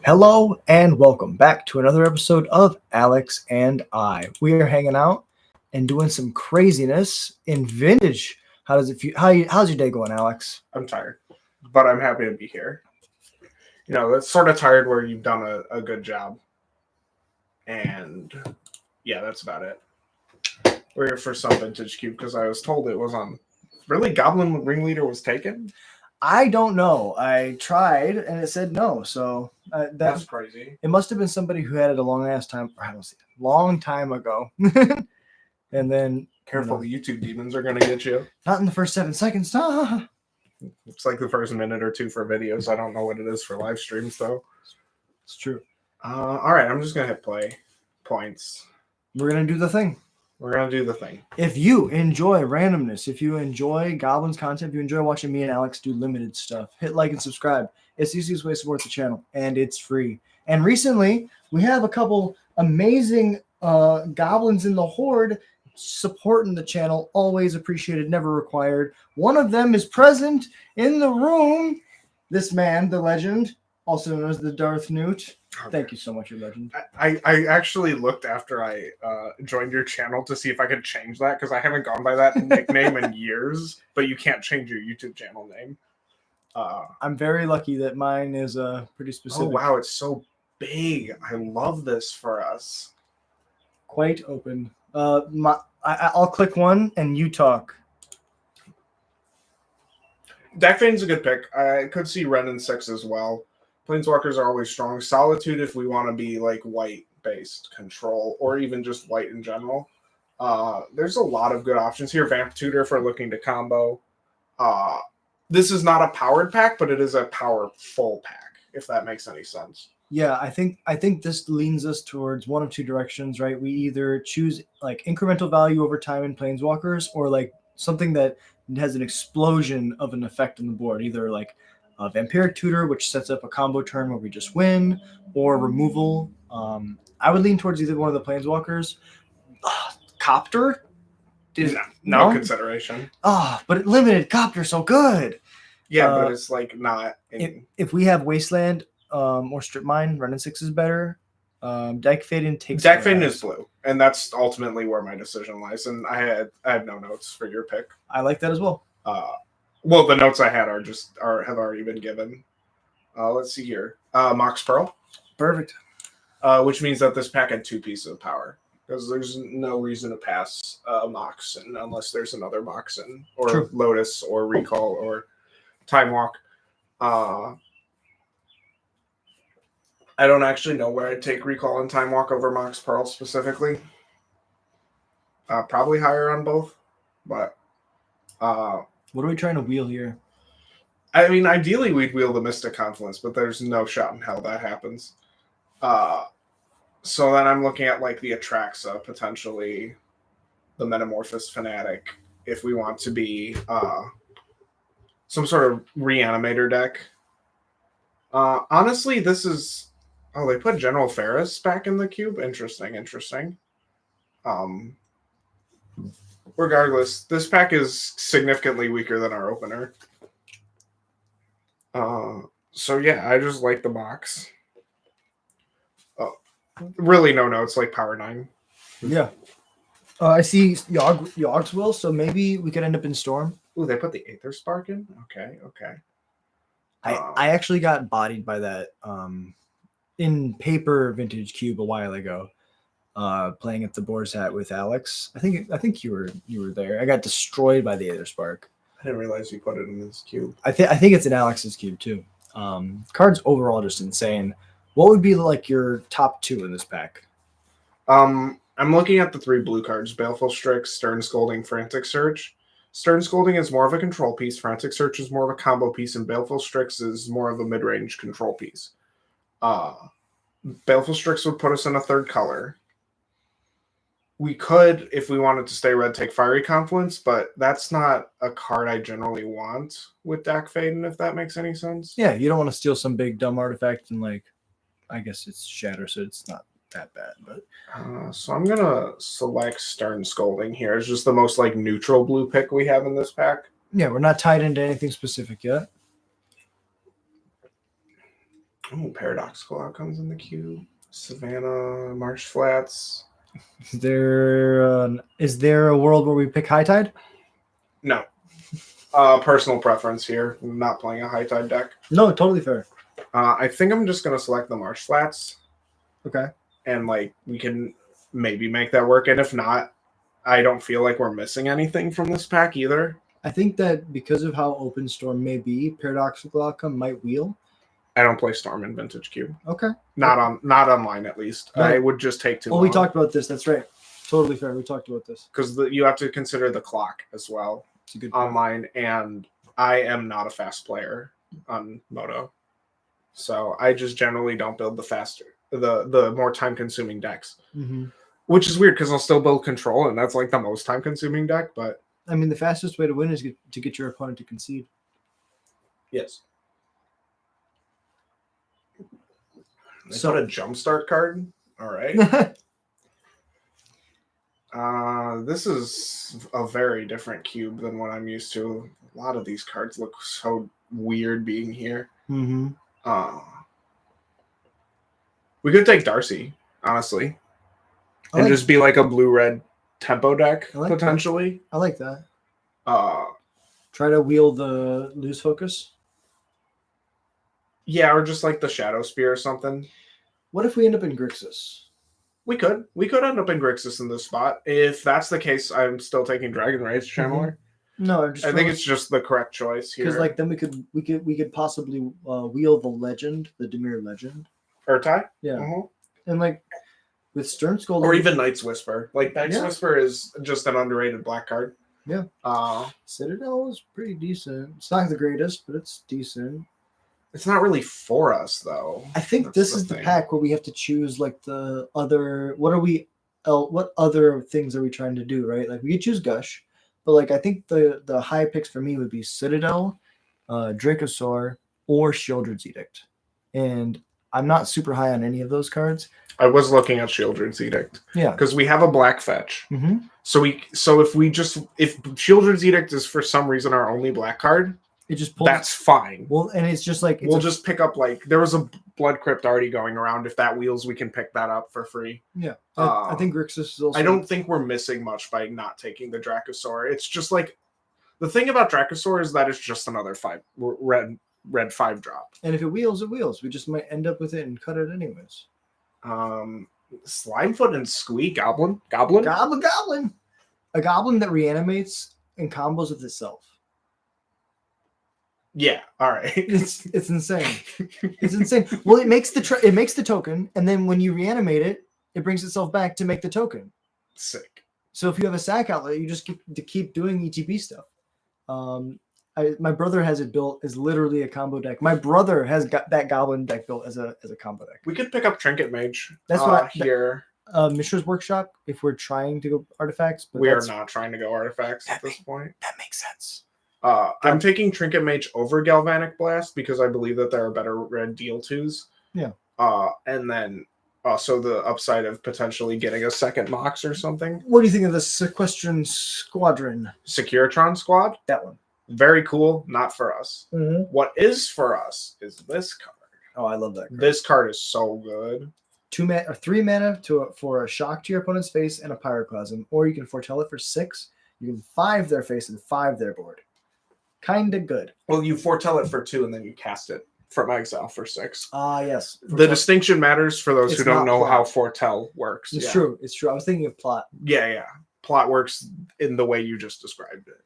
Hello and welcome back to another episode of Alex and I. We are hanging out and doing some craziness in vintage. How does it feel? How's your day going, Alex? I'm tired, but I'm happy to be here. You know, it's sort of tired where you've done a good job. And yeah, that's about it. We're here for some vintage cube because I was told it was on. Really? Goblin Ringleader was taken? I don't know. I tried and it said no. So That's crazy. It must have been somebody who had it a long time ago. And then Careful, the YouTube demons are going to get you. Not in the first 7 seconds. It's like the first minute or two for videos. I don't know what it is for live streams, though. It's true. All right, I'm just going to hit play. Points. We're going to do the thing. We're going to do the thing. If you enjoy randomness, if you enjoy Goblins content, if you enjoy watching me and Alex do limited stuff, hit like and subscribe. It's the easiest way to support the channel, and it's free. And recently, we have a couple amazing Goblins in the Horde supporting the channel. Always appreciated, never required. One of them is present in the room. This man, the legend, also known as the Darth Newt. Okay. Thank you so much, your legend. I actually looked after I joined your channel to see if I could change that because I haven't gone by that nickname in years, but you can't change your YouTube channel name. I'm very lucky that mine is pretty specific. Oh, wow, it's so big. I love this for us. Quite open. I'll click one and you talk. Dakvane's a good pick. I could see Ren in 6 as well. Planeswalkers are always strong. Solitude if we want to be like white-based control or even just white in general. There's a lot of good options here. Vamp Tutor for looking to combo. This is not a powered pack, but it is a powerful pack, if that makes any sense. Yeah, I think this leans us towards one of two directions, right? We either choose like incremental value over time in Planeswalkers or like something that has an explosion of an effect on the board, either like a Vampiric Tutor, which sets up a combo turn where we just win, or removal. I would lean towards either one of the Planeswalkers. Copter? No consideration. But limited Copter so good. Yeah, but it's like not. If we have Wasteland or Strip Mine, Run in 6 is better. Dakvaden takes. Dakvaden is blue, and that's ultimately where my decision lies. And I had no notes for your pick. I like that as well. Well, the notes I had have already been given. Let's see here. Mox Pearl. Perfect. Which means that this pack had 2 pieces of power. Because there's no reason to pass Moxen unless there's another Moxen. Or True. Lotus, or Recall, or Time Walk. I don't actually know where I'd take Recall and Time Walk over Mox Pearl specifically. Probably higher on both. But... what are we trying to wheel here? I mean, ideally we'd wheel the Mystic Confluence, but there's no shot in hell that happens. So then I'm looking at like the Atraxa, potentially the Metamorphosis Fanatic, if we want to be some sort of Reanimator deck. Honestly, this is... Oh, they put General Ferris back in the cube? Interesting. Regardless, this pack is significantly weaker than our opener. So yeah, I just like the box. Really no notes, like Power 9. Yeah. I see Yogg's will, so maybe we could end up in Storm. Ooh, they put the Aether Spark in? Okay. I actually got bodied by that in paper vintage cube a while ago. Playing at the Boar's Hat with Alex. I think you were there. I got destroyed by the Aether Spark. I didn't realize you put it in this cube. I think it's in Alex's cube too. Cards overall just insane. What would be like your top 2 in this pack? I'm looking at the 3 blue cards: Baleful Strix, Stern Scolding, Frantic Search. Stern Scolding is more of a control piece. Frantic Search is more of a combo piece, and Baleful Strix is more of a mid-range control piece. Baleful Strix would put us in a 3rd color. We could, if we wanted to stay red, take Fiery Confluence, but that's not a card I generally want with Dakvaden, if that makes any sense. Yeah, you don't want to steal some big dumb artifact and like, I guess it's Shatter, so it's not that bad. But so I'm gonna select Stern Scolding here. It's just the most like neutral blue pick we have in this pack. Yeah, we're not tied into anything specific yet. Oh, paradoxical outcomes in the cube. Savannah, Marsh Flats. Is there a world where we pick High Tide? No. Personal preference here. I'm not playing a high tide deck. No, totally fair. I think I'm just gonna select the Marsh Flats. Okay. And like we can maybe make that work. And if not, I don't feel like we're missing anything from this pack either. I think that because of how open Storm may be, paradoxical outcome might wheel. I don't play Storm in Vintage Cube. Okay. Not online at least. Right. I would just take too long. We talked about this. That's right. Totally fair. We talked about this. Because you have to consider the clock as well. It's a good point. Online, and I am not a fast player on Moto. So I just generally don't build the more time-consuming decks. Mm-hmm. Which is weird because I'll still build control, and that's like the most time-consuming deck, but I mean, the fastest way to win is to get your opponent to concede. Yes. So a jumpstart card. All right. This is a very different cube than what I'm used to. A lot of these cards look so weird being here. Mm-hmm. We could take Darcy, honestly, and just be like a blue-red tempo deck potentially. I like that. Try to wield the lose focus. Yeah, or just like the Shadow Spear or something. What if we end up in Grixis? We could end up in Grixis in this spot. If that's the case, I'm still taking Dragon Rage Channeler. Mm-hmm. No, I think it's just the correct choice here. Because like then we could possibly wheel the legend, the Dimir legend. Urtai? Yeah. And like with Stern Skull, or even Knight's Whisper. Like Knight's Whisper is just an underrated black card. Yeah. Citadel is pretty decent. It's not the greatest, but it's decent. It's not really for us though. I think this is the pack where we have to choose like the other. What other things are we trying to do? Right? Like we could choose Gush, but like I think the high picks for me would be Citadel, Dracosaur, or Shieldred's Edict, and I'm not super high on any of those cards. I was looking at Shieldred's Edict. Yeah. Because we have a black fetch. Mm-hmm. So if Shieldred's Edict is for some reason our only black card, it just pulls. That's fine. Well, and it's just like we'll just pick up like there was a Blood Crypt already going around. If that wheels, we can pick that up for free. Yeah. I think Grixis is also. I don't think we're missing much by not taking the Dracosaur. It's just like the thing about Dracosaur is that it's just another red 5-drop. And if it wheels, it wheels. We just might end up with it and cut it anyways. Slimefoot and Squee Goblin. A goblin that reanimates and combos with itself. Yeah, all right. It's insane. It's insane. Well, it makes the token, and then when you reanimate it, it brings itself back to make the token. Sick. So if you have a sack outlet, you just get to keep doing ETB stuff. My brother has it built as literally a combo deck. My brother has got that goblin deck built as a combo deck. We could pick up Trinket Mage. That's what here. Mishra's Workshop. If we're trying to go artifacts, but we are not trying to go artifacts at this point. That makes sense. I'm taking Trinket Mage over Galvanic Blast because I believe that there are better red deal twos. Yeah. And then also the upside of potentially getting a second Mox or something. What do you think of the Sequestration Squadron? Securitron Squad? That one. Very cool. Not for us. Mm-hmm. What is for us is this card. Oh, I love that card. This card is so good. 3 mana for a shock to your opponent's face and a Pyroclasm, or you can foretell it for 6. You can 5 their face and 5 their board. Kinda good. Well, you foretell it for 2 and then you cast it from exile for 6. Yes. The distinction matters for those who don't know how foretell works. It's true. It's true. I was thinking of plot. Yeah. Plot works in the way you just described it.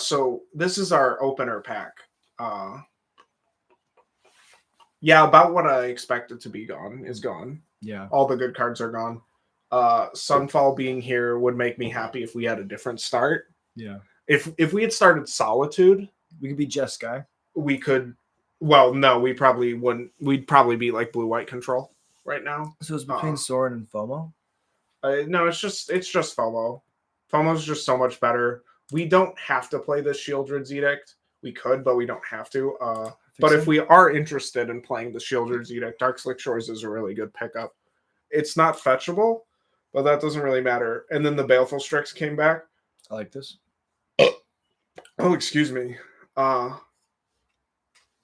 So this is our opener pack. About what I expected to be gone is gone. Yeah. All the good cards are gone. Sunfall being here would make me happy if we had a different start. Yeah. If we had started Solitude, we could be Jeskai. We could. Well, no, we probably wouldn't. We'd probably be like blue-white control right now. So it's between Sorin and FOMO. No, it's just FOMO. FOMO's just so much better. We don't have to play this Shieldred's Edict. We could, but we don't have to. But if we are interested in playing the Shieldred's Edict, Dark Slick Shores is a really good pickup. It's not fetchable, but that doesn't really matter. And then the Baleful Strix came back. I like this. Oh, excuse me. Yeah,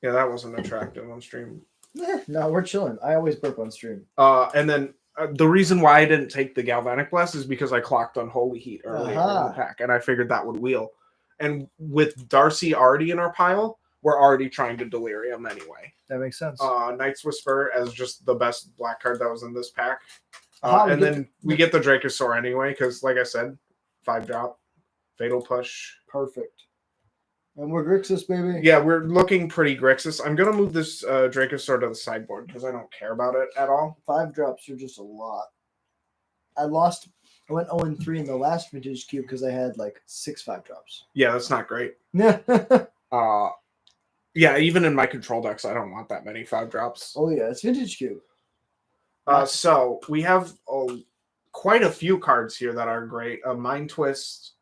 that wasn't attractive on stream. No, we're chilling. I always burp on stream. And then the reason why I didn't take the Galvanic Blast is because I clocked on Holy Heat earlier in the Aha. pack, and I figured that would wheel. And with Darcy already in our pile, we're already trying to Delirium anyway. That makes sense. Knight's Whisper as just the best black card that was in this pack. Aha, And then we get the Dracosaur anyway, because like I said, 5-drop, Fatal Push. Perfect. And we're Grixis, baby. Yeah, we're looking pretty Grixis. I'm going to move this Dracosaur to the sideboard because I don't care about it at all. 5 drops are just a lot. I went 0-3 in the last vintage cube because I had like 6 5-drops. Yeah, that's not great. Yeah. Yeah, even in my control decks, I don't want that many 5-drops. Oh yeah, it's vintage cube. So we have quite a few cards here that are great. Mind Twist,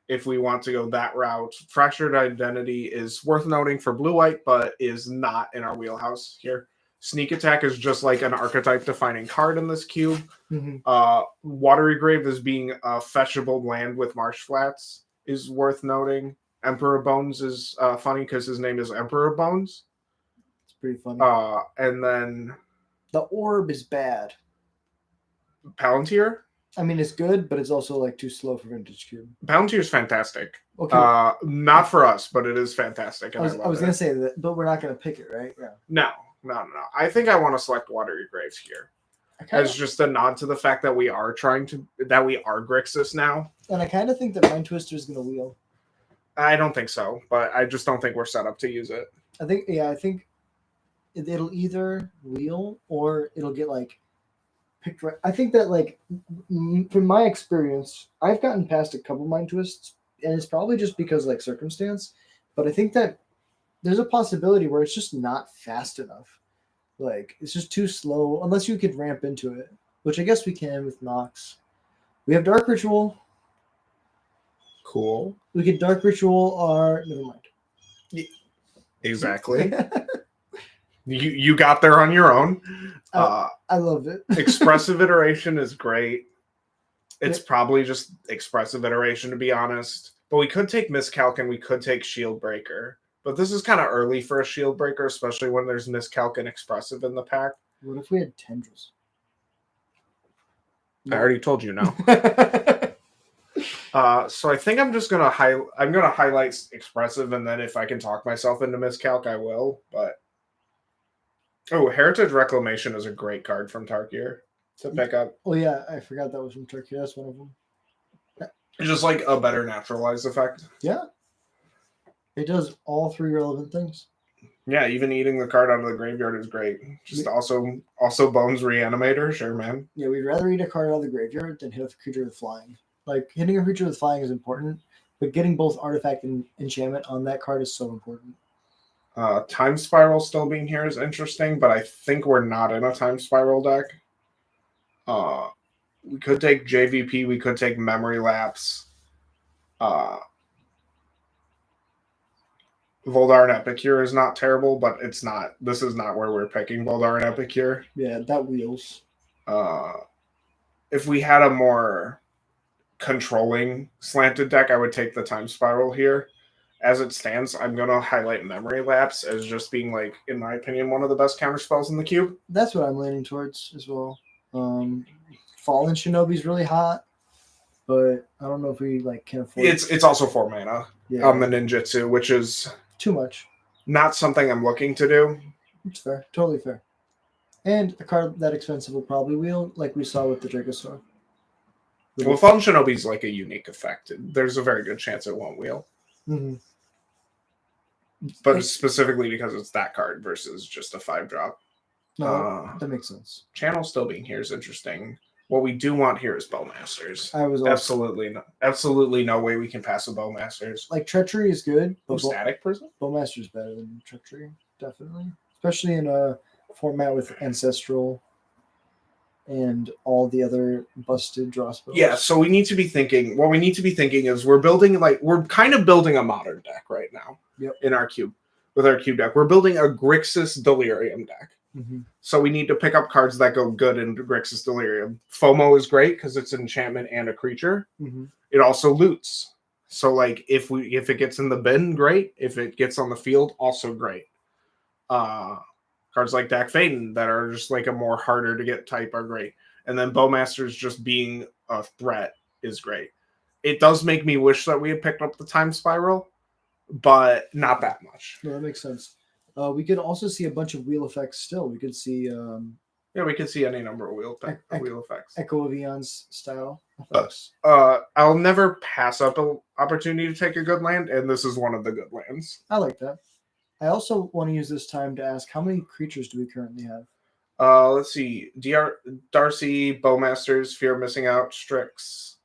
if we want to go that route. Fractured Identity is worth noting for blue-white, but is not in our wheelhouse here. Sneak Attack is just like an archetype-defining card in this cube. Watery Grave is being a fetchable land with Marsh Flats is worth noting. Emperor Bones is funny because his name is Emperor Bones. It's pretty funny. And then the Orb is bad. Palantir? I mean, it's good, but it's also like too slow for vintage cube. Palantir is fantastic. Okay. Not for us, but it is fantastic. And I was going to say that, but we're not going to pick it, right? Yeah. No. I think I want to select Watery Graves here as just a nod to the fact that we are Grixis now. And I kind of think that Mind Twister is going to wheel. I don't think so, but I just don't think we're set up to use it. I think it'll either wheel or it'll get like picked right. I think that like from my experience, I've gotten past a couple Mind Twists, and it's probably just because like circumstance. But I think that there's a possibility where it's just not fast enough. Like it's just too slow unless you could ramp into it, which I guess we can with Nox. We have Dark Ritual. Cool. We get Dark Ritual or never mind. Yeah, exactly. You got there on your own. I loved it. Expressive Iteration is great. It's probably just Expressive Iteration, to be honest. But we could take Miscalc and we could take Shield Breaker. But this is kind of early for a Shield Breaker, especially when there's Miscalc and Expressive in the pack. What if we had Tendrils? I already told you no. So I think I'm just gonna highlight Expressive, and then if I can talk myself into Miscalc, I will. But Heritage Reclamation is a great card from Tarkir to pick up. Oh yeah, I forgot that was from Turkey. That's one of them. It's just like a better naturalized effect. Yeah. It does all 3 relevant things. Yeah, even eating the card out of the graveyard is great. Just also Bones Reanimator, sure, man. Yeah, we'd rather eat a card out of the graveyard than hit a creature with flying. Like hitting a creature with flying is important, but getting both artifact and enchantment on that card is so important. Time Spiral still being here is interesting, but I think we're not in a Time Spiral deck. We could take JVP, we could take Memory Lapse. Voldar and Epicure is not terrible, but it's not. This is not where we're picking Voldar and Epicure. Yeah, that wheels. If we had a more controlling slanted deck, I would take the Time Spiral here. As it stands, I'm going to highlight Memory Lapse as just being, like, in my opinion, one of the best counter spells in the cube. That's what I'm leaning towards as well. Fallen Shinobi's really hot, but I don't know if we like can afford it. It's also 4 mana on the ninjutsu, which is too much. Not something I'm looking to do. It's fair. Totally fair. And a card that expensive will probably wheel, like we saw with the Dracosaur. Well, Fallen Shinobi's like a unique effect. There's a very good chance it won't wheel. Mm-hmm. But specifically because it's that card versus just a 5-drop. No, that makes sense. Channel still being here is interesting. What we do want here is Bowmasters. I was absolutely no way we can pass a Bowmasters. Like Treachery is good, but Static Prison? Bowmaster is better than Treachery, definitely. Especially in a format with Ancestral and all the other busted draw spells. Yeah, so we need to be thinking. What we need to be thinking is we're kind of building a modern deck right now. Yep. In our cube, with our cube deck, we're building a Grixis Delirium deck. Mm-hmm. So we need to pick up cards that go good in Grixis Delirium. FOMO is great because it's an enchantment and a creature. Mm-hmm. It also loots. So like if it gets in the bin, great. If it gets on the field, also great. Cards like Dak Faden that are just like a more harder to get type are great. And then Bowmasters just being a threat is great. It does make me wish that we had picked up the Time Spiral, but not that much. No, that makes sense. We could also see a bunch of wheel effects still. We could see Yeah, we could see any number of wheel effects. Echo of Eons style effects. I'll never pass up an opportunity to take a good land, and this is one of the good lands. I like that. I also want to use this time to ask, how many creatures do we currently have? Let's see. Darcy, Bowmasters, Fear of Missing Out, Strix,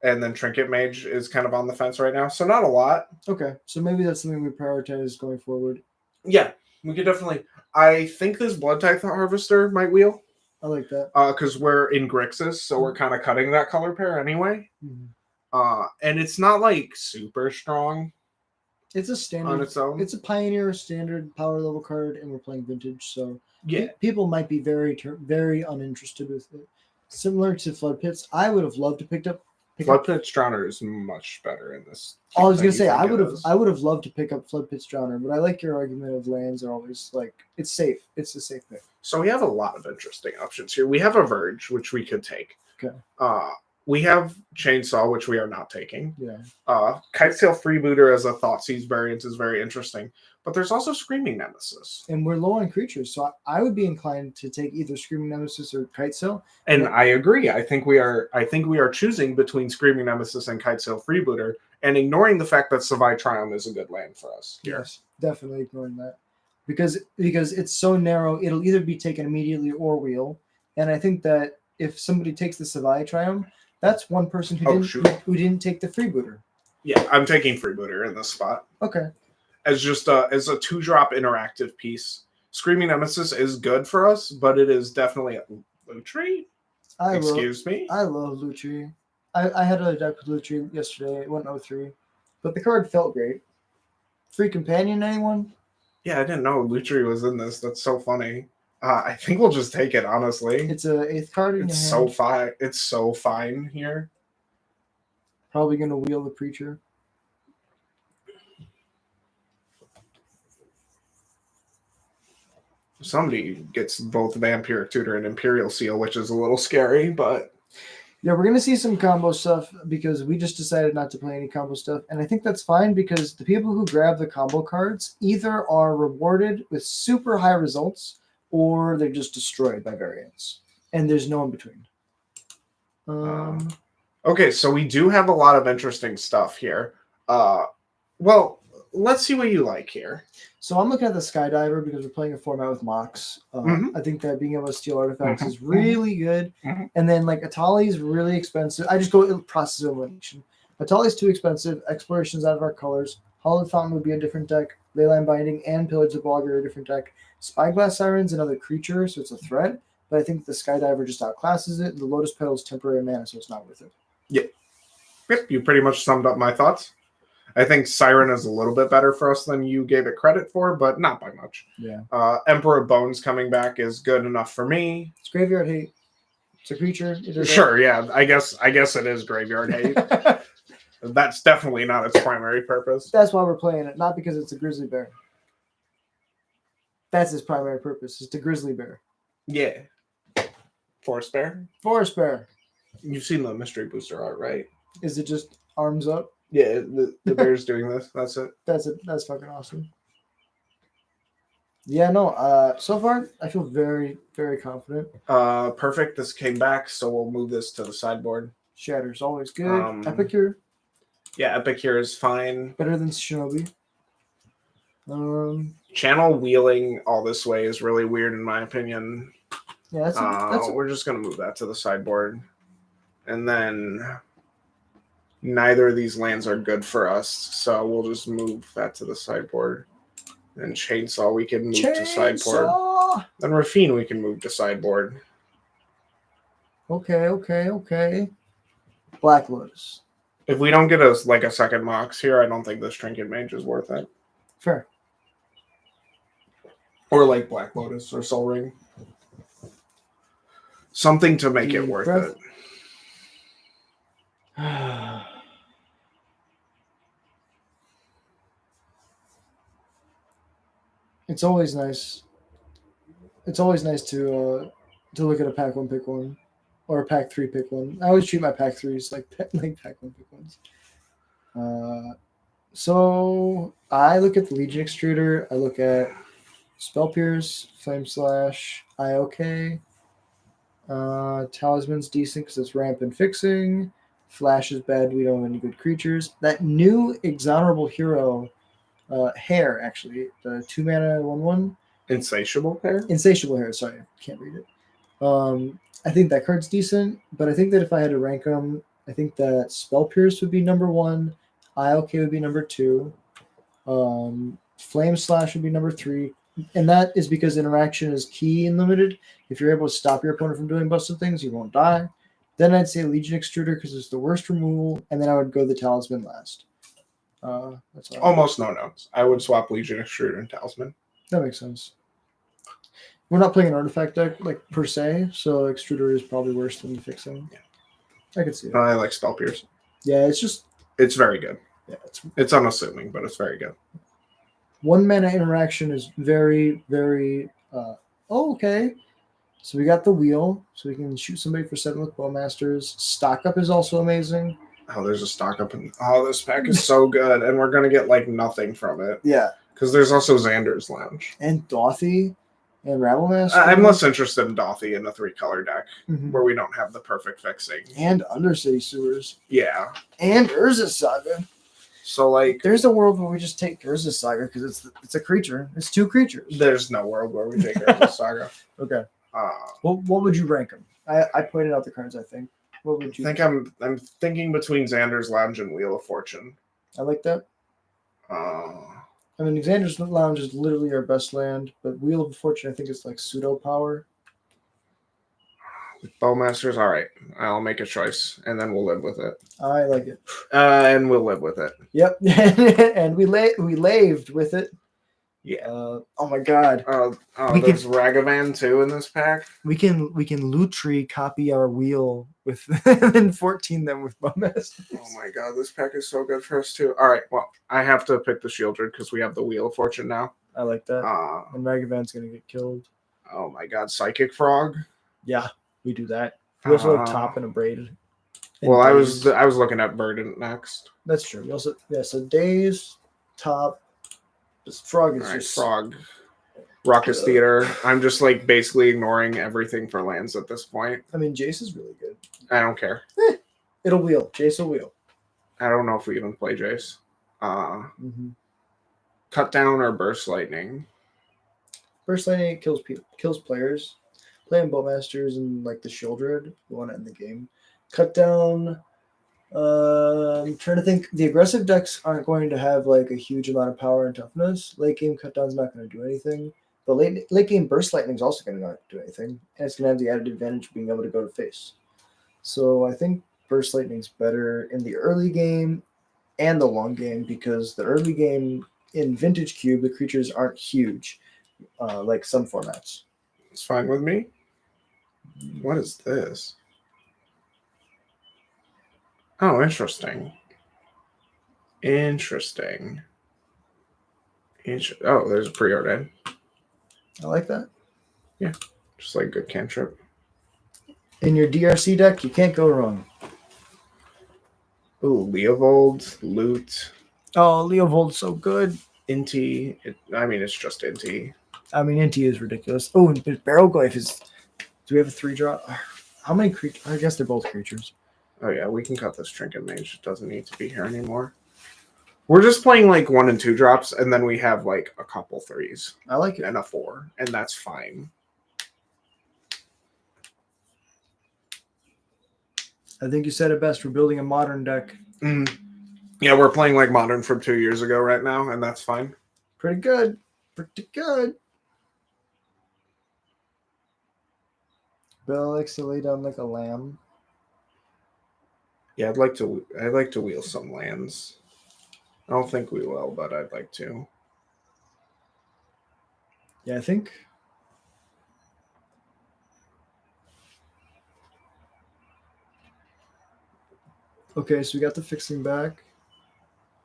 and then Trinket Mage is kind of on the fence right now. So not a lot. Okay, so maybe that's something we prioritize going forward. Yeah, we could definitely. I think this Blood Tithe Harvester might wheel. I like that. Because we're in Grixis, so we're kind of cutting that color pair anyway. And it's not like super strong. It's a standard on its own. It's a Pioneer standard power level card, and we're playing Vintage, so yeah, people might be very uninterested with it. Similar to Flood Pits, I would have loved to pick up. Flood Pits Drowner is much better in this. I was gonna say I would have loved to pick up Flood Pits Drowner, but I like your argument of lands are always like it's safe. It's a safe pick. So we have a lot of interesting options here. We have a Verge, which we could take. Okay. We have Chainsaw, which we are not taking. Yeah. Kitetail Freebooter as a Thoughtseize variant is very interesting. But there's also Screaming Nemesis. And we're low on creatures, so I would be inclined to take either Screaming Nemesis or Kitetail. And I agree. I think we are choosing between Screaming Nemesis and Kitetail Freebooter and ignoring the fact that Savai Triumph is a good land for us. Yes, definitely ignoring that. Because it's so narrow, it'll either be taken immediately or wheel. And I think that if somebody takes the Savai Triumph, that's one person who didn't take the Freebooter. Yeah, I'm taking Freebooter in this spot. Okay. As just as a 2-drop interactive piece. Screaming Nemesis is good for us, but it is definitely a Lutri. Excuse me? I love Lutri. I had a deck with Lutri yesterday. It went 0-3. But the card felt great. Free Companion, anyone? Yeah, I didn't know Lutri was in this. That's so funny. I think we'll just take it, honestly. It's a 8th card in your hand. So fine. It's so fine here. Probably going to wheel the Preacher. Somebody gets both Vampiric Tutor and Imperial Seal, which is a little scary, but... Yeah, we're going to see some combo stuff because we just decided not to play any combo stuff. And I think that's fine because the people who grab the combo cards either are rewarded with super high results or they're just destroyed by variants. And there's no in between. Okay, so we do have a lot of interesting stuff here. Well, let's see what you like here. So I'm looking at the Skydiver because we're playing a format with Mox. I think that being able to steal artifacts is really good. And then like Atali's really expensive. I just go process of elimination. Atali's too expensive. Exploration's out of our colors. Hallowed Fountain would be a different deck. Leyline Binding and Pillage of Bog are a different deck. Spyglass Siren's another creature, so it's a threat. But I think the Skydiver just outclasses it. The Lotus Petal is temporary mana, so it's not worth it. Yep, you pretty much summed up my thoughts. I think Siren is a little bit better for us than you gave it credit for, but not by much. Yeah. Emperor Bones coming back is good enough for me. It's Graveyard Hate. It's a creature. Sure, yeah. I guess it is Graveyard Hate. That's definitely not its primary purpose. That's why we're playing it, not because it's a Grizzly Bear. That's its primary purpose. It's the Grizzly Bear. Yeah. Forest Bear? Forest Bear. You've seen the Mystery Booster art, right? Is it just arms up? Yeah, the bear's doing this. That's it. That's it. That's fucking awesome. Yeah, no. So far, I feel very, very confident. Perfect. This came back, so we'll move this to the sideboard. Shatter's always good. Epicure. Yeah, Epicure is fine. Better than Shinobi. Channel wheeling all this way is really weird, in my opinion. Yeah, we're just gonna move that to the sideboard, and then. Neither of these lands are good for us, so we'll just move that to the sideboard. And Chainsaw we can move to sideboard. Then Rafine we can move to sideboard. Okay. Black Lotus. If we don't get a second Mox here, I don't think this Trinket Mage is worth it. Fair. Or like Black Lotus or Soul Ring. Something to make it worth it. It's always nice it's always nice to look at a pack 1 pick 1 or a pack 3 pick 1. I always treat my pack 3s like pack 1 pick 1s. So I look at the Legion Extruder. I look at Spell Pierce, Flame Slash, IOK. Talisman's decent because it's ramp and fixing. Flash is bad. We don't have any good creatures. That new Exonerable Hero, Hair, actually, the 2 mana 1/1. Insatiable Hair? Insatiable Hair, sorry, I can't read it. I think that card's decent, but I think that if I had to rank them, I think that Spell Pierce would be number 1, IOK would be number 2, Flame Slash would be number 3, and that is because interaction is key in limited. If you're able to stop your opponent from doing busted things, you won't die. Then I'd say Legion Extruder because it's the worst removal, and then I would go the Talisman last. That's all. Almost no notes. I would swap Legion Extruder and Talisman. That makes sense. We're not playing an artifact deck like per se, so Extruder is probably worse than fixing. Yeah. I could see it. I like Spell Pierce. Yeah, it's very good. Yeah, it's unassuming, but it's very good. 1 mana interaction is very, very okay. So we got the wheel, so we can shoot somebody for 7 with Bowmasters. Stock up is also amazing. Oh, there's a stock up, and this pack is so good, and we're gonna get like nothing from it. Yeah, because there's also Xander's Lounge and Dothy and Rabblemaster. I'm less interested in Dothy in a 3-color deck Mm-hmm. where we don't have the perfect fixing. And Undercity Sewers. Yeah. And Urza's Saga. So like, there's a world where we just take Urza's Saga because it's a creature. It's 2 creatures. There's no world where we take Urza's Saga. Okay. What would you rank them? I pointed out the cards. I think. What would you? I think I'm thinking between Xander's Lounge and Wheel of Fortune. I like that. I mean, Xander's Lounge is literally our best land, but Wheel of Fortune, I think, is like pseudo power. With Bowmasters, all right. I'll make a choice, and then we'll live with it. I like it. And we'll live with it. Yep, and we laved with it. Yeah. Oh my God. There's Ragavan too in this pack. We can Lutri copy our wheel with and 14 them with Bowmasters. Oh my God, this pack is so good for us too. All right, well, I have to pick the Shieldred because we have the Wheel of Fortune now. I like that. And Ragavan's gonna get killed. Oh my God, Psychic Frog. Yeah, we do that. We also have Top and a Braid. Well, I was looking at Verdant next. That's true. We also so Days, Top. This Frog is just Frog. Raucous Theater. I'm just like basically ignoring everything for lands at this point. I mean, Jace is really good. I don't care. It'll wheel. Jace will wheel. I don't know if we even play Jace. Cut Down or Burst Lightning. Burst Lightning kills players. Playing Bowmasters and like the Shieldred, you want to end the game. Cut Down. I'm trying to think. The aggressive decks aren't going to have like a huge amount of power and toughness. Late game Cut Down's not going to do anything. But late game Burst Lightning is also going to not do anything, and it's going to have the added advantage of being able to go to face. So I think Burst Lightning's better in the early game and the long game because the early game in Vintage Cube the creatures aren't huge, like some formats. It's fine with me. What is this? Oh, interesting. Oh, there's a preordain. I like that. Yeah, just like good cantrip. In your DRC deck, you can't go wrong. Ooh, Leovold, Loot. Oh, Leovold's so good. Inti. It's just Inti. Inti is ridiculous. Oh, and Barrelglyph is... Do we have a 3-drop? How many creatures? I guess they're both creatures. Oh yeah, we can cut this Trinket Mage. It doesn't need to be here anymore. We're just playing like 1 and 2 drops, and then we have like a couple 3s. I like it. And a 4, and that's fine. I think you said it best. We're building a modern deck. Yeah, we're playing like Modern from 2 years ago right now, and that's fine. Pretty good. Pretty good. Bill likes to lay down like a lamb. Yeah, I'd like to wheel some lands. I don't think we will, but I'd like to. Yeah, I think. Okay, so we got the fixing back.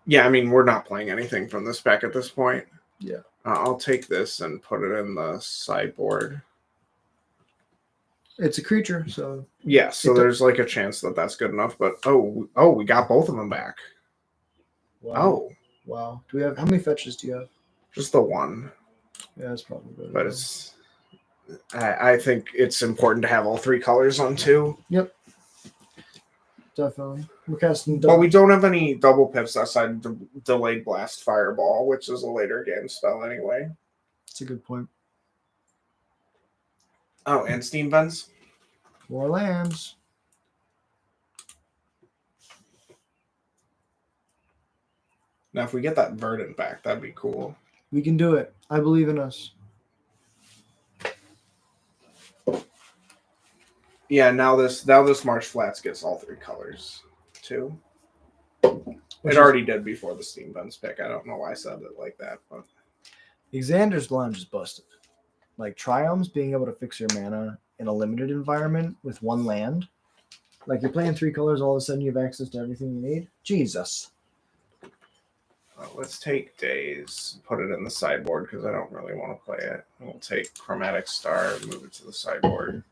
Yeah, we're not playing anything from this pack at this point. Yeah. I'll take this and put it in the sideboard. It's a creature, so Yeah, so there's like a chance that that's good enough. But we got both of them back. wow. Wow. Do we have how many fetches do you have? Just the one. Yeah, that's probably better. But it's I think it's important to have all 3 colors on 2. Yep. Definitely. We're casting But we don't have any double pips outside Delayed Blast Fireball, which is a later game spell anyway. That's a good point. Oh, and Steam Vents? More lands. Now, if we get that Verdant back, that'd be cool. We can do it. I believe in us. Yeah, now this March Flats gets all 3 colors too. It already did before the Steam Vents pick. I don't know why I said it like that, but Xander's Lounge is busted. Like Triumphs being able to fix your mana in a limited environment with 1 land. Like you're playing 3 colors, all of a sudden you have access to everything you need. Jesus. let's take Days, put it in the sideboard because I don't really want to play it. We'll take Chromatic Star and move it to the sideboard.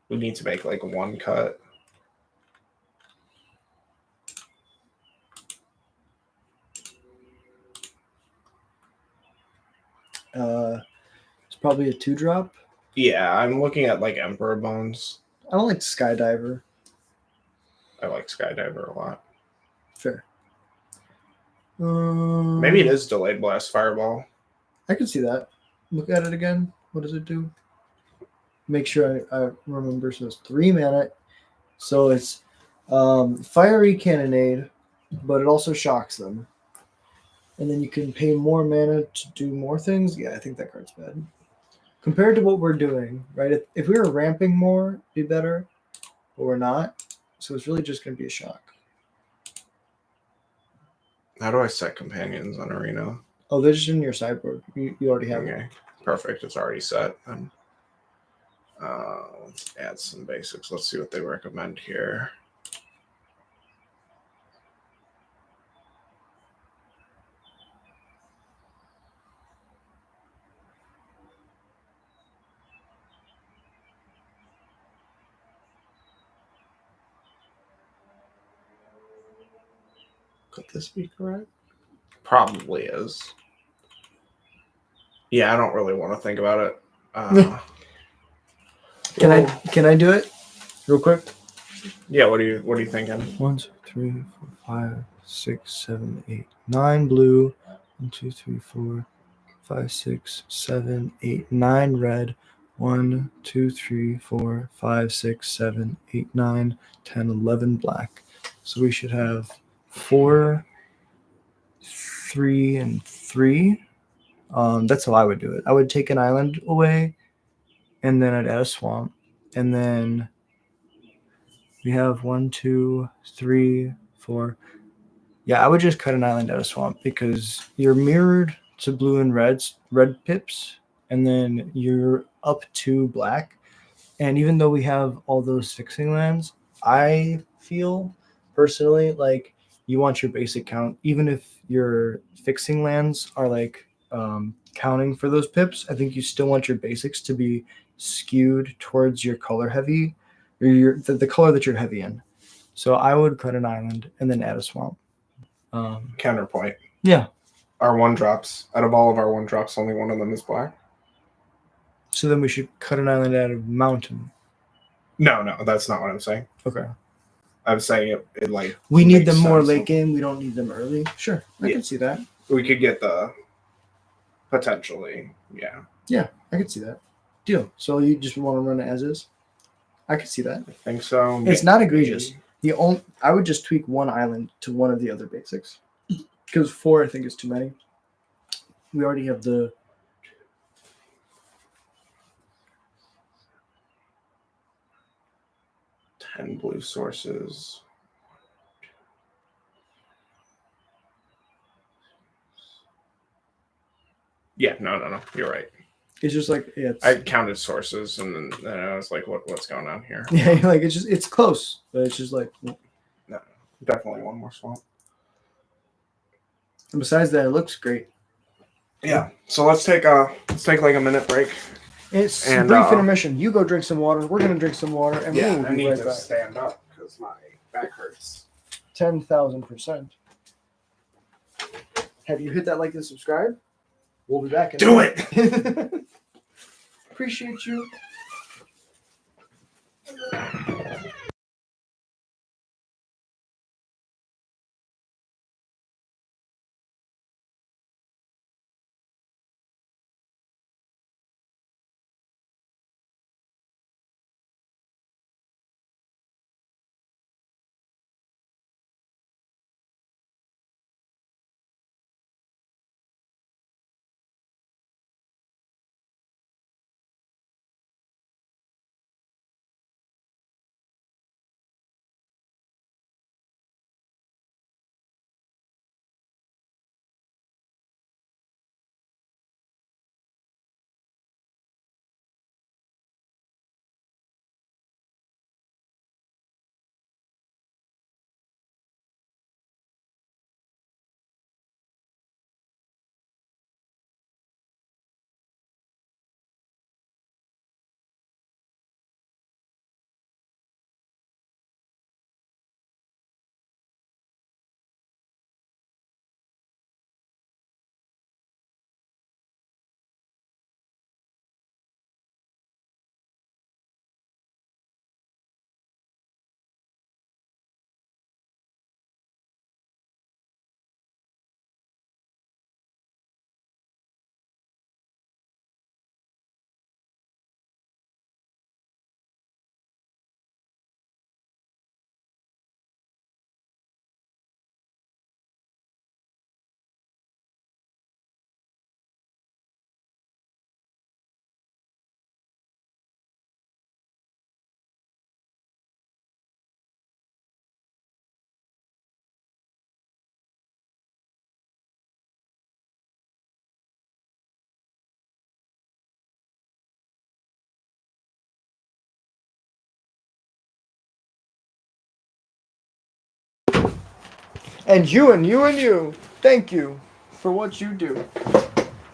We need to make like 1 cut. It's probably a 2-drop. Yeah, I'm looking at like Emperor Bones. I don't like Skydiver. I like Skydiver a lot. Fair. Maybe it is Delayed Blast Fireball. I can see that. Look at it again. What does it do? Make sure I remember. So it's 3 mana. So it's Fiery Cannonade, but it also shocks them. And then you can pay more mana to do more things. Yeah, I think that card's bad. Compared to what we're doing, right? If we were ramping more, it'd be better. But we're not. So it's really just going to be a shock. How do I set companions on Arena? Oh, they're just in your sideboard. You already have Okay, perfect. It's already set. Let's add some basics. Let's see what they recommend here. Could this be correct? Probably is. Yeah, I don't really want to think about it. Can I do it real quick? Yeah, what are you thinking? 1, 2, 3, 4, 5, 6, 7, 8, 9 blue. 1, 2, 3, 4, 5, 6, 7, 8, 9 red. 1, 2, 3, 4, 5, 6, 7, 8, 9, 10, 11 black. So we should have 4, 3, and 3. That's how I would do it. I would take an island away, and then I'd add a swamp, and then we have 1, 2, 3, 4. Yeah, I would just cut an island out of swamp because you're mirrored to blue and red pips, and then you're up to black. And even though we have all those fixing lands, I feel personally like you want your basic count, even if your fixing lands are like counting for those pips. I think you still want your basics to be skewed towards your color heavy, or the color that you're heavy in. So I would cut an island and then add a swamp. Counterpoint. Yeah. Our 1-drops, out of all of our 1-drops, only one of them is black. So then we should cut an island out of mountain. No, that's not what I'm saying. Okay. I'm saying it like we need them more late game. We don't need them early. Sure, I can see that. We could get the potentially, yeah. Yeah, I can see that. Deal. So you just want to run it as is? I can see that. I think so. It's not egregious. I would just tweak 1 island to one of the other basics because 4 I think is too many. We already have the 10 blue sources. Yeah, no. You're right. It's just like I counted sources and then I was like, what's going on here? Yeah, like it's close, but it's just like no, definitely 1 more swamp. And besides that, it looks great. Yeah. So let's take like a minute break. It's And, brief intermission. You go drink some water. We're gonna drink some water, and Yeah, we'll I be need right to back. stand up because my back hurts. 10,000%. Have you hit that like and subscribe? We'll be back. Do it. Appreciate you. And you. Thank you for what you do.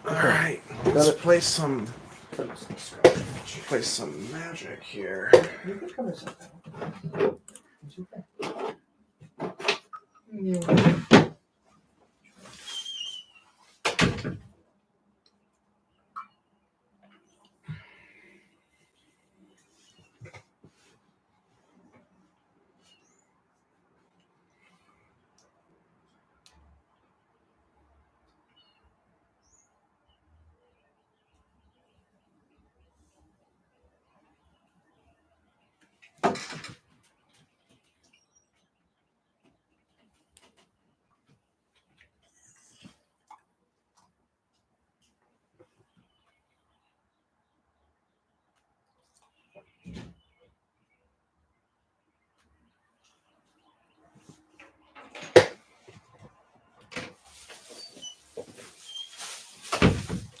All right. Let's play some magic here. You can come inside. It's okay. Yeah.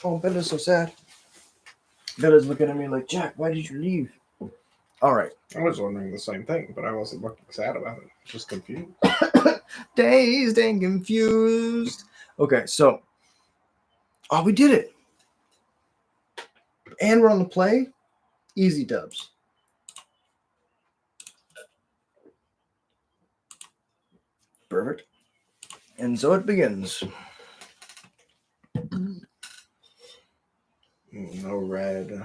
Oh, Bella's so sad. Bella's looking at me like, Jack, why did you leave? All right. I was wondering the same thing, but I wasn't looking sad about it. Just confused. Dazed and confused. Okay, so. Oh, we did it. And we're on the play. Easy dubs. Perfect. And so it begins. No red.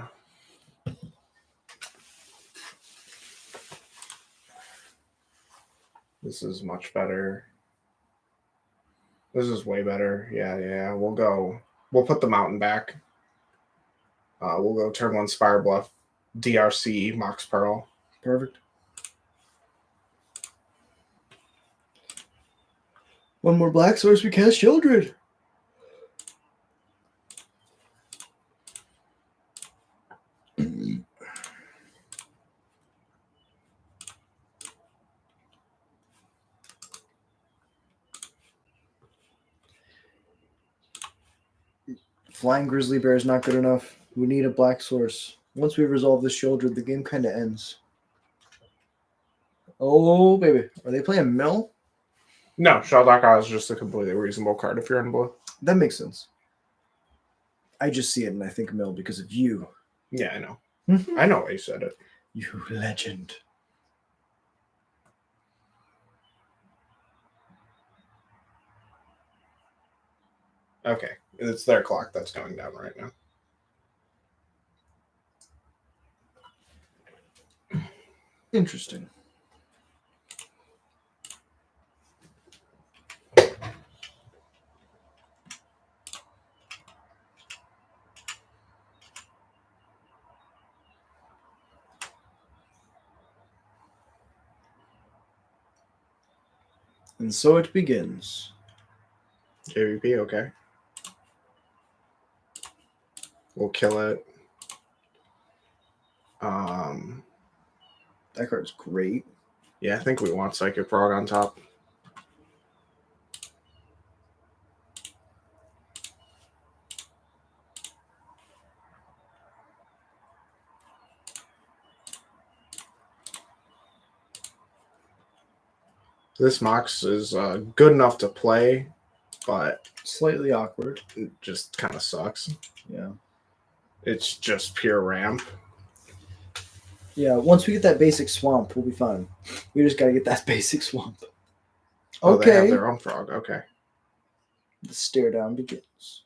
This is much better. This is way better. Yeah. We'll put the mountain back. We'll go turn 1 Spire Bluff, DRC, Mox Pearl. Perfect. One more black source, we cast Children. Flying Grizzly Bear is not good enough. We need a black source. Once we resolve this Children, the game kind of ends. Oh, baby. Are they playing Mill? No, Shelldock Eye is just a completely reasonable card if you're in blue. That makes sense. I just see it and I think mill because of you. Yeah, I know. Mhm. I know why you said it. You legend. Okay, it's their clock that's going down right now. Interesting. And so it begins. JVP, okay. We'll kill it. That card's great. Yeah, I think we want Psychic Frog on top. This Mox is good enough to play, but Slightly awkward. it just kind of sucks. Yeah. It's just pure ramp. Yeah, once we get that basic swamp, we'll be fine. We just gotta get that basic swamp. Oh, they have Okay. their own frog. Okay. The stare down begins.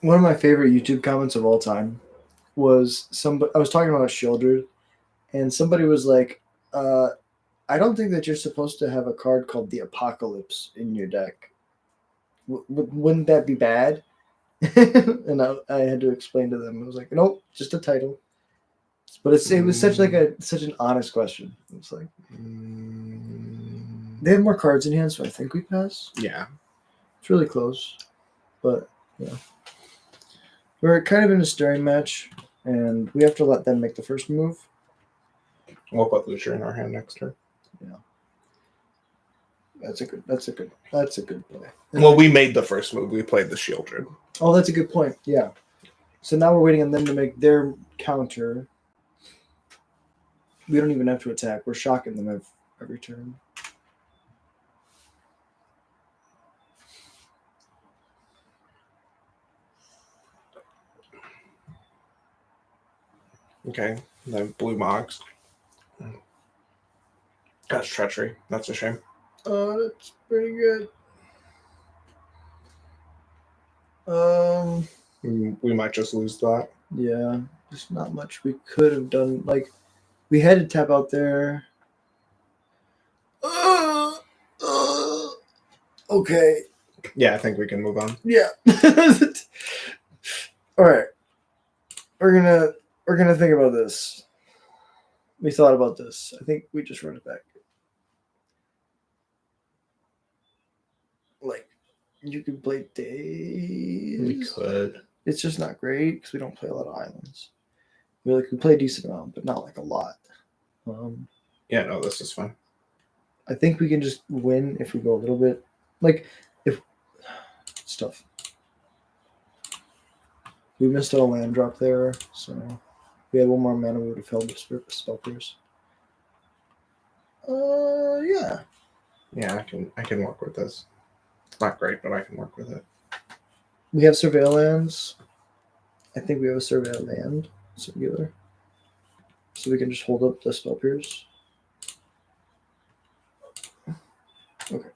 One of my favorite YouTube comments of all time was I was talking about Shieldred, and somebody was like, I don't think that you're supposed to have a card called the Apocalypse in your deck. Wouldn't that be bad? And I had to explain to them. I was like, nope, just a title. But it was such an honest question. It was like they have more cards in hand, so I think we pass. Yeah. It's really close, but yeah, we're kind of in a staring match, and we have to let them make the first move. We'll put Lucia in our hand next turn. Yeah, that's a good play. Well, we made the first move. We played the Shieldred. Oh, that's a good point. Yeah. So now we're waiting on them to make their counter. We don't even have to attack. We're shocking them every turn. Okay. Then blue Mox. That's treachery. That's a shame. Oh, that's pretty good. We might just lose that. Yeah, there's not much we could have done. Like, we had to tap out there. Okay. Yeah, I think we can move on. Yeah. All right. We're gonna think about this. We thought about this. I think we just run it back. Like, you could play days. We could. It's just not great because we don't play a lot of islands. We play a decent amount, but not like a lot. Yeah, no, this is fun. I think we can just win if we go a little bit. Like, if it's tough. We missed out a land drop there, so if we had one more mana, we would have held the spell pierce. Yeah. Yeah, I can work with this. It's not great, but I can work with it. We have surveil lands. I think we have a surveil land, singular. So we can just hold up the spell pierce. Okay.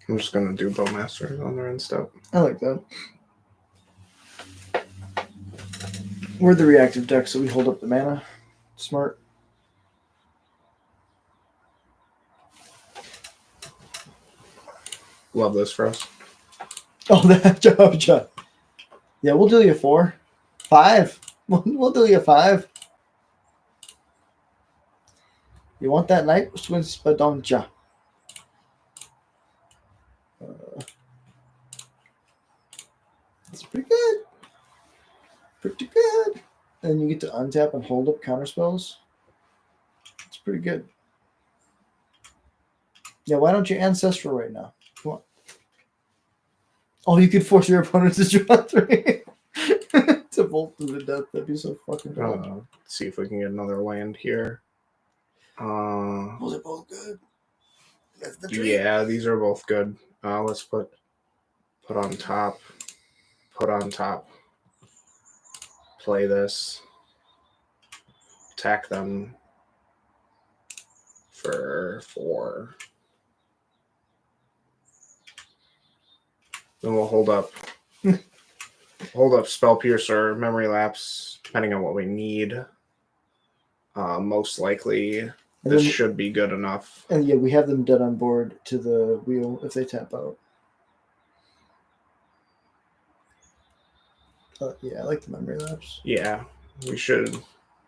I'm just gonna do Bowmasters on there and stuff. I like that. We're the reactive deck, so we hold up the mana. Smart. Love this for us. Oh, that job. Yeah, we'll deal you 4. 5. We'll deal you 5. You want that night swings, but don't ya? It's pretty good. Pretty good. And you get to untap and hold up counter spells. It's pretty good. Yeah, why don't you Ancestral right now? Come on. Oh, you could force your opponent to draw 3 to bolt them to death. That'd be so fucking good. See if we can get another land here. Those are both good. That's the dream. Yeah, these are both good. Let's put on top. Put on top. Play this. Attack them for 4. Then we'll hold up. Hold up Spell Piercer, Memory Lapse, depending on what we need. Most likely, this should be good enough. And yeah, we have them dead on board to the wheel if they tap out. Yeah, I like the Memory Lapse. Yeah, we should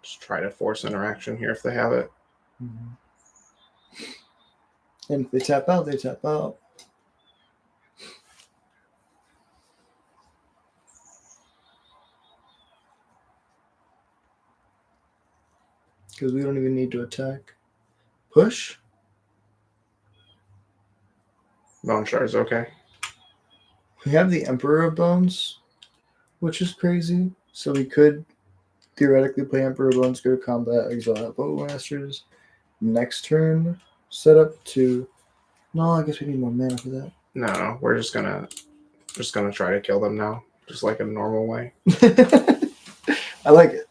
just try to force interaction here if they have it. Mm-hmm. And if they tap out, they tap out. Because we don't even need to attack. Push? Bone Shard's okay. We have the Emperor of Bones, which is crazy. So we could theoretically play Emperor of Bones, go to combat, exile Outbow Masters. Next turn, set up to... No, I guess we need more mana for that. No, we're just gonna try to kill them now, just like a normal way. I like it.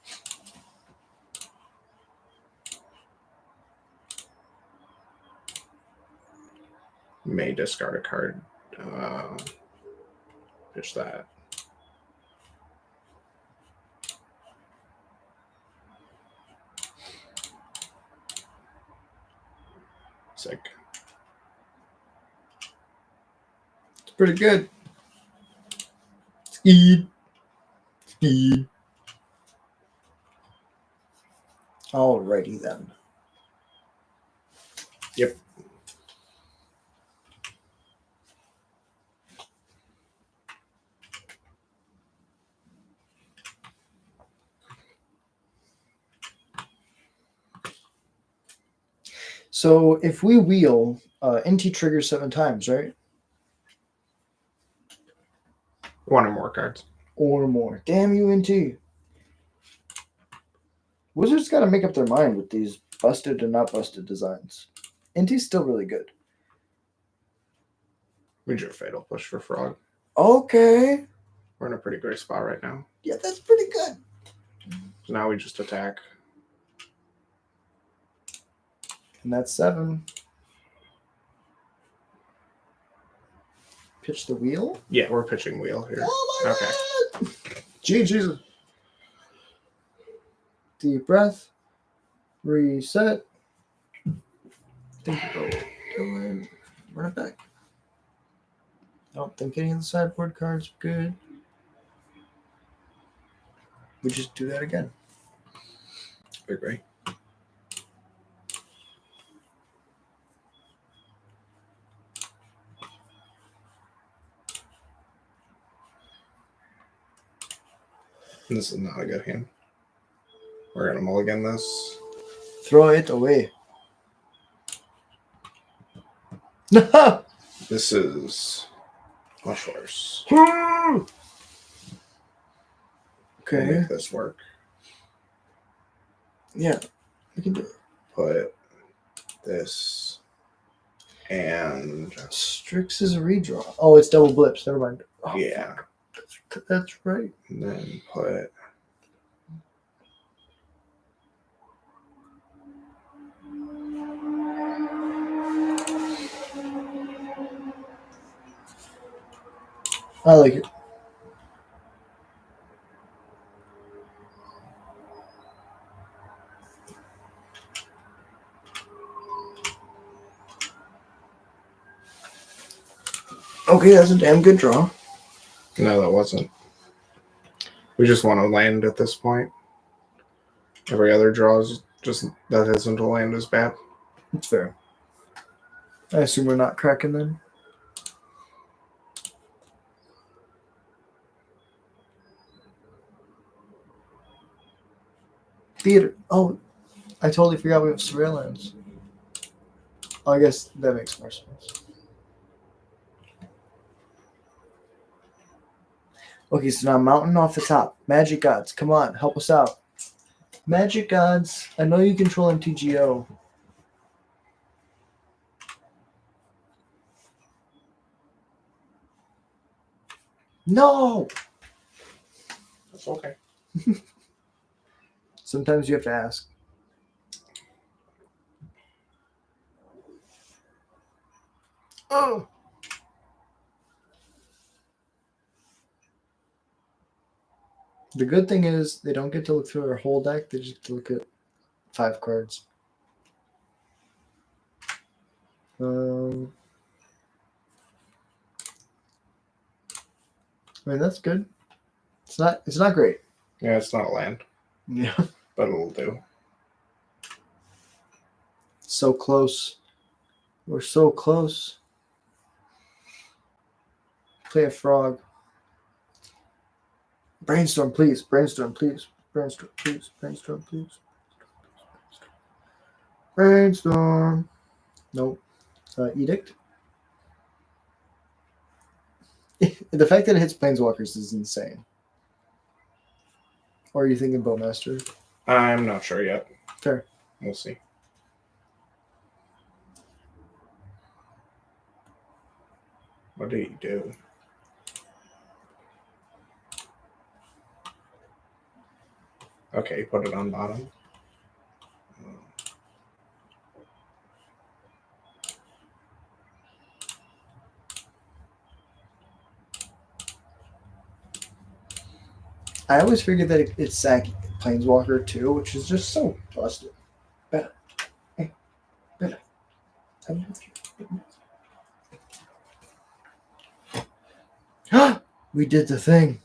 May discard a card. Pitch that. Sick. It's pretty good. Speed. Speed. Alrighty then. Yep. So if we wheel, NT triggers 7 times, right? 1 or more cards. Or more. Damn you, NT. Wizards got to make up their mind with these busted and not busted designs. NT's still really good. We drew Fatal Push for Frog. Okay. We're in a pretty great spot right now. Yeah, that's pretty good. So now we just attack. And that's 7. Pitch the wheel? Yeah, we're pitching wheel here. Oh my God! Jesus. Deep breath. Reset. Think run it back. I don't think any of the sideboard cards are good. We just do that again. Big Ray. This is not a good hand. We're going to mulligan this. Throw it away. No! This is much worse. Okay. We'll make this work. Yeah, we can do it. Put this and... Strix is a redraw. Oh, it's double blips. Never mind. Oh, yeah. That's right. And then put... I like it. Okay, that's a damn good draw. No, that wasn't. We just want to land at this point. Every other draw is just that isn't a land is bad. It's fair. I assume we're not cracking then. Theater. Oh, I totally forgot we have surveillance. Oh, I guess that makes more sense. Okay, so now mountain off the top. Magic gods, come on, help us out. Magic gods, I know you control mtgo. No! That's okay. Sometimes you have to ask. Oh! The good thing is they don't get to look through our whole deck, they just get to look at 5 cards. I mean, that's good. It's not great. Yeah, it's not a land, Yeah. but it'll do. So close. We're so close. Play a frog. Brainstorm, please. Brainstorm, please. Brainstorm, please. Brainstorm, please. Brainstorm. Nope. Edict. The fact that it hits Planeswalkers is insane. Or are you thinking Bowmaster? I'm not sure yet. Fair. We'll see. What do you do? Okay, put it on bottom. I always figured that it's sack Planeswalker too, which is just so busted. Better. Hey, better. I love you. We did the thing.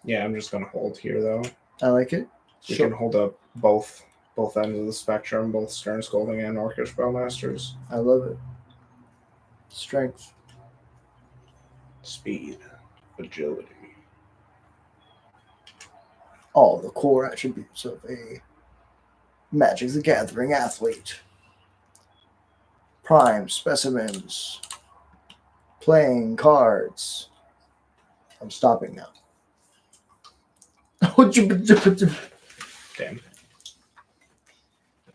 Yeah, I'm just gonna hold here though. I like it. We can hold up both ends of the spectrum, both Stern Scolding and Orcish Bowmasters. I love it. Strength. Speed. Agility. All the core attributes of a Magic the Gathering athlete. Prime specimens. Playing cards. I'm stopping now. Damn.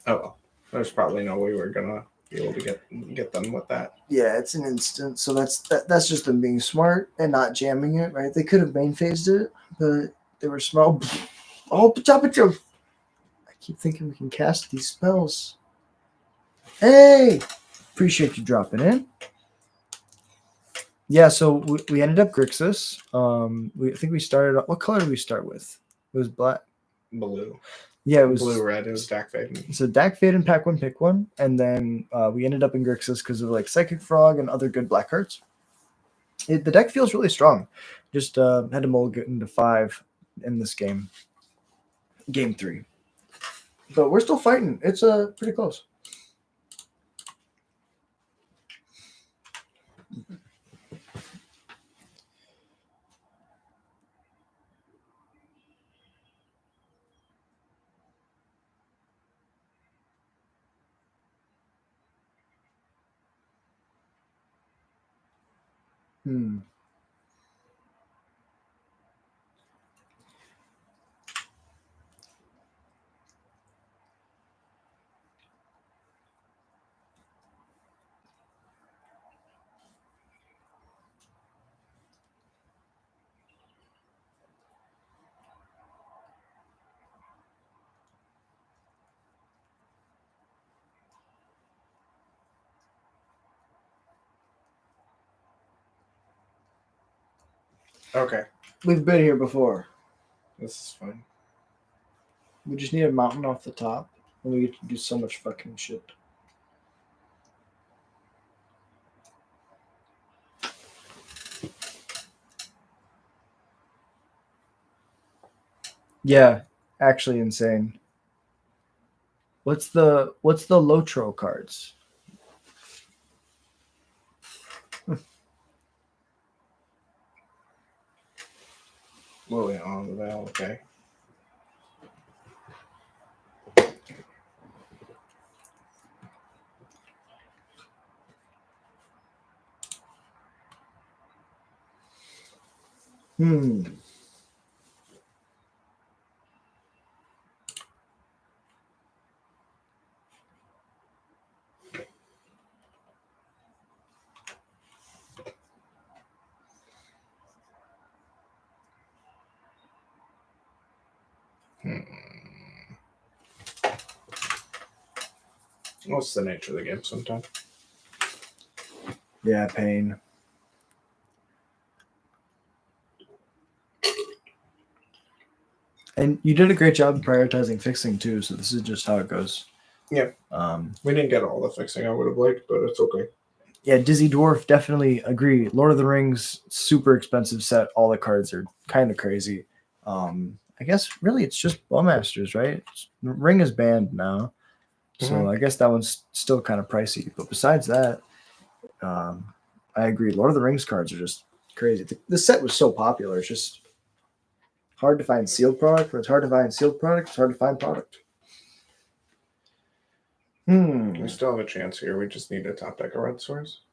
Oh well. There's probably no way we're gonna be able to get them with that. Yeah, it's an instant. So that's just them being smart and not jamming it, right? They could have main phased it, but they were smart. Oh, I keep thinking we can cast these spells. Hey, appreciate you dropping in. Yeah, so we ended up Grixis. I think we started. What color did we start with? It was black. Blue. Yeah, it was blue-red. It was Dak Fade. So Dak Fade and pack one, pick one, and then we ended up in Grixis because of like Psychic Frog and other good black cards. The deck feels really strong. Just had to mulligan to 5 in this game. Game 3. But we're still fighting. It's pretty close. Okay. We've been here before. This is fine. We just need a mountain off the top, and we get to do so much fucking shit. Yeah, actually insane. What's the Lotro cards? Lily on the Veil, okay. What's the nature of the game sometimes? Yeah, pain. And you did a great job prioritizing fixing too, so this is just how it goes. Yeah. We didn't get all the fixing I would have liked, but it's okay. Yeah, Dizzy Dwarf, definitely agree. Lord of the Rings, super expensive set. All the cards are kind of crazy. I guess really it's just Bowmasters, right? Ring is banned now. So I guess that one's still kind of pricey. But besides that, I agree. Lord of the Rings cards are just crazy. The set was so popular. It's just hard to find sealed product. When it's hard to find sealed product, it's hard to find product. We still have a chance here. We just need a top deck of red source.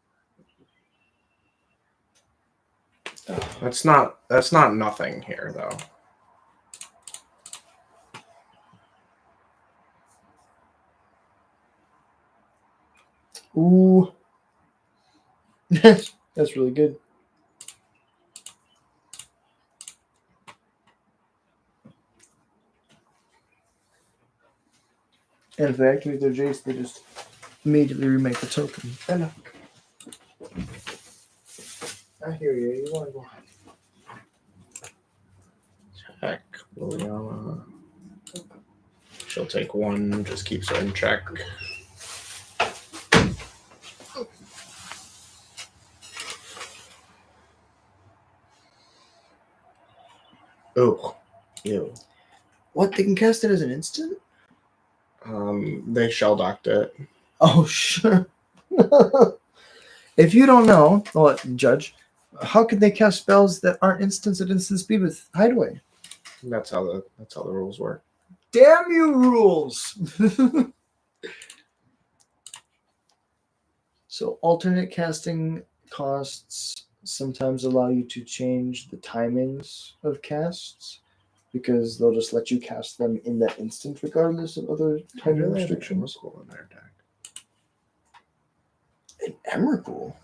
That's not nothing here though. Ooh. That's really good. And if they activate their Jace, they just immediately remake the token. I hear you. You want to go. Check. Liliana. She'll take one, just keeps her in check. Oh. Ew. What? They can cast it as an instant? They shell docked it. Oh, sure. If you don't know, well, Judge, how could they cast spells that aren't instants at instant speed with Hideaway? That's how the rules work. Damn you, rules! So alternate casting costs sometimes allow you to change the timings of casts because they'll just let you cast them in that instant regardless of other timing restrictions. In their deck. An Emrakul?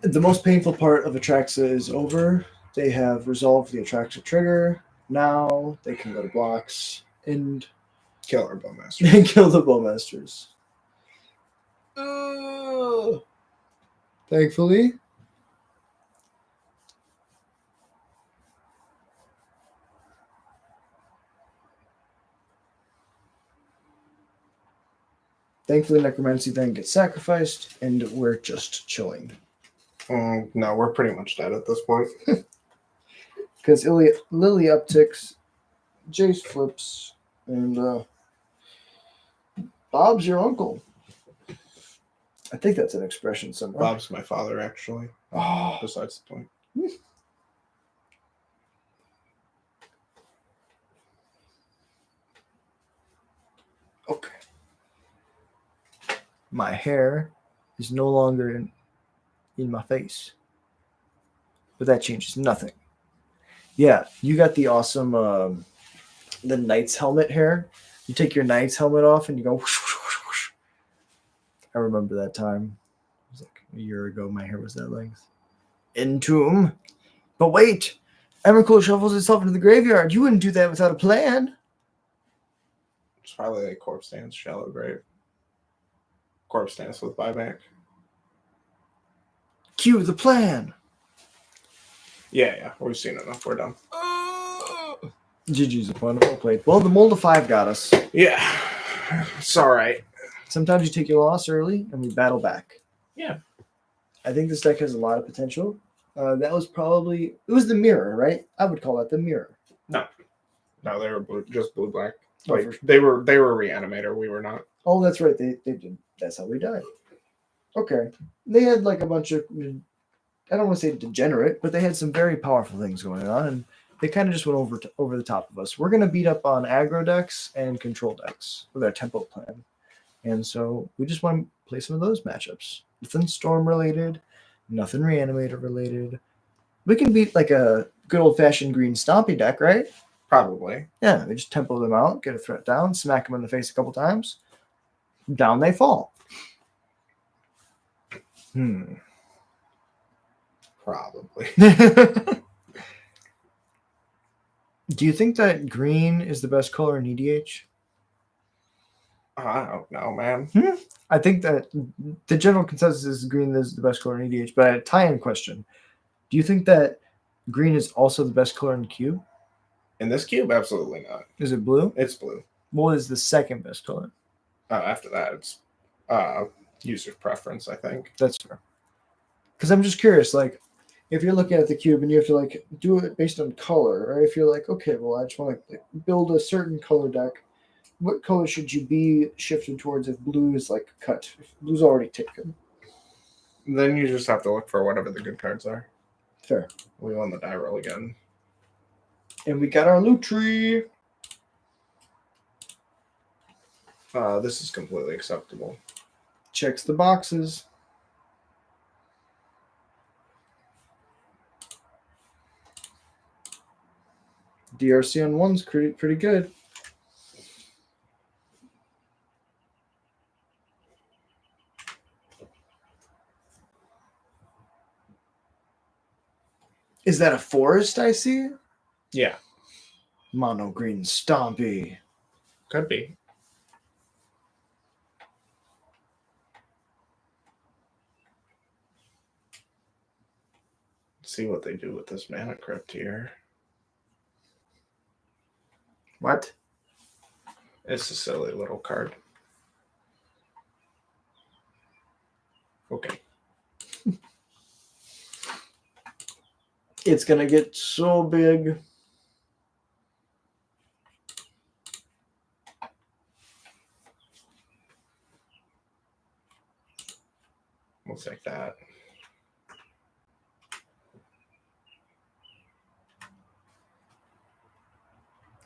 The most painful part of Atraxa is over. They have resolved the Atraxa trigger. Now they can go to blocks and kill our Bowmasters. kill the Bowmasters. Thankfully. Thankfully, Necromancy then gets sacrificed, and we're just chilling. No, we're pretty much dead at this point. Because Lily upticks, Jace flips, and Bob's your uncle. I think that's an expression somewhere. Bob's my father, actually. Oh. Besides the point. Okay. My hair is no longer in my face. But that changes nothing. Yeah, you got the awesome the Knight's helmet hair. You take your Knight's helmet off and you go whoosh, whoosh, whoosh, whoosh. I remember that time. It was like a year ago my hair was that length. Entomb. But wait! Emrakul shuffles itself into the graveyard. You wouldn't do that without a plan. It's probably like Corpse Dance, Shallow Grave. Corpse Dance with buyback. Cue the plan. Yeah, we've seen enough. We're done. GG's a wonderful play. Well, the mold of 5 got us. Yeah, it's all right. Sometimes you take your loss early and we battle back. Yeah. I think this deck has a lot of potential. That was probably it was the mirror, right? I would call that the mirror. No, they were just blue black. Oh, Like they were reanimator. We were not. Oh, that's right. They did. That's how we died. Okay. They had like a bunch of, I don't want to say degenerate, but they had some very powerful things going on, and they kind of just went over the top of us. We're gonna beat up on aggro decks and control decks with our tempo plan, and so we just want to play some of those matchups. Nothing storm related, nothing reanimator related. We can beat like a good old fashioned green stompy deck, right? Probably. Yeah, we just tempo them out, get a threat down, smack them in the face a couple times, down they fall. Probably. Do you think that green is the best color in EDH? I don't know, man. I think that the general consensus is green is the best color in EDH, but a tie-in question. Do you think that green is also the best color in the cube? In this cube, absolutely not. Is it blue? It's blue. What is the second best color? After that, it's user's preference, I think. That's fair. Because I'm just curious, like, if you're looking at the cube and you have to like do it based on color, or if you're like, okay, well, I just want to build a certain color deck, what color should you be shifted towards if blue is like cut? If blue's already taken. Then you just have to look for whatever the good cards are. Fair. We won the die roll again. And we got our loot tree. This is completely acceptable. Checks the boxes. DRC on one's pretty good. Is that a forest I see? Yeah. Mono green stompy. Could be. See what they do with this mana crypt here. What? It's a silly little card. Okay. It's gonna get so big. We'll take that.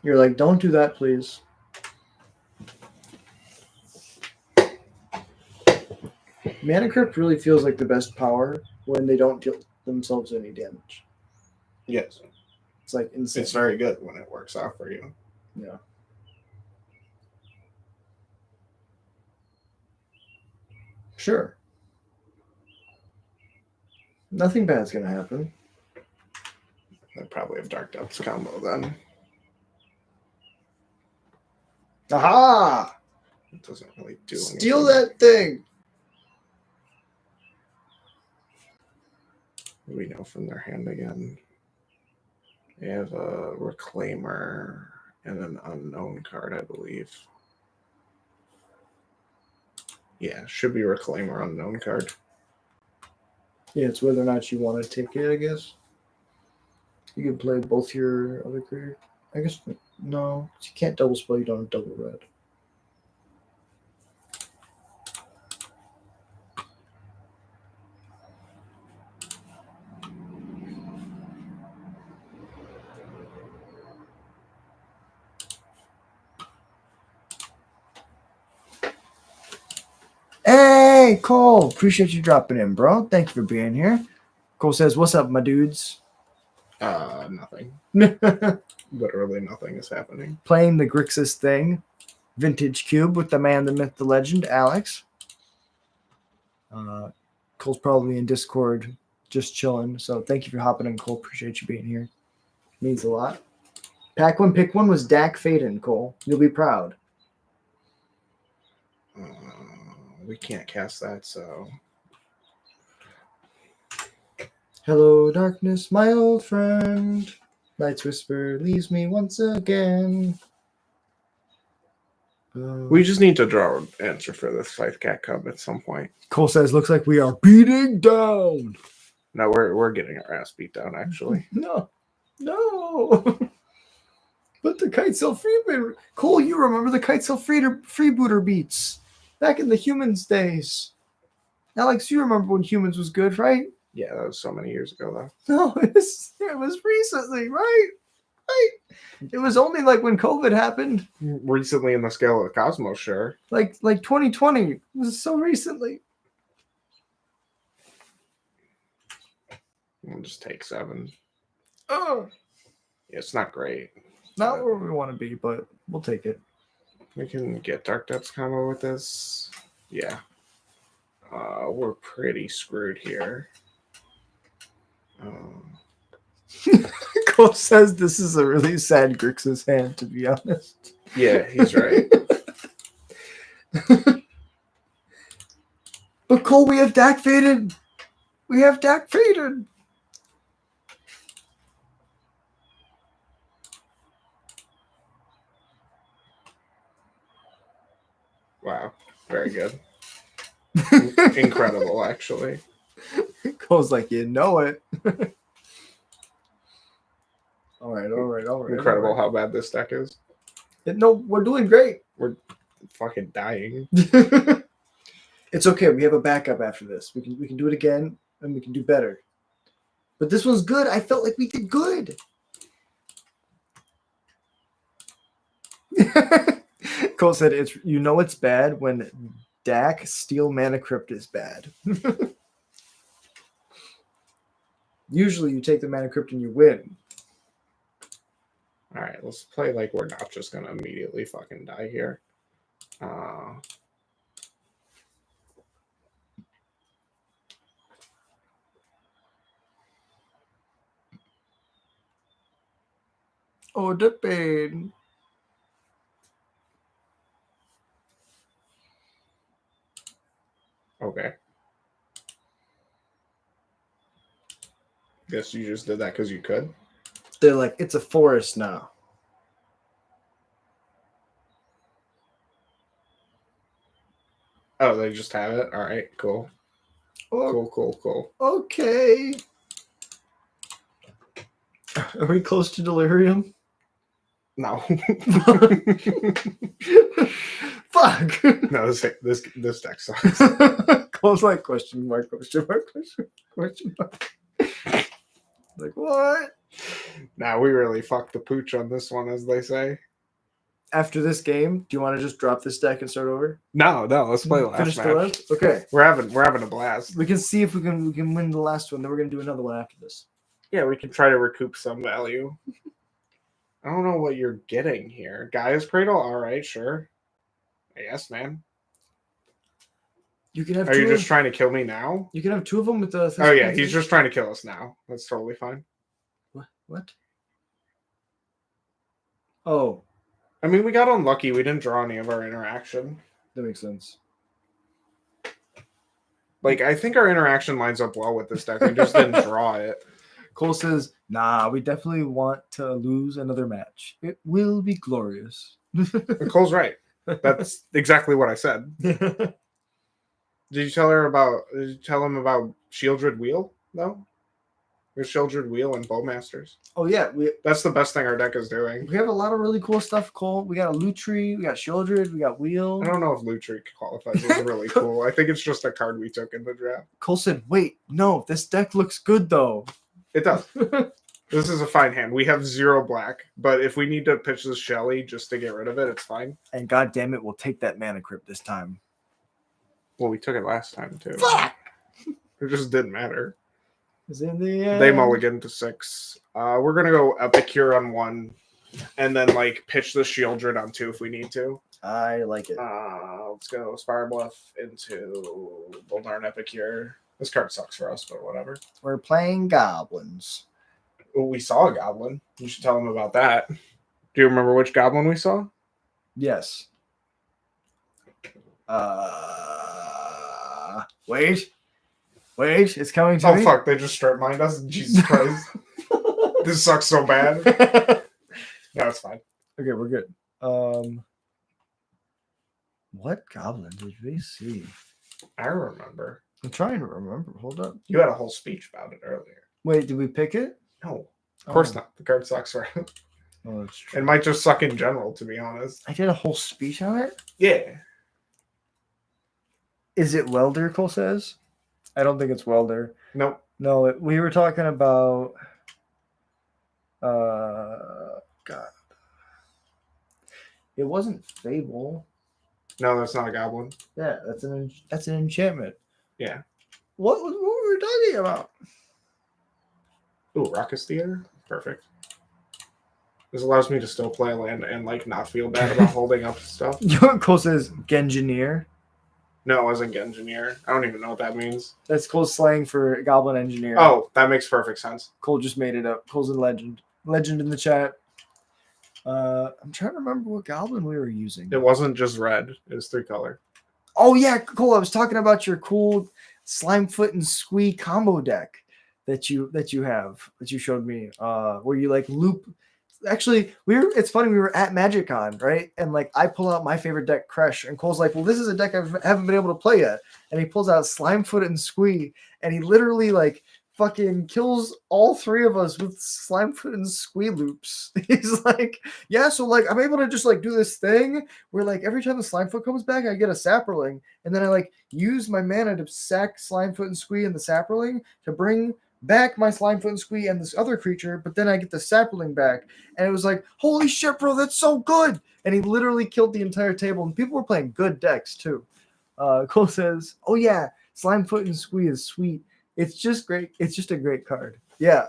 You're like, don't do that, please. Mana Crypt really feels like the best power when they don't deal themselves any damage. Yes. It's like insane. It's very good when it works out for you. Yeah. Sure. Nothing bad's gonna happen. They probably have Dark Depths combo then. Aha! It doesn't really do anything. Steal that thing! We know from their hand again. They have a Reclaimer and an unknown card, I believe. Yeah, should be Reclaimer unknown card. Yeah, it's whether or not you want to take it, I guess. You can play both your other career. I guess, no. You can't double spell, you don't have double red. Hey, Cole. Appreciate you dropping in, bro. Thank you for being here. Cole says, what's up, my dudes? Nothing. Literally nothing is happening. Playing the Grixis thing. Vintage Cube with the man, the myth, the legend, Alex. Cole's probably in Discord just chilling. So thank you for hopping in, Cole. Appreciate you being here. Means a lot. Pack one, pick one was Dak Faden, Cole. You'll be proud. We can't cast that, so. Hello, darkness, my old friend. Night's whisper leaves me once again. We just need to draw an answer for this Scythe Cat Cub at some point. Cole says, looks like we are beating down. No, we're getting our ass beat down, actually. No. But the Kitesail Freebooter. Cole, you remember the Kitesail Freebooter beats back in the Humans days. Alex, you remember when Humans was good, right? Yeah, that was so many years ago, though. No, it was recently, right? Right. It was only like when COVID happened. Recently in the scale of the cosmos, sure. Like 2020. It was so recently. We'll just take 7. Oh, It's not great. not where we want to be, but we'll take it. We can get Dark Depths combo with this. Yeah. We're pretty screwed here. Cole says this is a really sad Grixis hand, to be honest. Yeah, he's right. But Cole, we have Dak faded. We have Dak faded. Wow. Very good. Incredible, actually. Cole's like, you know it. All right. Incredible how bad this deck is. No, we're doing great. We're fucking dying. It's okay. We have a backup after this. We can do it again, and we can do better. But this one's good. I felt like we did good. Cole said, "It's it's bad when Dak Steel Mana Crypt is bad. Usually, you take the Mana Crypt and you win." All right, let's play like we're not just gonna immediately fucking die here. Oh, the pain. Okay. Guess you just did that because you could. They're like, it's a forest now. Oh, they just have it? All right, cool. Oh, Cool. okay. Are we close to delirium? No. Fuck. No, this deck sucks. Cole's like, question mark. Like, what? Now we really fucked the pooch on this one, as they say. After this game, do you want to just drop this deck and start over? No, let's play the last Finish match. the last? Okay. We're having a blast. We can see if we can win the last one. Then we're gonna do another one after this. Yeah, we can try to recoup some value. I don't know what you're getting here. Gaia's Cradle? Alright, sure. Yes, man. You can have. Are you just trying to kill me now? You can have 2 of them with the. Oh yeah, he's just trying to kill us now. That's totally fine. What? Oh. I mean, we got unlucky. We didn't draw any of our interaction. That makes sense. Like, I think our interaction lines up well with this deck. We just didn't draw it. Cole says, nah, we definitely want to lose another match. It will be glorious. And Cole's right. That's exactly what I said. Did you tell him about Shieldred Wheel, though? There's Shieldred Wheel and Bowmasters. Oh, yeah. That's the best thing our deck is doing. We have a lot of really cool stuff, Cole. We got a Lutri, we got Shieldred, we got Wheel. I don't know if Lutri qualifies as really cool. I think it's just a card we took in the draft. Cole said, wait, no, this deck looks good, though. It does. This is a fine hand. We have 0 black, but if we need to pitch this Shelly just to get rid of it, it's fine. And God damn it, we'll take that Mana Crypt this time. Well, we took it last time, too. Fuck! It just didn't matter. In the end. They mulligan to 6. We're going to go Epicure on 1, and then, like, pitch the Shieldred on 2 if we need to. I like it. Let's go Spire Bluff into Boldarn Epicure. This card sucks for us, but whatever. We're playing goblins. Well, we saw a goblin. You should tell them about that. Do you remember which goblin we saw? Yes. Wait. Wait, it's coming to Oh me. fuck! They just strip mined us. Jesus Christ! This sucks so bad. No, it's fine. Okay, we're good. What goblin did we see? I remember. I'm trying to remember. Hold up. You had a whole speech about it earlier. Wait, did we pick it? No, of course not. The card sucks, right? Oh, that's true. It might just suck in general, to be honest. I did a whole speech on it. Yeah. Is it Welder? Cole says. I don't think it's Welder. Nope. No, we were talking about. God. It wasn't Fable. No, that's not a goblin. Yeah, that's an enchantment. Yeah. What were we talking about? Ooh, Raucous Theater? Perfect. This allows me to still play land and like not feel bad about holding up stuff. Cole says Genjineer. No, it wasn't Engineer. I don't even know what that means. That's Cole's slang for Goblin Engineer. Oh, that makes perfect sense. Cole just made it up. Cole's a legend. Legend in the chat. I'm trying to remember what goblin we were using. It wasn't just red. It was 3-color. Oh yeah, Cole. I was talking about your cool Slimefoot and Squee combo deck that you showed me. Where you like loop. Actually, it's funny. We were at MagicCon, right? And like I pull out my favorite deck, Crush, and Cole's like, "Well, this is a deck I haven't been able to play yet." And he pulls out Slimefoot and Squee, and he literally like fucking kills all three of us with Slimefoot and Squee loops. He's like, yeah, so like I'm able to just like do this thing where like every time the Slimefoot comes back, I get a Saproling, and then I like use my mana to sack Slimefoot and Squee and the Saproling to bring back my Slimefoot and Squee and this other creature, but then I get the Saproling back, and it was like, holy shit, bro, that's so good! And he literally killed the entire table, and people were playing good decks too. Cole says, oh yeah, Slimefoot and Squee is sweet. It's just great. It's just a great card. Yeah,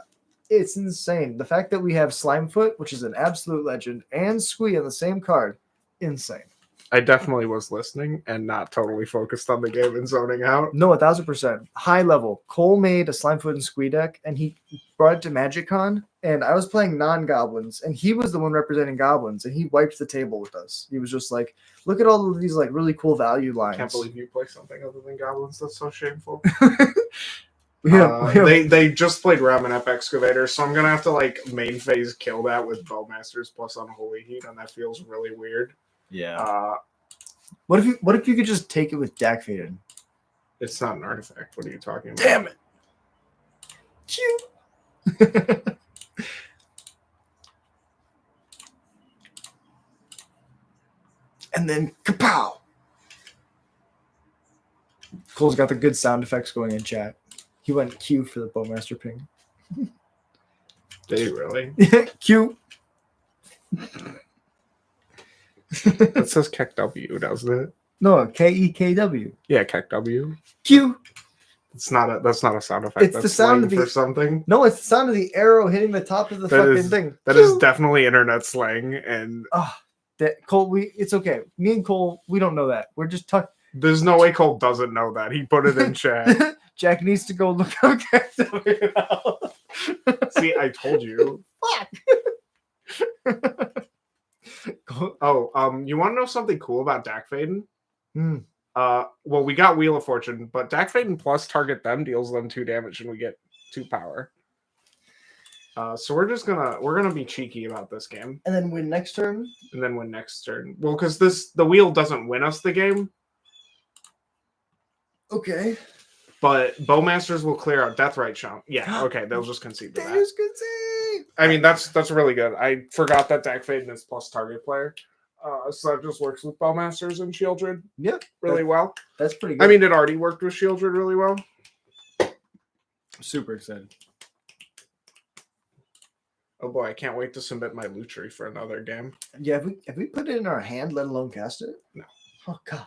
it's insane. The fact that we have Slimefoot, which is an absolute legend, and Squee on the same card, insane. I definitely was listening and not totally focused on the game and zoning out. No, 1,000%. High level. Cole made a Slimefoot and Squee deck, and he brought it to MagicCon, and I was playing non-goblins, and he was the one representing goblins, and he wiped the table with us. He was just like, look at all of these like really cool value lines. I can't believe you play something other than goblins. That's so shameful. Yeah, they just played Ramanep Excavator, so I'm gonna have to like main phase kill that with Bowmasters plus Unholy Heat, and that feels really weird. Yeah. What if you could just take it with Dak Faded? It's not an artifact. What are you talking about? Damn it! Cute. And then kapow! Cole's got the good sound effects going in chat. He went Q for the Bowmaster ping. Did he really? Q. It says Keck W, doesn't it? No, KEKW. Yeah, Keck W. Q. That's not a sound effect. It's That's the sound of slang for something. No, it's the sound of the arrow hitting the top of the fucking thing. That Q. is definitely internet slang, and Cole, it's okay. Me and Cole, we don't know that. We're just talking. There's no way Cole doesn't know that. He put it in chat. Jack needs to go look up KW now. See, I told you. Fuck. Oh, you want to know something cool about Dak Faden? Mm. Well, we got Wheel of Fortune, but Dak Faden plus target them deals them 2 damage, and we get 2 power. So we're gonna be cheeky about this game, And then win next turn. and then win next turn. Well, because the wheel doesn't win us the game, Okay. but Bowmasters will clear out Deathrite Chomp. Yeah, okay, they'll just concede to that. There's good save. I mean, that's really good. I forgot that Dak Faden is plus target player. So that just works with Bowmasters and Shieldred Yep. really well. That's pretty good. I mean, it already worked with Shieldred really well. super excited. Oh boy, I can't wait to submit my Lutri for another game. Yeah, have we put it in our hand, let alone cast it? No. Oh god.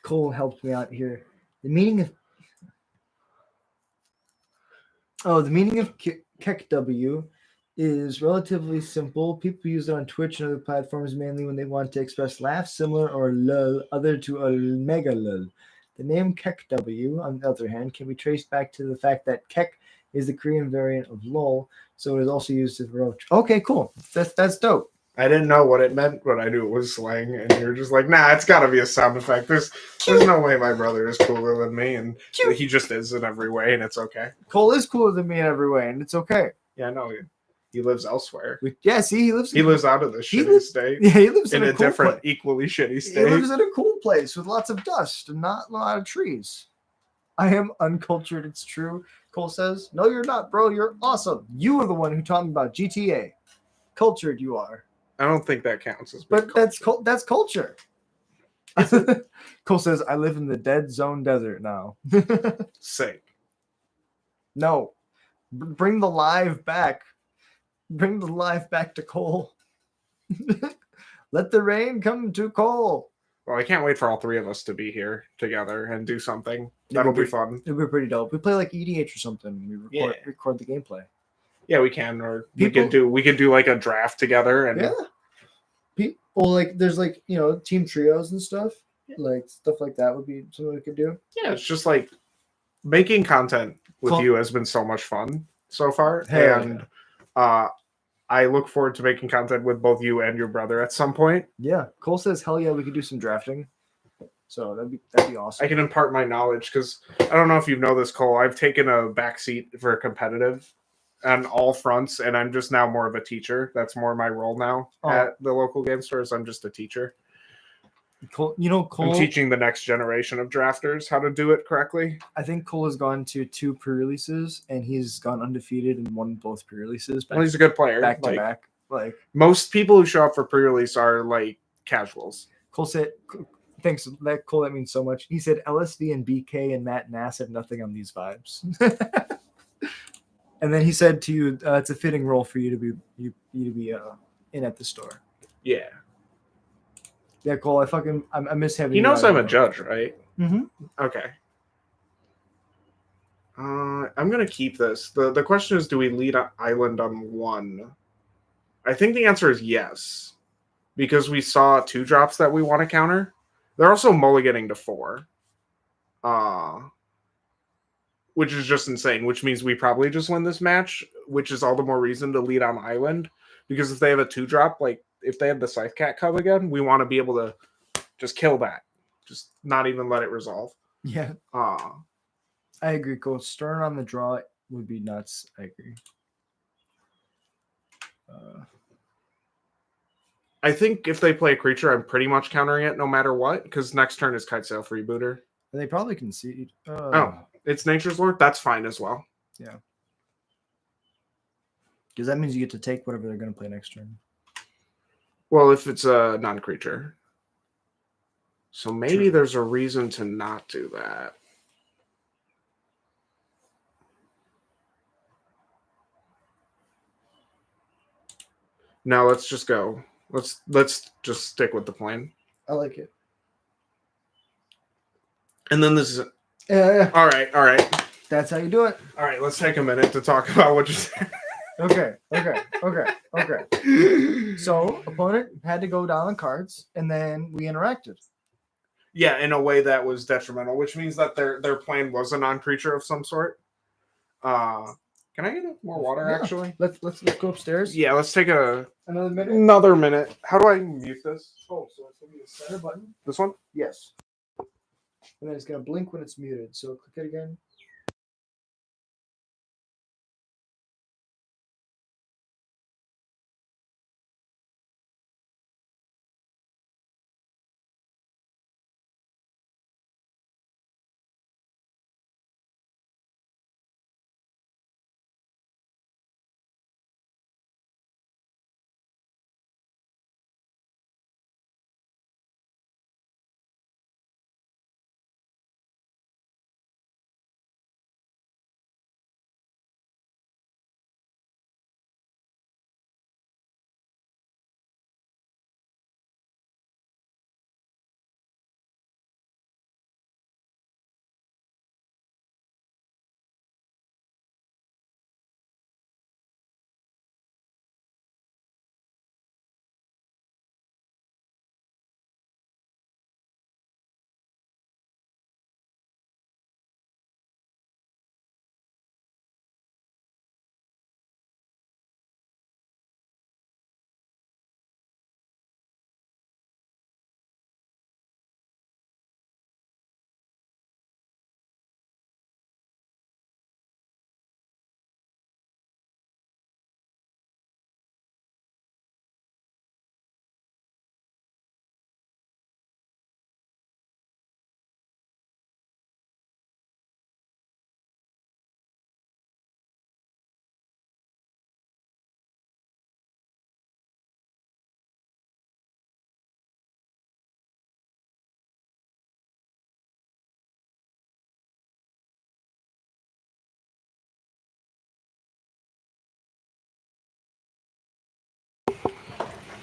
Cole helped me out here. The meaning of Keck W is relatively simple. People use it on Twitch and other platforms mainly when they want to express laugh similar or lol other to a mega lol. The name Keck W, on the other hand, can be traced back to the fact that Keck is the Korean variant of lol, so it is also used to roach. Okay, cool. That's dope. I didn't know what it meant, but I knew it was slang, and you're just like, nah, it's got to be a sound effect. There's no way my brother is cooler than me, and he just is in every way, and it's okay. Cole is cooler than me in every way, and it's okay. Yeah, I know. He lives elsewhere. See, he lives. He lives out of this shitty state. Yeah, he lives in a cool different, place. equally shitty state. He lives in a cool place with lots of dust and not a lot of trees. I am uncultured. It's true. Cole says, "No, you're not, bro. You're awesome. You are the one who taught me about GTA. Cultured you are." I don't think that counts as. But that's culture. Cole says, "I live in the dead zone desert now." Sick. No, bring the live back. Bring the live back to Cole. Let the rain come to Cole. Well, I can't wait for all three of us to be here together and do something. That'll be fun. It'll be pretty dope. We play like EDH or something. We record the gameplay. Yeah, we can. Or we could do like a draft together. And people like there's like team trios and stuff. Like stuff like that would be something we could do. Yeah, it's just like making content with you has been so much fun so far, I look forward to making content with both you and your brother at some point. Yeah, Cole says, "Hell yeah, we could do some drafting." So that'd be awesome. I can impart my knowledge because I don't know if you know this, Cole. I've taken a backseat for competitive on all fronts, and I'm just now more of a teacher. That's more my role now at the local game stores. I'm just a teacher. Cole, I'm teaching the next generation of drafters how to do it correctly. I think Cole has gone to 2 pre-releases, and he's gone undefeated and won both pre-releases. Well, he's a good player. Back to back. Like most people who show up for pre-release are like casuals. Cole said, "Thanks, Cole. That means so much." He said, "LSV and BK and Matt Nass have nothing on these vibes." And then he said to you, "It's a fitting role for you to be in at the store." Yeah. Yeah, Cole. I miss having. He knows I'm a judge, right? Mm-hmm. Okay. I'm gonna keep this. The question is, do we lead an island on 1? I think the answer is yes, because we saw 2 drops that we want to counter. They're also mulliganing to 4, which is just insane. Which means we probably just win this match, which is all the more reason to lead on island, because if they have a 2 drop, like if they have the Scythe Cat come again, we want to be able to just kill that, just not even let it resolve. Yeah. I agree, Cole. Stern on the draw would be nuts. I agree. I think if they play a creature, I'm pretty much countering it no matter what, because next turn is Kite Sail Freebooter. They probably concede. It's Nature's Lord? That's fine as well. Yeah. Because that means you get to take whatever they're going to play next turn. Well, if it's a non-creature. So maybe there's a reason to not do that. No, let's just go. Let's just stick with the plan. I like it. And then this is Yeah. All right. That's how you do it. All right, let's take a minute to talk about what you said. Okay. So opponent had to go down on cards, and then we interacted. Yeah, in a way that was detrimental, which means that their plan was a non-creature of some sort. Can I get more water? Yeah. Actually, let's go upstairs. Yeah, let's take another minute. Another minute. How do I mute this? Oh, so it's gonna be the center button. This one? Yes. And then it's gonna blink when it's muted. So click it again.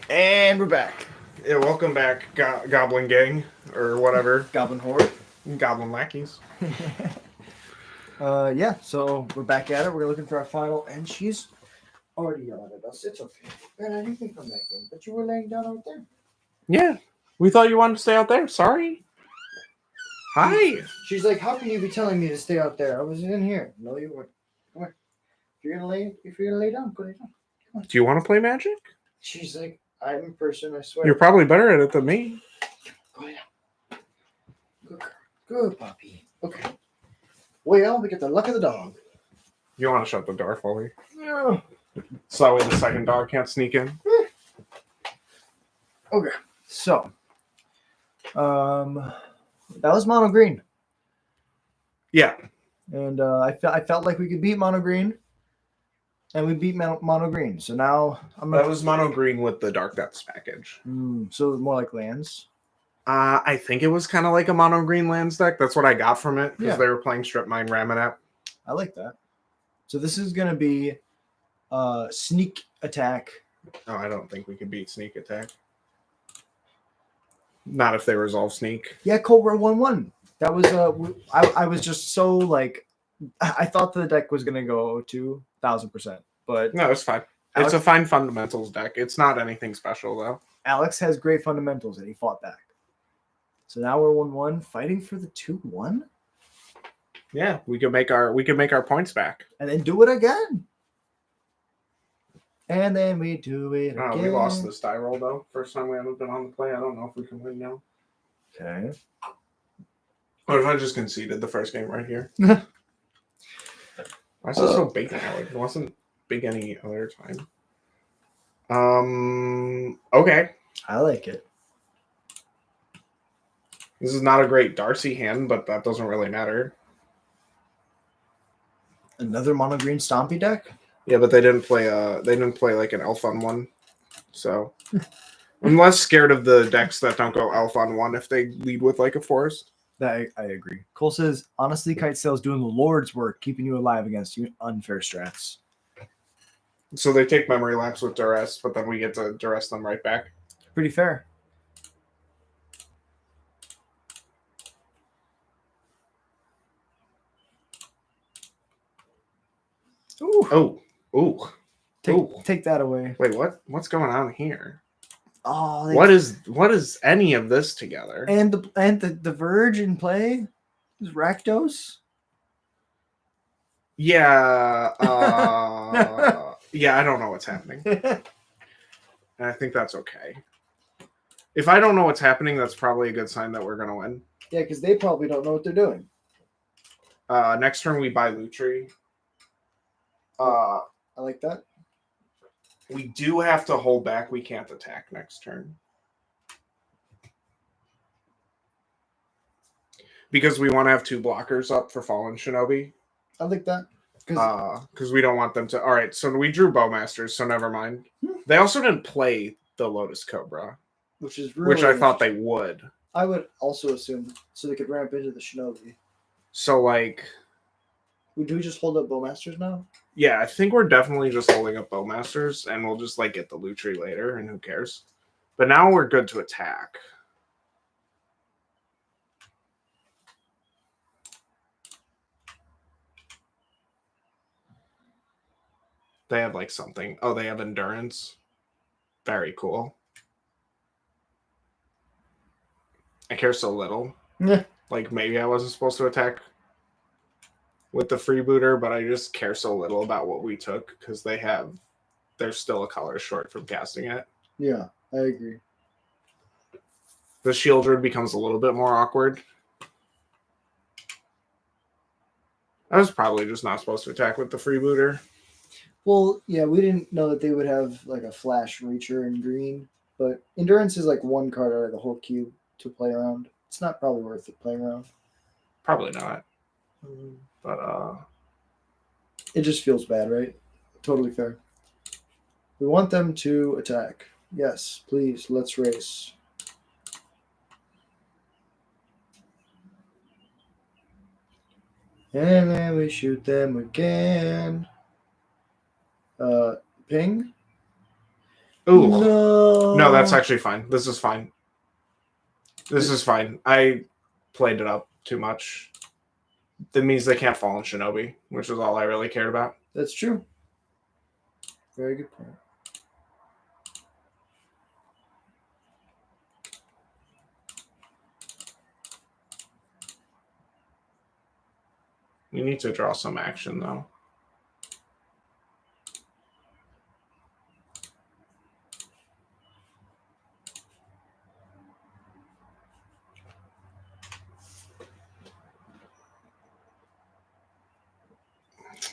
And we're back. Yeah, welcome back, Goblin Gang, or whatever. Goblin Horde. Goblin Lackeys. Yeah, so we're back at it. We're looking for our final, and she's already yelling at us. It's okay. And you can come back in, but you were laying down out there. Yeah, we thought you wanted to stay out there. Sorry. Hi. She's like, how can you be telling me to stay out there? I was in here. No, you weren't. Come on. If you're gonna lay down, go lay down. Do you want to play Magic? She's like, I'm a person, I swear. You're probably better at it than me. Go lay down. Good girl. Good puppy. Okay. Well, we get the luck of the dog. You want to shut the door for me? Yeah. So that way the second dog can't sneak in. Okay. So, that was mono green. Yeah. And I felt like we could beat mono green, and we beat mono green. So now That was mono green with the Dark Depths package. So more like lands. I think it was kind of like a mono green lands deck. That's what I got from it because they were playing Strip Mine Ramonette. I like that. So this is gonna be sneak attack. Oh, I don't think we could beat Sneak Attack. Not if they resolve Sneak. Yeah, Cobra 1/1. That was I was just so like I thought the deck was gonna go to 1000%, but No, it's fine. It's a fine fundamentals deck. It's not anything special though. Alex has great fundamentals, and he fought back. So now we're 1/1, fighting for the 2/1, Yeah, we could make our points back. and then do it again. And then we do it again. We lost this die roll though. First time we haven't been on the play. I don't know if we can win now. Okay. What if I just conceded the first game right here? Why is it so big now? It wasn't big any other time. Okay. I like it. This is not a great Darcy hand, but that doesn't really matter. Another mono green stompy deck. Yeah, but they didn't play like an elf on one. So I'm less scared of the decks that don't go elf on one if they lead with like a forest. That I agree. Cole says, honestly, Kite Sail's doing the Lord's work, keeping you alive against you unfair strats. So they take memory lapse with duress, but then we get to duress them right back. Pretty fair. Ooh. Ooh. Take that away. Wait, what? What's going on here? Oh, What is any of this together? And the Verge in play is Rakdos. Yeah. Yeah, I don't know what's happening. And I think that's okay. If I don't know what's happening, that's probably a good sign that we're gonna win. Yeah, because they probably don't know what they're doing. Next turn we buy Lutri. I like that. We do have to hold back. We can't attack next turn. Because we want to have 2 blockers up for Fallen Shinobi. I like that. Because we don't want them to... All right, so we drew Bowmasters, so never mind. They also didn't play the Lotus Cobra. Which is really which I thought they would. I would also assume, so they could ramp into the Shinobi. So, like... Do we just hold up Bowmasters now? Yeah, I think we're definitely just holding up Bowmasters, and we'll just, like, get the Lutri later, and who cares? But now we're good to attack. They have, like, something. Oh, they have Endurance. Very cool. I care so little. Yeah. Like, maybe I wasn't supposed to attack with the freebooter, but I just care so little about what we took because they're still a color short from casting it. Yeah, I agree. The Shieldred becomes a little bit more awkward. I was probably just not supposed to attack with the freebooter. Well, yeah, we didn't know that they would have like a flash reacher in green, but Endurance is like 1 card out of the whole cube to play around. It's not probably worth it playing around. Probably not. But it just feels bad, right? Totally fair. We want them to attack. Yes, please, let's race. And then we shoot them again. Ping. Ooh. No. No, that's actually fine. This is fine. This is fine. I played it up too much. That means they can't fall in Shinobi, which is all I really cared about. That's true. Very good point. You need to draw some action, though.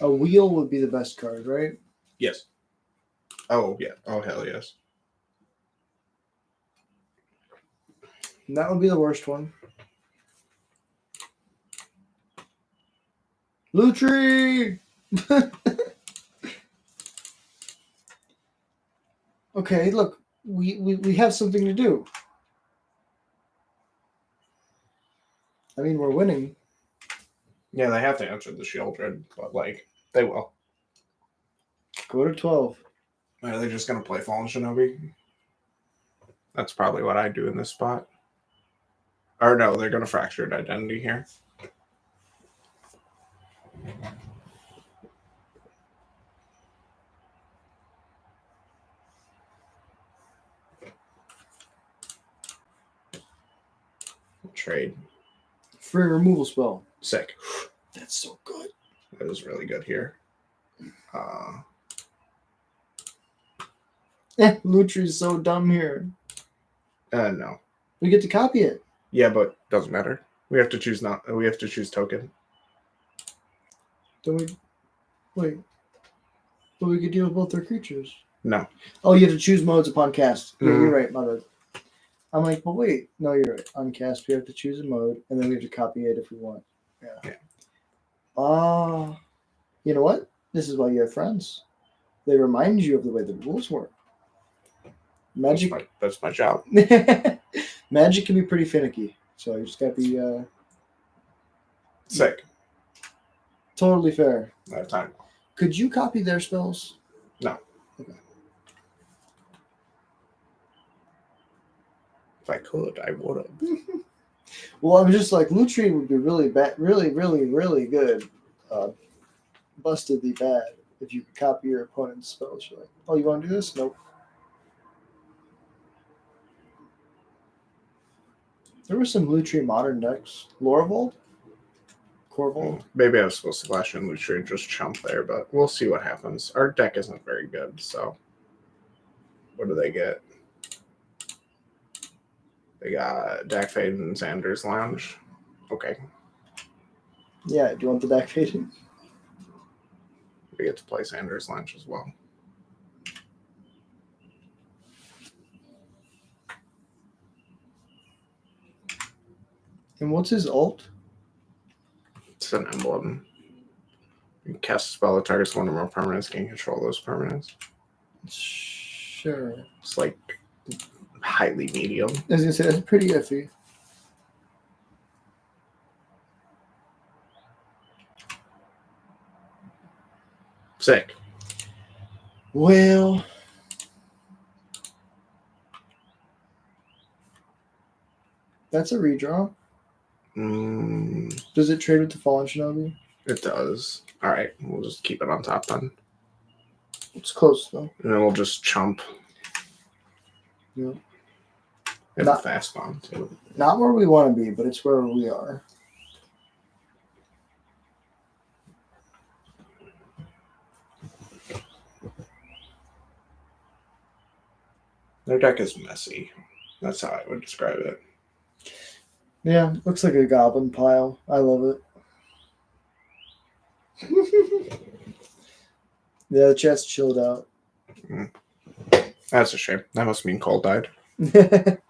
A wheel would be the best card, right? Yes. Oh, yeah. Oh, hell yes. And that would be the worst one. Lutri! Okay, look, we have something to do. I mean, we're winning. Yeah, they have to answer the Shieldred, but, like, they will. Go to 12. Are they just going to play Fallen Shinobi? That's probably what I do in this spot. Or no, they're going to Fractured Identity here. Trade. Free removal spell. Sick. That's so good. That was really good here. Lutri's so dumb here. No. We get to copy it. Yeah, but doesn't matter. We have to choose We have to choose token. Don't we? Wait. But we could deal with both their creatures. No. Oh, you have to choose modes upon cast. Yeah, Mhm. you're right, my bad. I'm like, but wait. No, you're right. On cast, we have to choose a mode, and then we have to copy it if we want. Yeah. You know what? This is why you have friends. They remind you of the way the rules work. Magic. That's my job. Magic can be pretty finicky, so you just gotta be Sick. totally fair. I have time. Could you copy their spells? No. Okay. If I could, I would have. Well, I'm just like Lutri would be really bad, really good. Bustedly bad if you could copy your opponent's spells. You're like, oh, you want to do this? Nope. There were some Lutri modern decks. Lorvold? Corvold? Maybe I was supposed to flash in Lucia and just chump there, but we'll see what happens. Our deck isn't very good, so what do they get? They got Dak Fade and Xander's Lounge. Okay. Yeah, do you want the deck fading? We get to play Xander's Lounge as well. And what's his ult? It's an emblem. You cast a spell that targets one or more permanents, can control those permanents. Sure. It's like highly medium. I was gonna say that's pretty iffy. Sick. Well, that's a redraw. Does it trade with the Fallen Shinobi? It does. All right, we'll just keep it on top then. It's close though. And then we'll just chump. Yeah. And a fast bomb too. Not where we want to be, but it's where we are. Their deck is messy. That's how I would describe it. Yeah, looks like a goblin pile. I love it. Yeah, the chat's chilled out. That's a shame. That must mean Cole died.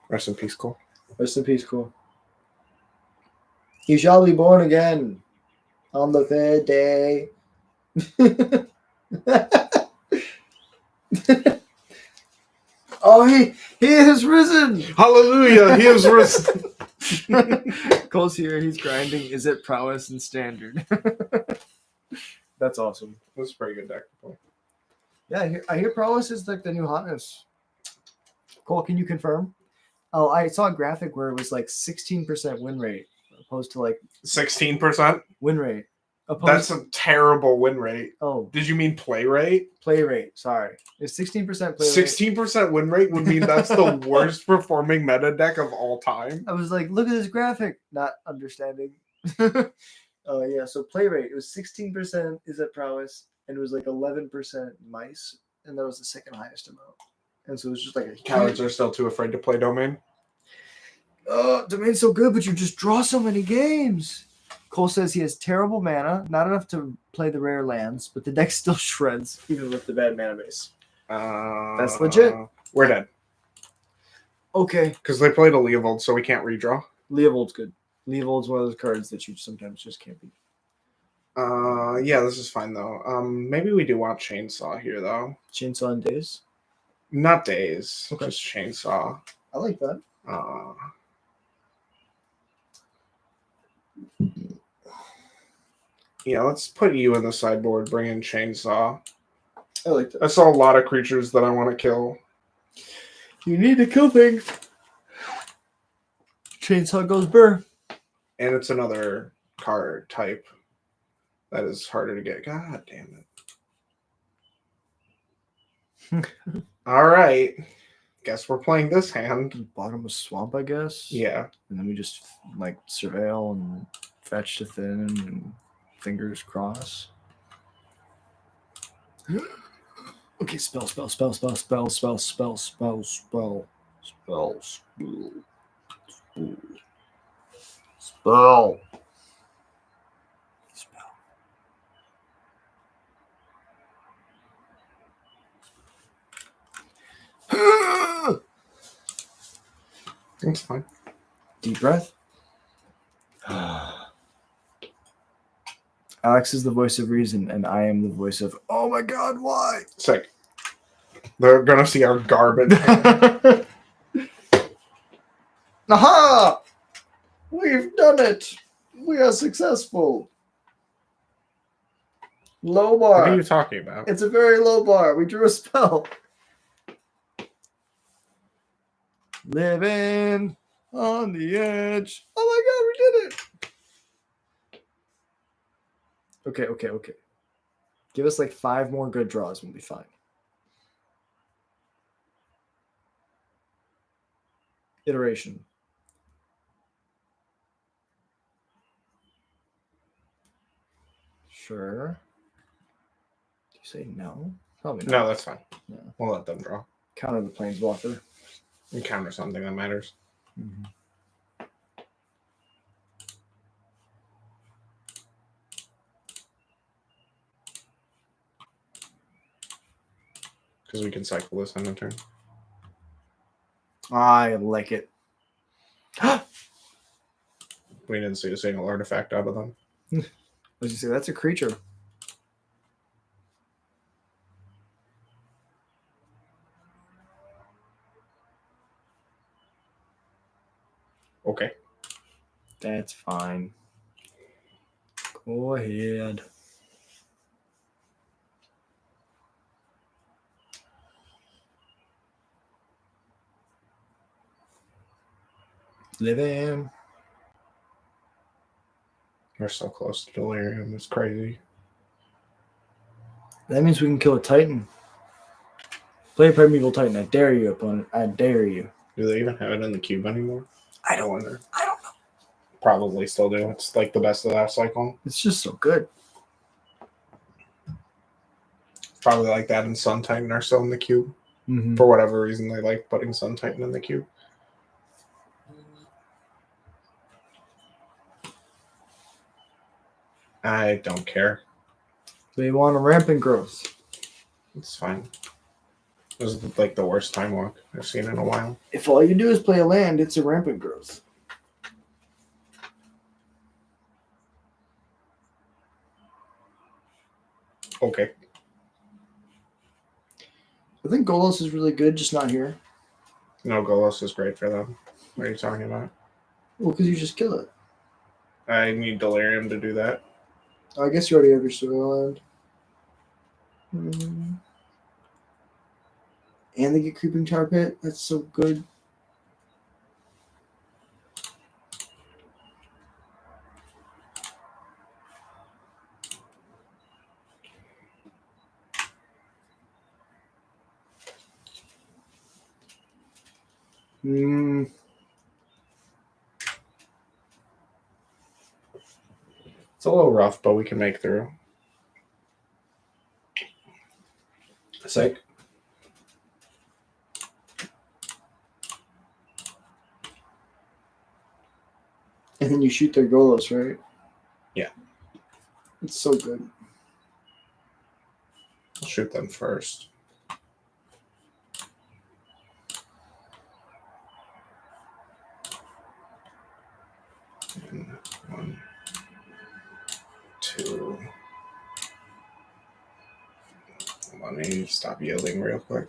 Rest in peace, Cole. Rest in peace, Cole. He shall be born again on the third day. Oh, he has risen. Hallelujah, he is risen. Cole's here. He's grinding. Is it prowess and standard? That's awesome. That's a pretty good deck to play. Yeah, I hear prowess is like the new hotness. Cole, can you confirm? Oh, I saw a graphic where it was like 16% win rate opposed to like 16%. win rate. That's a terrible win rate. Oh, Did you mean play rate? play rate. Sorry, it's 16% play rate. 16% win rate would mean that's the worst performing meta deck of all time. I was like, look at this graphic, not understanding. Oh yeah, so play rate. It was 16% is at prowess, and it was like 11% mice, and that was the second highest amount. And so it was just like a Cowards are still too afraid to play domain. Oh, domain's so good, but you just draw so many games. Cole says he has terrible mana, not enough to play the rare lands, but the deck still shreds, even with the bad mana base. That's legit. We're dead. Okay. Because they played a Leovold, so we can't redraw. Leovold's good. Leovold's one of those cards that you sometimes just can't beat. Yeah, this is fine, though. Maybe we do want Chainsaw here, though. Chainsaw and Days? Not Days, Okay. just Chainsaw. I like that. Yeah, let's put you in the sideboard, bring in Chainsaw. I like that. I saw a lot of creatures that I want to kill. You need to kill things. Chainsaw goes burr. And it's another card type that is harder to get. God damn it. All right. Guess we're playing this hand. Bottom of swamp, I guess. Yeah. And then we just like surveil and fetch to thin and fingers cross. Okay, spell. That's fine. Deep breath. Alex is the voice of reason, and I am the voice of, oh my god, why? Sick. They're going to see our garbage. Aha! We've done it! We are successful. Low bar. What are you talking about? It's a very low bar. We drew a spell. Living on the edge. Oh my god, we did it! Okay. Give us like 5 more good draws, we'll be fine. Iteration. Sure. Do you say no? Probably not. No, that's fine. No. We'll let them draw. Counter the planeswalker. Encounter something that matters. Mm-hmm. Because we can cycle this in a turn. I like it. We didn't see a single artifact out of them. What did you say? That's a creature. Okay. That's fine. Go ahead. Living. We're so close to delirium. It's crazy. That means we can kill a Titan. Play a Primeval Titan. I dare you, opponent. I dare you. Do they even have it in the cube anymore? I don't wonder. I don't know. Probably still do. It's like the best of that cycle. It's just so good. Probably like that and Sun Titan are still in the cube. Mm-hmm. For whatever reason, they like putting Sun Titan in the cube. I don't care. They want a rampant growth. It's fine. This is like the worst time walk I've seen in a while. If all you do is play a land, it's a rampant growth. Okay. I think Golos is really good, just not here. No, Golos is great for them. What are you talking about? Well, because you just kill it. I need Delirium to do that. I guess you already have your surveil land. And they get Creeping Tar Pit. That's so good. It's a little rough, but we can make through. Sick. And then you shoot their Golos, right? Yeah. It's so good. I'll shoot them first. And 1, 2. Let me stop yielding real quick.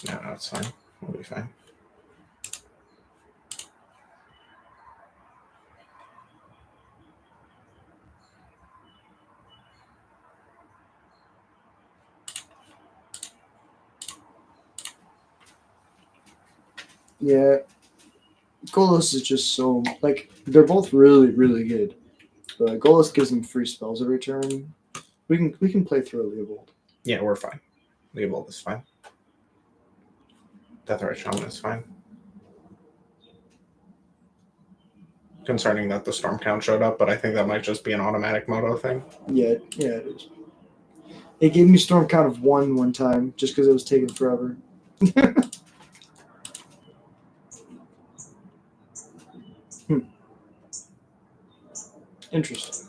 No, it's fine. We'll be fine. Yeah. Golos is just so, like, they're both really, really good. But Golos gives them free spells every turn. We can play through a Leovold. Yeah, we're fine. Leovold is fine. Death Right Shaman is fine. Concerning that the Storm Count showed up, but I think that might just be an automatic moto thing. Yeah, it is. It gave me Storm Count of 1 one time, just because it was taking forever. Interesting.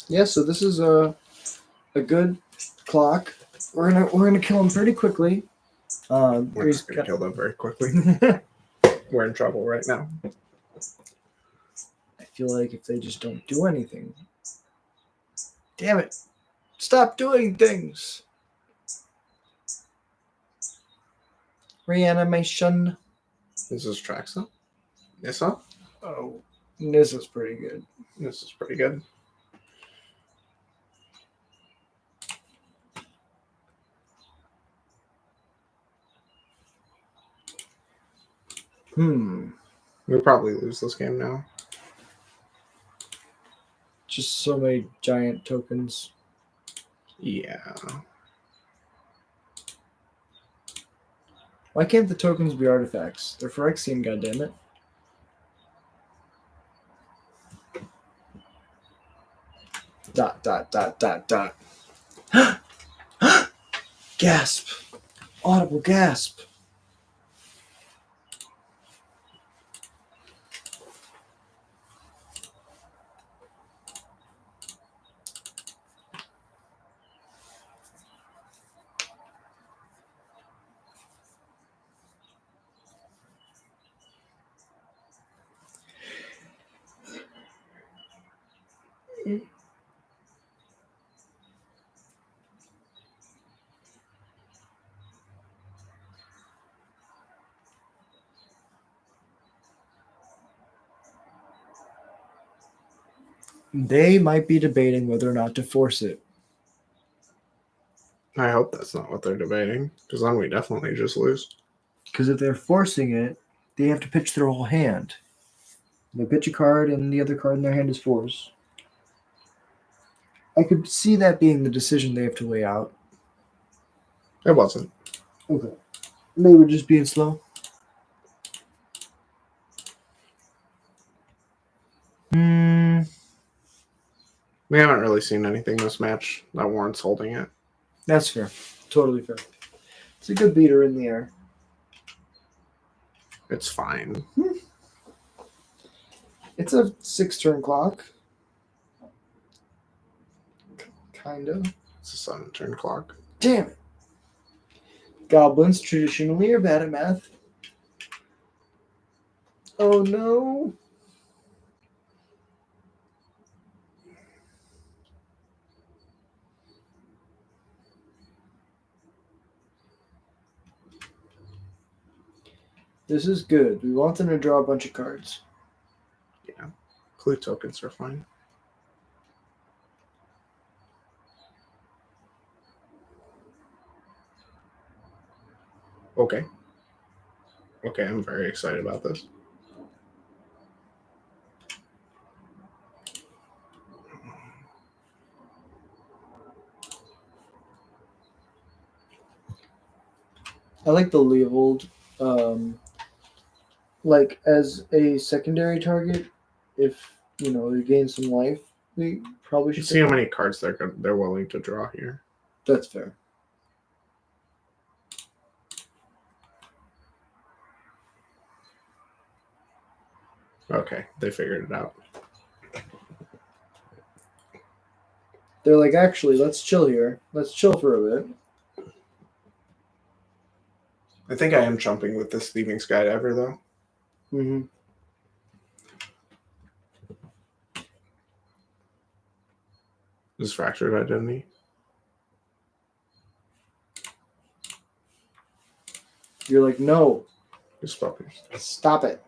Yeah, so this is a good clock. We're gonna kill him pretty quickly. We're not going to kill them very quickly. We're in trouble right now. I feel like if they just don't do anything. Damn it. Stop doing things. Reanimation. This is Traxa. Nissa? Oh, this is pretty good. This is pretty good. We'll probably lose this game now. Just so many giant tokens. Yeah. Why can't the tokens be artifacts? They're Phyrexian, goddammit. Dot, dot, dot, dot, dot. Gasp. Audible gasp. They might be debating whether or not to force it. I hope that's not what they're debating, because then we definitely just lose. Because if they're forcing it, they have to pitch their whole hand. They pitch a card, and the other card in their hand is force. I could see that being the decision they have to weigh out. It wasn't. Okay. They were just being slow. We haven't really seen anything this match that warrants holding it. That's fair. Totally fair. It's a good beater in the air. It's fine. It's a 6-turn clock. Kind of. It's a 7-turn clock. Damn it. Goblins traditionally are bad at math. Oh no. This is good. We want them to draw a bunch of cards. Yeah. Clue tokens are fine. Okay. Okay, I'm very excited about this. I like the Leovold. Like as a secondary target, if you know they gain some life, we probably You should see how pick many cards they're willing to draw here. That's fair. Okay, they figured it out. They're like, actually, let's chill here. Let's chill for a bit. I think I am jumping with this Thieving Skydiver, though. Mm-hmm. This is Fractured Identity. You're like, no, Just puppies. stop it.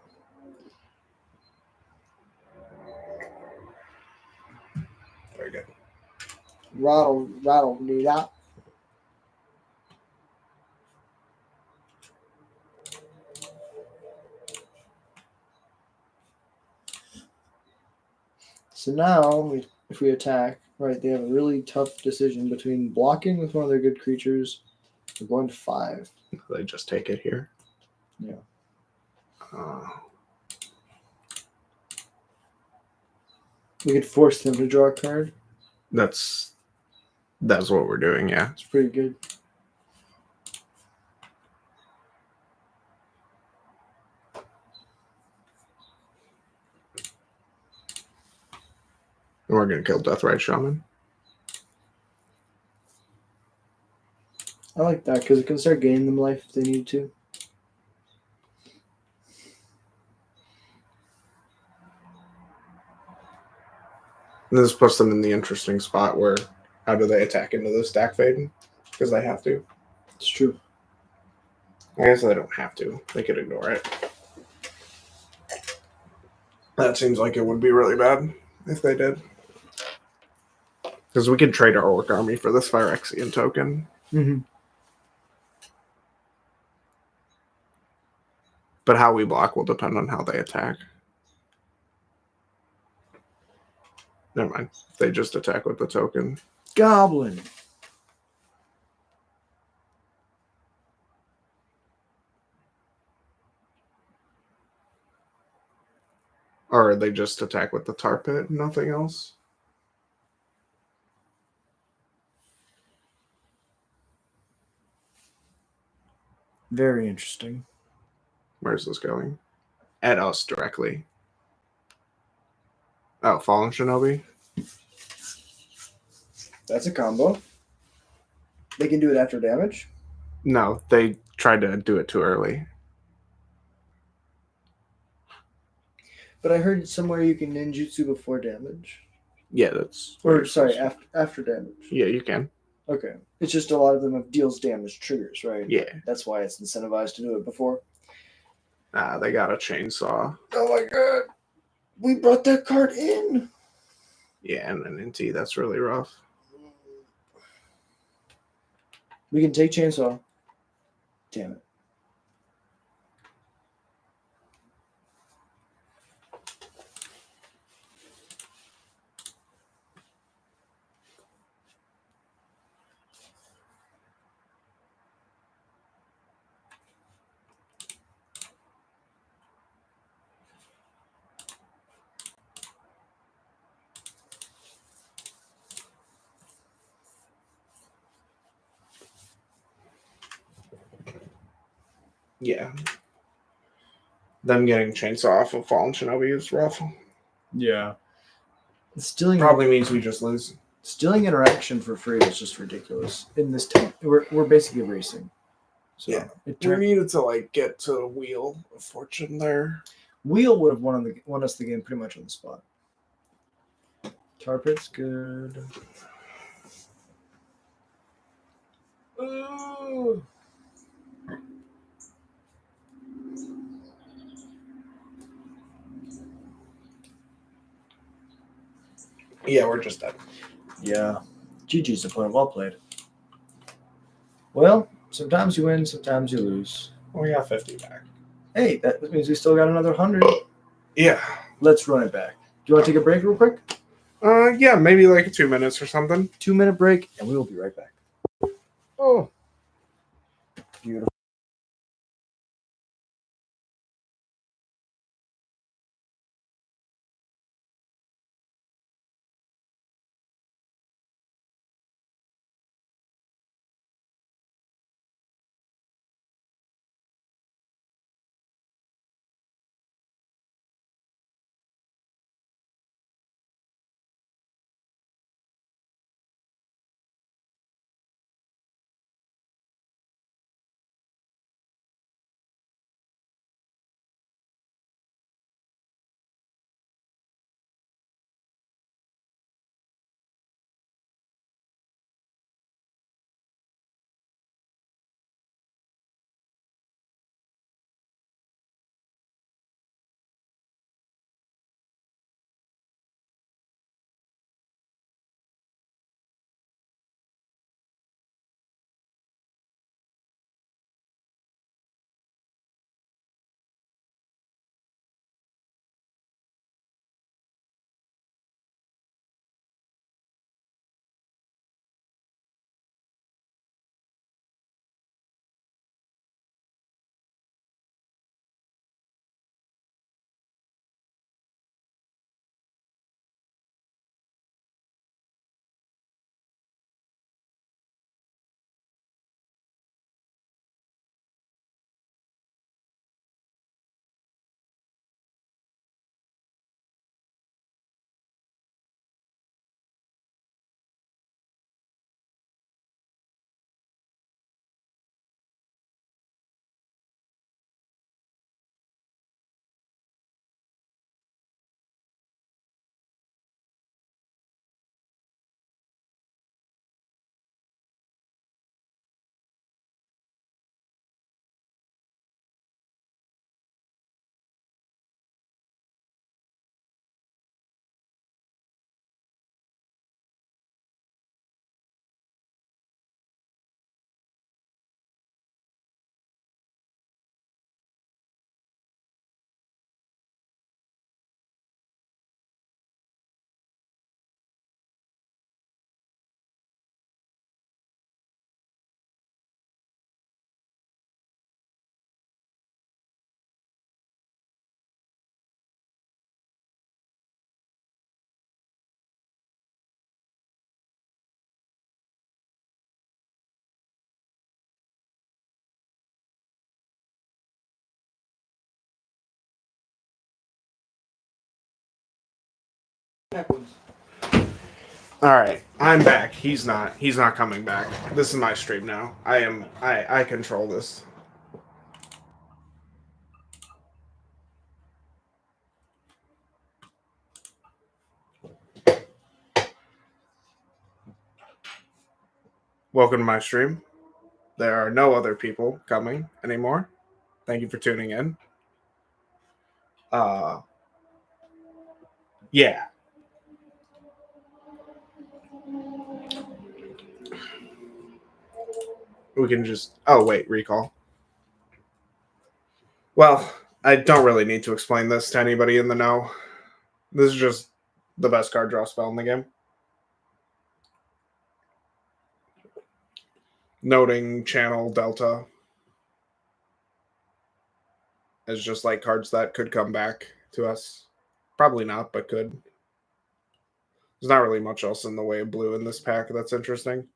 Very good. Rattle, do that. So now, if we attack, right, they have a really tough decision between blocking with one of their good creatures or going to 5. They just take it here. Yeah. We could force them to draw a card. That's what we're doing, yeah. It's pretty good. And we're going to kill Deathrite Shaman. I like that because it can start gaining them life if they need to. And this puts them in the interesting spot where how do they attack into the stack fade? Because they have to. It's true. I guess they don't have to. They could ignore it. That seems like it would be really bad if they did. Because we could trade our Orc army for this Phyrexian token. Mm-hmm. But how we block will depend on how they attack. Never mind. They just attack with the token. Goblin. Or they just attack with the tar pit, nothing else. Very interesting. Where's this going? At us directly. Oh, Fallen Shinobi? That's a combo. They can do it after damage. No, they tried to do it too early. But I heard somewhere you can ninjutsu before damage. Yeah, that's... Or, sorry, after damage. Yeah, you can. Okay. It's just a lot of them have deals damage triggers, right? Yeah. That's why it's incentivized to do it before. They got a chainsaw. Oh my god. We brought that card in. Yeah, and an NT, that's really rough. We can take chainsaw. Damn it. Yeah. Them getting chainsaw off of Fallen Shinobi is rough. Yeah. Stealing Probably means we just lose. Stealing interaction for free is just ridiculous. In this tank, we're basically racing. So Yeah. it We turned. needed to like get to Wheel of Fortune there. Wheel would have won us the game pretty much on the spot. Tar Pit's good. Ooh. Yeah, we're just dead. Yeah. GG's opponent. Well played. Well, sometimes you win, sometimes you lose. We got 50 back. Hey, that means we still got another 100. Yeah. Let's run it back. Do you want to take a break real quick? Yeah, maybe like 2 minutes or something. 2-minute break, and we will be right back. Oh. Beautiful. All right, I'm back. He's not coming back. This is my stream now. I control this. Welcome to my stream. There are no other people coming anymore. Thank you for tuning in. Yeah. We can just recall. Well, I don't really need to explain this to anybody in the know. This is just the best card draw spell in the game. Noting channel Delta as just like cards that could come back to us. Probably not, but could. There's not really much else in the way of blue in this pack that's interesting.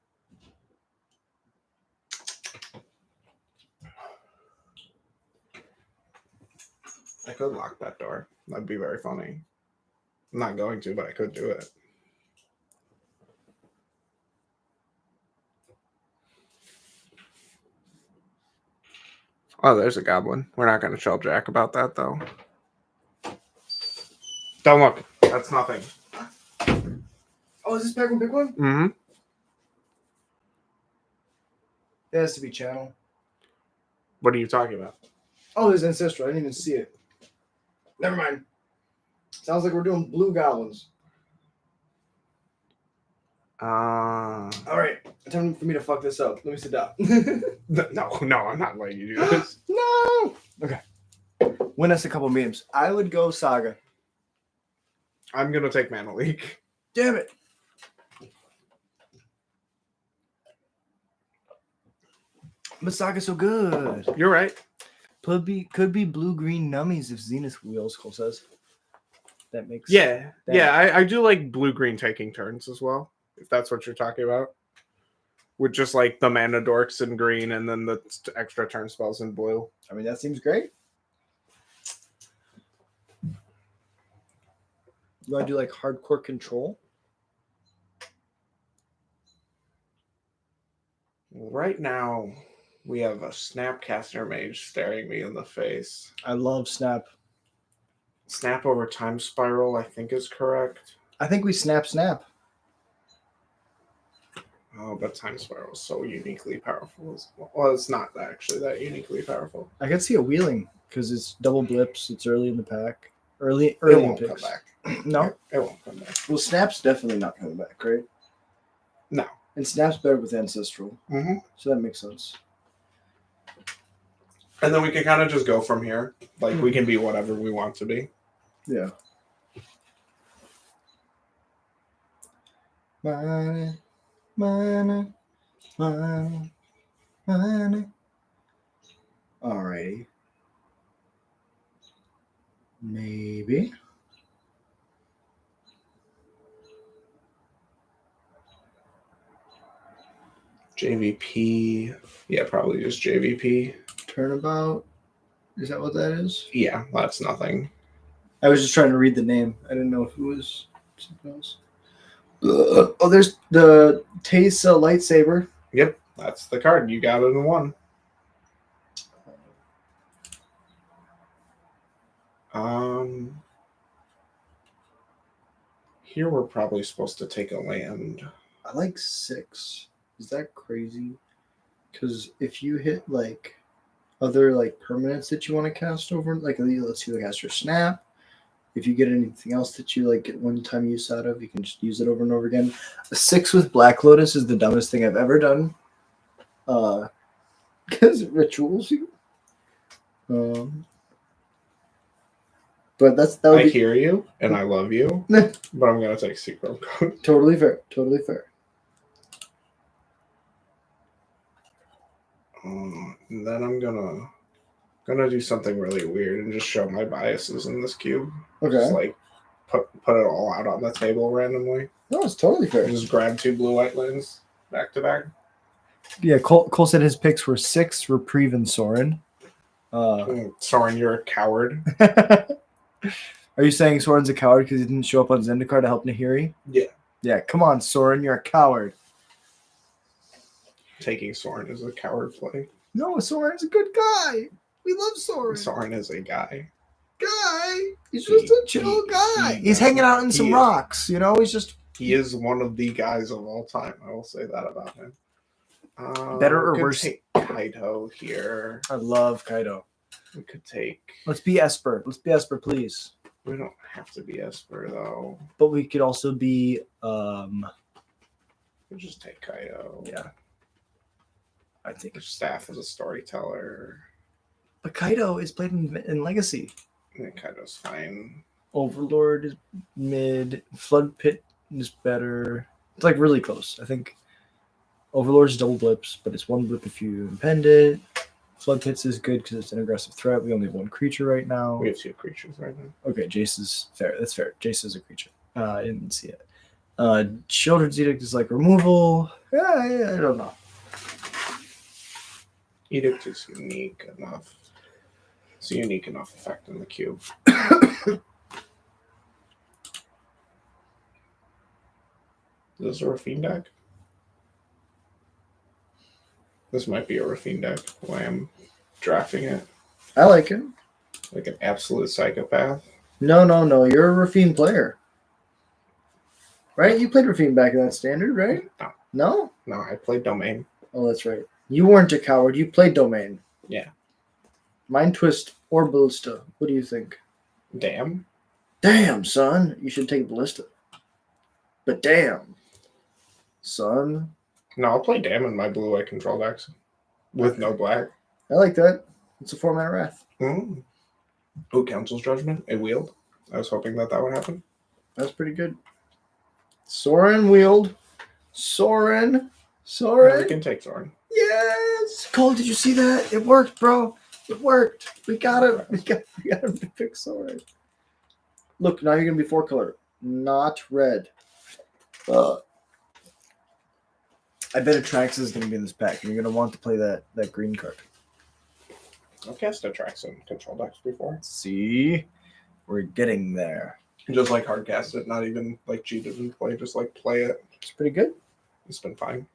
I could lock that door. That'd be very funny. I'm not going to, but I could do it. Oh, there's a goblin. We're not going to tell Jack about that, though. Don't look. That's nothing. Oh, is this pack one big one? Mm-hmm. It has to be channel. What are you talking about? Oh, there's Ancestral. I didn't even see it. Never mind. Sounds like we're doing blue goblins. All right. Time for me to fuck this up. Let me sit down. No, I'm not letting you do this. No. Okay. Win us a couple memes. I would go Saga. I'm going to take Mana Leak. Damn it. But Saga's so good. You're right. Could be blue-green nummies if Zenith wheels, Cole says. That makes Yeah. that. Yeah, I do like blue-green taking turns as well, if that's what you're talking about. With just like the mana dorks in green and then the extra turn spells in blue. I mean, that seems great. You want to do like hardcore control? Right now, we have a Snapcaster Mage staring me in the face. I love Snap. Snap over Time Spiral, I think, is correct. I think we snap. Oh, but Time Spiral is so uniquely powerful. Well, it's not actually that uniquely powerful. I could see a wheeling because it's double blips. It's early in the pack. Early It won't picks. come back. No? It won't come back. Well, Snap's definitely not coming back, right? No. And Snap's better with Ancestral. Mm-hmm. So that makes sense. And then we can kind of just go from here. Like, we can be whatever we want to be. Yeah. Money. Alrighty. Maybe. JVP. Yeah, probably just JVP. Turnabout. Is that what that is? Yeah, that's nothing. I was just trying to read the name. I didn't know if it was something else. Oh, there's the Teysa lightsaber. Yep, that's the card. You got it in one. Here we're probably supposed to take a land. I like 6. Is that crazy? Because if you hit like other like permanents that you want to cast over, like let's see, like cast your Snap. If you get anything else that you like get one-time use out of, you can just use it over and over again. A 6 with Black Lotus is the dumbest thing I've ever done. Because rituals you. But that would be hear you and I love you, but I'm gonna take Secret Code. Totally fair. Totally fair. And then I'm gonna do something really weird and just show my biases in this cube. Okay. Just like put it all out on the table randomly. No, it's totally fair. Just grab 2 blue-white lands back to back. Yeah, Cole said his picks were 6, Reprieve, and Sorin. Sorin, you're a coward. Are you saying Soren's a coward because he didn't show up on Zendikar to help Nahiri? Yeah. Yeah, come on, Soren, you're a coward. Taking Sorin is a coward play. No, Soren's a good guy. We love Soren. Sorin is a guy. He's just a chill guy. He's hanging out in some rocks, you know? He is one of the guys of all time. I will say that about him. Better or worse? Take Kaido here. I love Kaido. We could take... Let's be Esper. Let's be Esper, please. We don't have to be Esper, though. But we could also be... We'll just take Kaido. Yeah. I think it's... Staff is a storyteller. But Kaido is played in Legacy. I think Kaido's fine. Overlord is mid. Flood Pit is better. It's like really close. I think Overlord is double blips, but it's 1 blip if you impend it. Flood Pits is good because it's an aggressive threat. We only have 1 creature right now. We have 2 creatures right now. Okay, Jace is fair. That's fair. Jace is a creature. I didn't see it. Children's Edict is like removal. Yeah, I don't know. Edict is unique enough. It's a unique enough effect in the cube. Is this a Rafine deck? This might be a Rafine deck. Lamb drafting it I like it. like an absolute psychopath. No. You're a Rafine player. Right? You played Rafine back in that standard, right? No. No? No, I played Domain. Oh, that's right. You weren't a coward. You played Domain. Yeah. Mind Twist or Ballista. What do you think? Damn. Damn, son. You should take Ballista. But damn, son. No, I'll play Damn in my blue-white control decks with no black. I like that. It's a 4-mana Wrath. Mm. Oh, Council's Judgment. It wheeled. I was hoping that would happen. That's pretty good. Sorin wheeled. Sorin. Yeah, we can take Sorin. Yes. Cole, did you see that? It worked, bro. It worked. We got him. We got him to pick Sorin. Look, now you're gonna be 4-color, not red. I bet Atrax is gonna be in this pack, and you're gonna want to play that green card. I've cast Atrax in control decks before. See, we're getting there. Just like hard cast it, not even like cheated and play, just like play it. It's pretty good. It's been fine.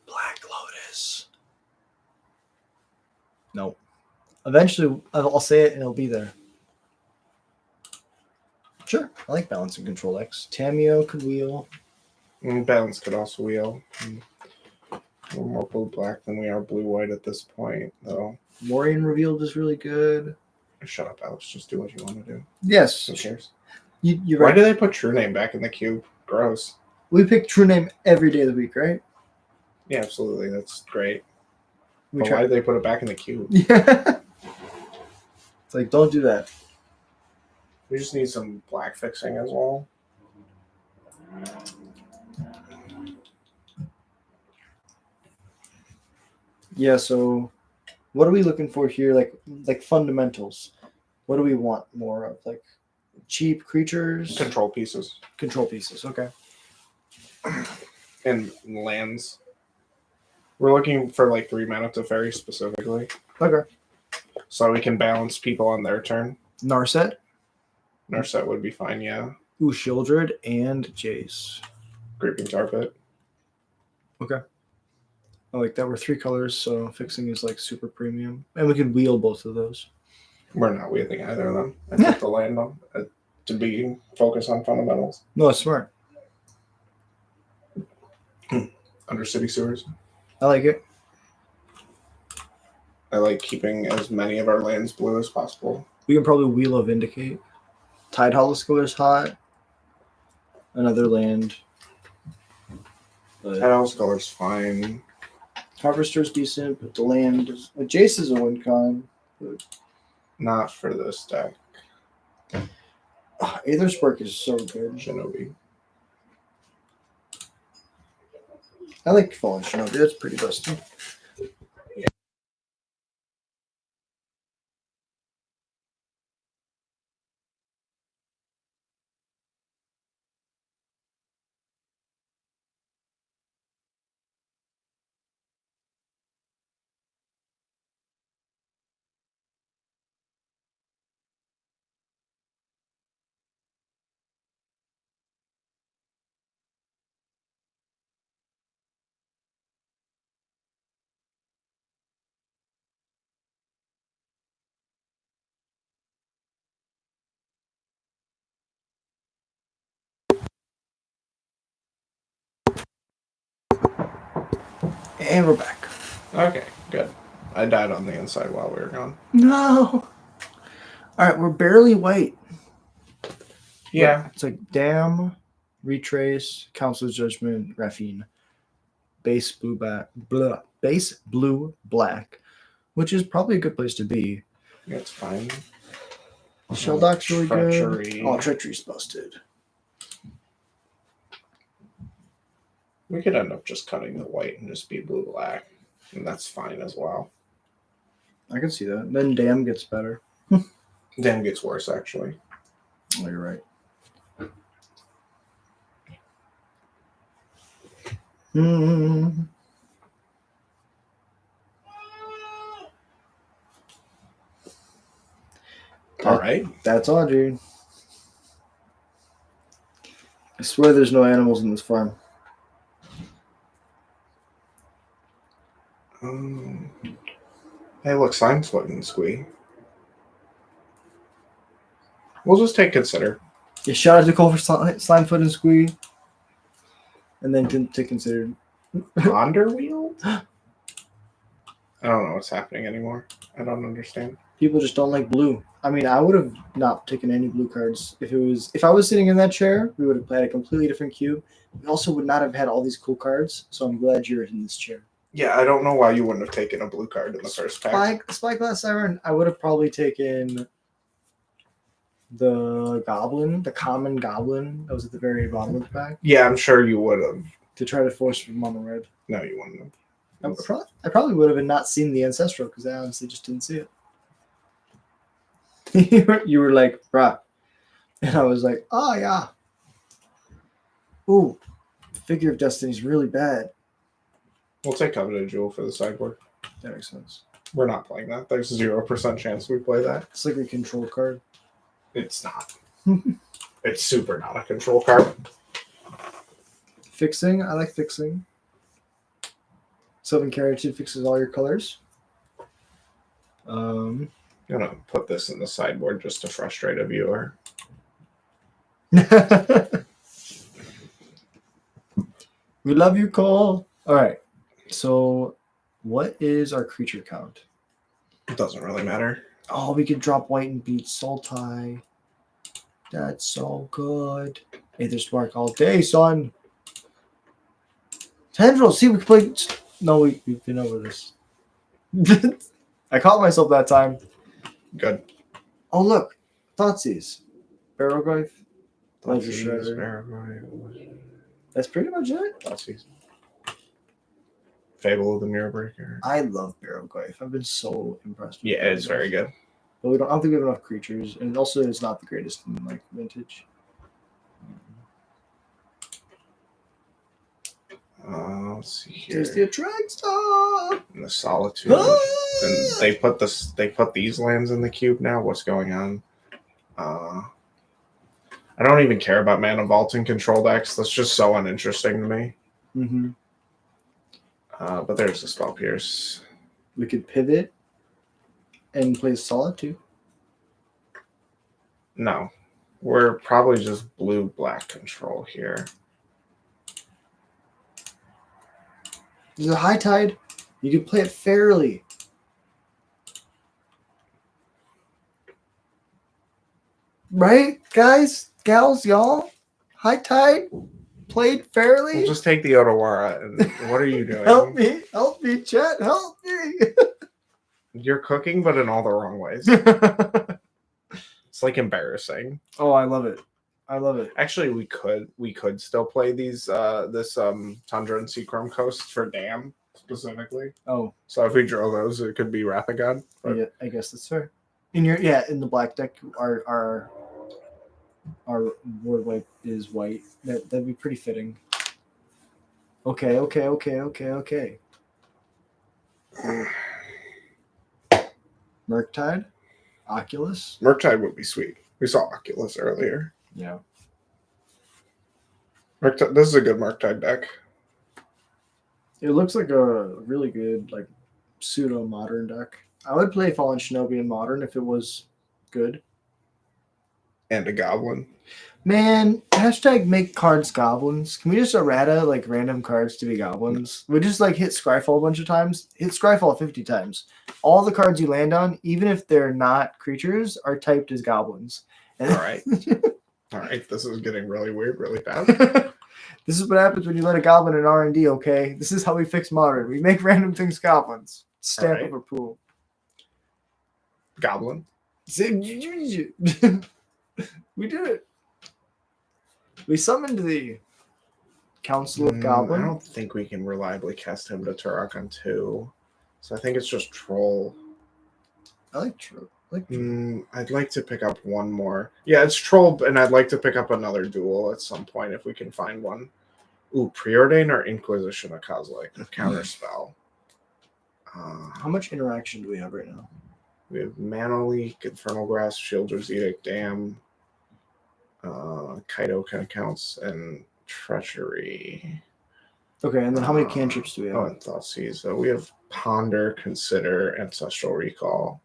Black Lotus. Nope. Eventually, I'll say it and it'll be there. Sure. I like balancing control X. Tamio could wheel. Balance could also wheel. We're more blue-black than we are blue-white at this point, though. Lorian revealed is really good. Shut up, Alex. Just do what you want to do. Yes. Who cares? You're Why right. do they put True Name back in the cube? Gross. We pick True Name every day of the week, right? Yeah, absolutely. That's great. We But try. why did they put it back in the cube? Yeah. It's like, don't do that. We just need some black fixing as well. Yeah, so what are we looking for here? Like fundamentals. What do we want more of? Like cheap creatures? Control pieces. Control pieces, okay. And lands. We're looking for like 3 mana to fairy specifically. Okay. So we can balance people on their turn. Narset, Narset would be fine, yeah. ooh, Shieldred, and Jace. Creeping Tar Pit. Okay. I like that. We're 3 colors, so fixing is like super premium. And we can wheel both of those. We're not wheeling either of them. I put the land on to be focused on fundamentals. No, it's smart. Under City Sewers. I like it. I like keeping as many of our lands blue as possible. We can probably wheel a Vindicate. Tide Holoskull is hot. Another land. But Tiles color's fine. Harvester's decent, but the land is... Jace is a win con. Not for this deck. Aether Spark is so good. Shinobi. I like Fallen Shinobi. That's pretty busty. And we're back. Okay, good. I died on the inside while we were gone. No. All right, we're barely white. Yeah. It's like Dam, Retrace, Council's Judgment, Raffine. Base blue black, which is probably a good place to be. It's fine. Shelldock's really Treachery. good. Oh, Treachery's busted. We could end up just cutting the white and just be blue-black. And that's fine as well. I can see that. Then Dam gets better. Damn gets worse, actually. Oh, you're right. All right. That's all, dude. I swear there's no animals in this farm. Hey, look, Slime's foot and Squee. We'll just take consider. Yeah, shout out to Cole for Slimefoot and Squee. And then to consider. Underwheel? I don't know what's happening anymore. I don't understand. People just don't like blue. I mean, I would have not taken any blue cards if I was sitting in that chair. We would have played a completely different cube. We also would not have had all these cool cards. So I'm glad you're in this chair. Yeah, I don't know why you wouldn't have taken a blue card in the first pack. Spyglass Siren. I would have probably taken the goblin, the common goblin that was at the very bottom of the pack. Yeah, I'm sure you would have. To try to force mono red. No, you wouldn't have. I probably would have not seen the ancestral because I honestly just didn't see it. You were like, bruh. And I was like, oh yeah. Ooh, Figure of Destiny's really bad. We'll take Coveted Jewel for the sideboard. That makes sense. We're not playing that. There's 0% chance we play that. It's like a control card. It's not. It's super not a control card. Fixing. I like fixing. Sylvan Keratin fixes all your colors. I'm gonna put this in the sideboard just to frustrate a viewer. We love you, Cole. All right. So, what is our creature count? It doesn't really matter. Oh, we could drop white and beat Sultai. That's so good. Aether Spark all day, son. Tendril. See, we can play. No, we've been over this. I caught myself that time. Good. Oh, look. Thoughtseize. Barrowgrave. That's pretty much it. Thoughtseize. Fable of the Mirror Breaker. I love Barrowgrave. I've been so impressed with Yeah, it's very good. But I don't think we have enough creatures. And also, it's not the greatest in like vintage. Let's see here. There's the Attract Star! And the Solitude. And they put these lands in the cube now. What's going on? I don't even care about Mana Vault and control decks. That's just so uninteresting to me. Mm-hmm. But there's the Spell Pierce. We could pivot and play Solitude. No. We're probably just blue-black control here. There's a High Tide. You can play it fairly. Right, guys, gals, y'all? High Tide played fairly. We'll just take the Otawara. And what are you doing? Help me, chat, help me. You're cooking, but in all the wrong ways. It's like embarrassing. Oh, I love it. Actually, we could still play these this Tundra and Seachrome Coast for Dam specifically. Oh, so if we draw those, it could be Wrath of God. But... yeah, I guess that's fair. In the black deck, our word wipe is white. That'd be pretty fitting. Okay. Murktide, Oculus. Murktide would be sweet. We saw Oculus earlier. Yeah. Murktide, this is a good Murktide deck. It looks like a really good like pseudo modern deck. I would play Fallen Shinobi in modern if it was good. And a Goblin. Man, hashtag make cards goblins. Can we just errata like random cards to be goblins? We just like hit Scryfall a bunch of times. Hit Scryfall 50 times. All the cards you land on, even if they're not creatures, are typed as goblins. All right. All right. This is getting really weird really fast. This is what happens when you let a goblin in R&D, okay? This is how we fix modern. We make random things goblins. Stamp right. of approval. Goblin. We did it. We summoned the Council of Goblin. I don't think we can reliably cast him to Turok on 2. So I think it's just Troll. I like Troll. I'd like to pick up one more. Yeah, it's Troll, and I'd like to pick up another duel at some point if we can find one. Ooh, Preordain or Inquisition of Kozilek. Counterspell. How much interaction do we have right now? We have Mana Leak, Infernal Grasp, Shieldred's Edict, Dam. Kaido kind of counts, and Treachery. Okay, and then how many cantrips do we have? Oh, Thoughtseize. So we have Ponder, Consider, Ancestral Recall.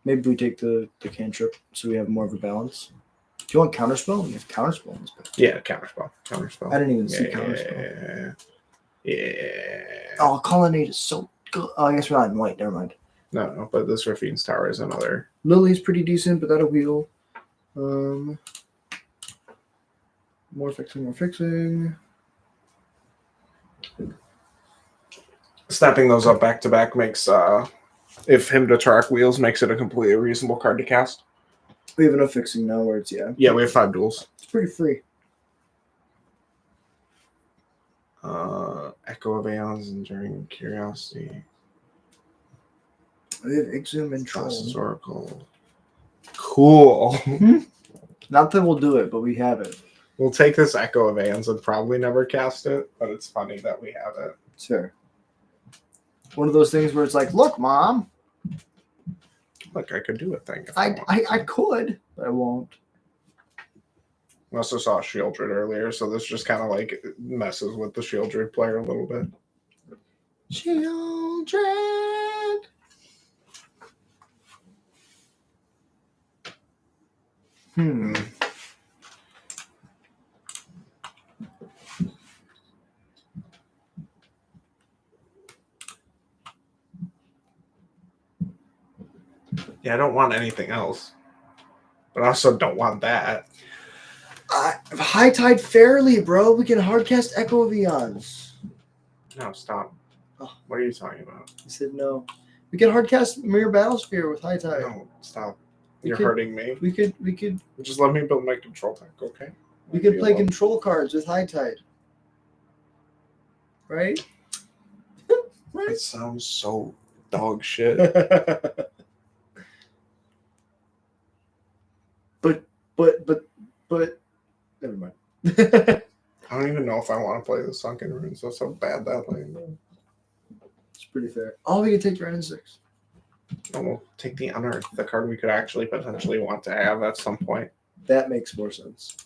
Maybe we take the cantrip so we have more of a balance. Do you want Counterspell? We have Counterspell in this book. Yeah, Counterspell. Counterspell. I didn't even see Counterspell. Yeah. Oh, Colonnade is so good. Oh, I guess we're not in white. Never mind. No, but this Rafine's Tower is another. Lily's pretty decent, but that'll wheel. More fixing. Snapping those up back to back makes if him to track wheels makes it a completely reasonable card to cast. We have enough fixing now where it's Yeah, we have 5 duels. It's pretty free. Echo of Aeons, Enduring Curiosity. We have Exhume and Troll. Historical. Cool. Not that we'll do it, but we have it. We'll take this Echo of Aeons and probably never cast it, but it's funny that we have it. Sure. One of those things where it's like, look, Mom. Look, I could do a thing. I could, but I won't. I also saw Shieldred earlier, so this just kind of like messes with the Shieldred player a little bit. Shieldred. Yeah, I don't want anything else. But I also don't want that. High Tide Fairly, bro. We can hardcast Echo of Eons. No, stop. Oh. What are you talking about? I said no. We can hardcast Mirror Battlesphere with High Tide. No, stop. You're hurting me. We could. Just let me build my control deck, okay? We could play control cards with High Tide. Right? Right? It sounds so dog shit. But never mind. I don't even know if I want to play the Sunken Runes. That's how bad that lane is. It's pretty fair. Oh, we can take Ren and 6. And we'll take the Unearth, the card we could actually potentially want to have at some point. That makes more sense.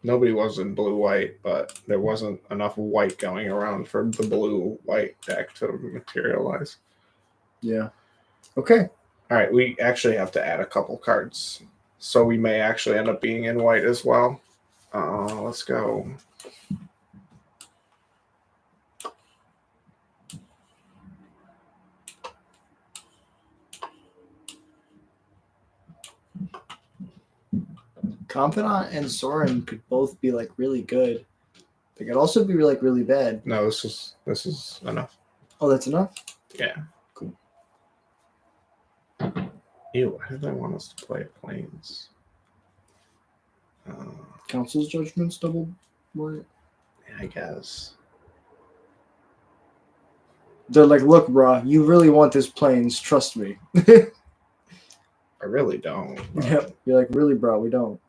Nobody was in blue-white, but there wasn't enough white going around for the blue-white deck to materialize. Yeah. Okay. All right, we actually have to add a couple cards. So we may actually end up being in white as well. Let's go. Confidant and Soren could both be like really good. They could also be like really bad. No, this is enough. Oh, that's enough? Yeah. Cool. Ew, why did I want us to play Plains? Council's Judgment's double white. Yeah, I guess. They're like, look, bro, you really want this Plains. Trust me. I really don't. Yep. You're like, really, bro, we don't.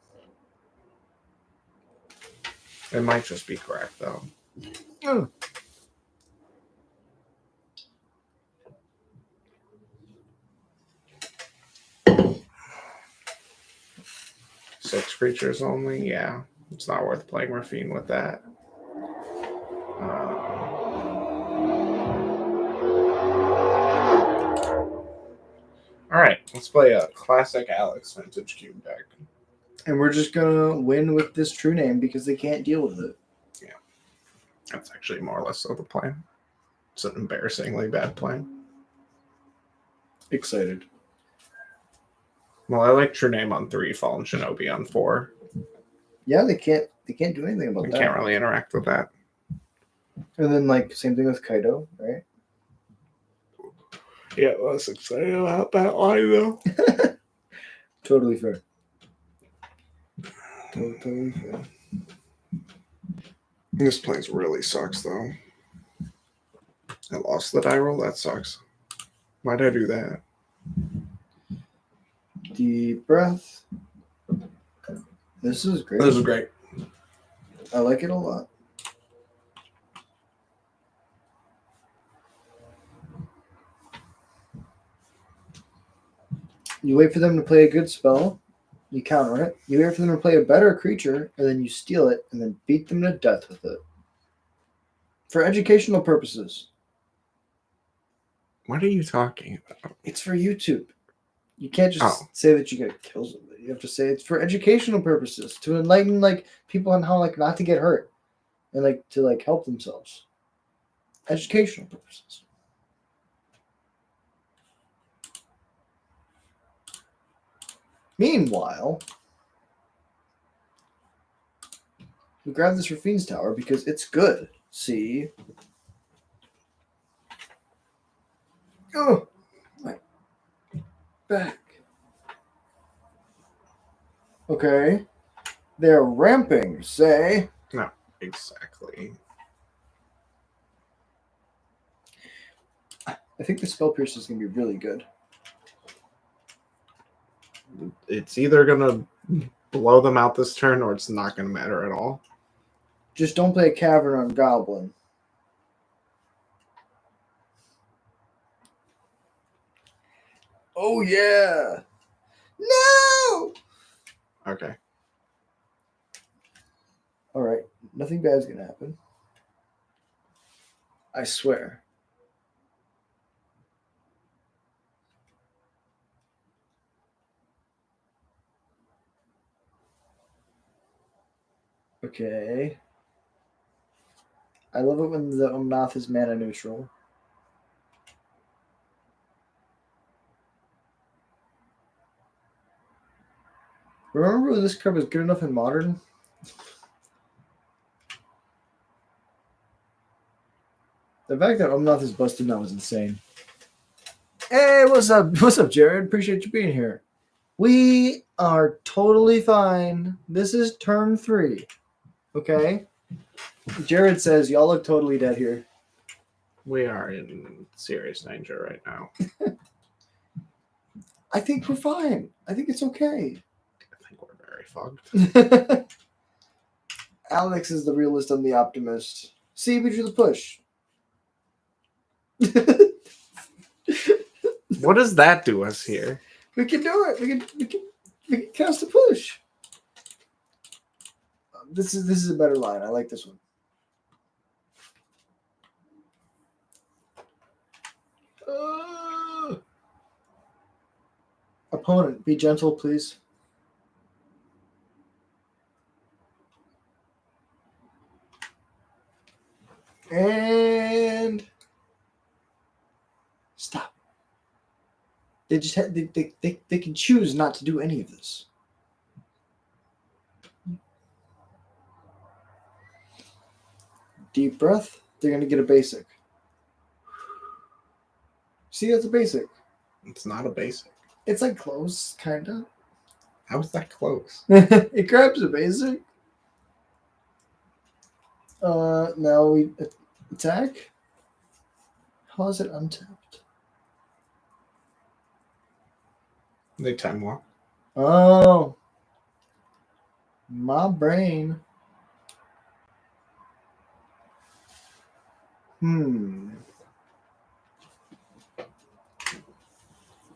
It might just be correct, though. Oh. Six creatures only? Yeah. It's not worth playing Rafine with that. All right, let's play a classic Alex Vintage Cube deck. And we're just going to win with this true name because they can't deal with it. Yeah. That's actually more or less so the plan. It's an embarrassingly bad plan. Excited. Well, I like True Name on 3, Fallen Shinobi on 4. Yeah, they can't do anything about We that. can't really interact with that. And then like same thing with Kaido, right? Yeah, less excited about that line though. Totally fair. Totally fair. This place really sucks though. I lost the die roll. That sucks. Why'd I do that? Deep breath. This is great. This is great. I like it a lot. You wait for them to play a good spell, You counter it. You wait for them to play a better creature, and then you steal it, and then beat them to death with it. For educational purposes. What are you talking about? It's for YouTube. You can't just say that you get kills with it. You have to say it's for educational purposes, to enlighten like people on how like not to get hurt, and like to like help themselves. Educational purposes. Meanwhile, we grab this Rafine's Tower because it's good. See? Oh, my back. Okay. They're ramping, say. No, exactly. I think the Spell Pierce is going to be really good. It's either going to blow them out this turn or it's not going to matter at all. Just don't play a Cavern on Goblin. Oh, yeah. No! Okay. All right. Nothing bad is going to happen. I swear. Okay. I love it when the Omnath is mana neutral. Remember when this card was good enough in Modern? The fact that Omnath is busted now is insane. Hey, what's up? What's up, Jared? Appreciate you being here. We are totally fine. This is turn 3. Okay? Jared says, y'all look totally dead here. We are in serious danger right now. I think we're fine. I think it's okay. I think we're very fucked. Alex is the realist. I'm the optimist. See, we drew the push. What does that do us here? We can do it. We can cast a push. This is a better line. I like this one. Opponent, be gentle, please. And stop. They just had they can choose not to do any of this. Deep breath. They're gonna get a basic. See, that's a basic. It's not a basic. It's like close, kinda. How is that close? It grabs a basic. Now we attack. How is it untapped? They time walk. Oh, my brain.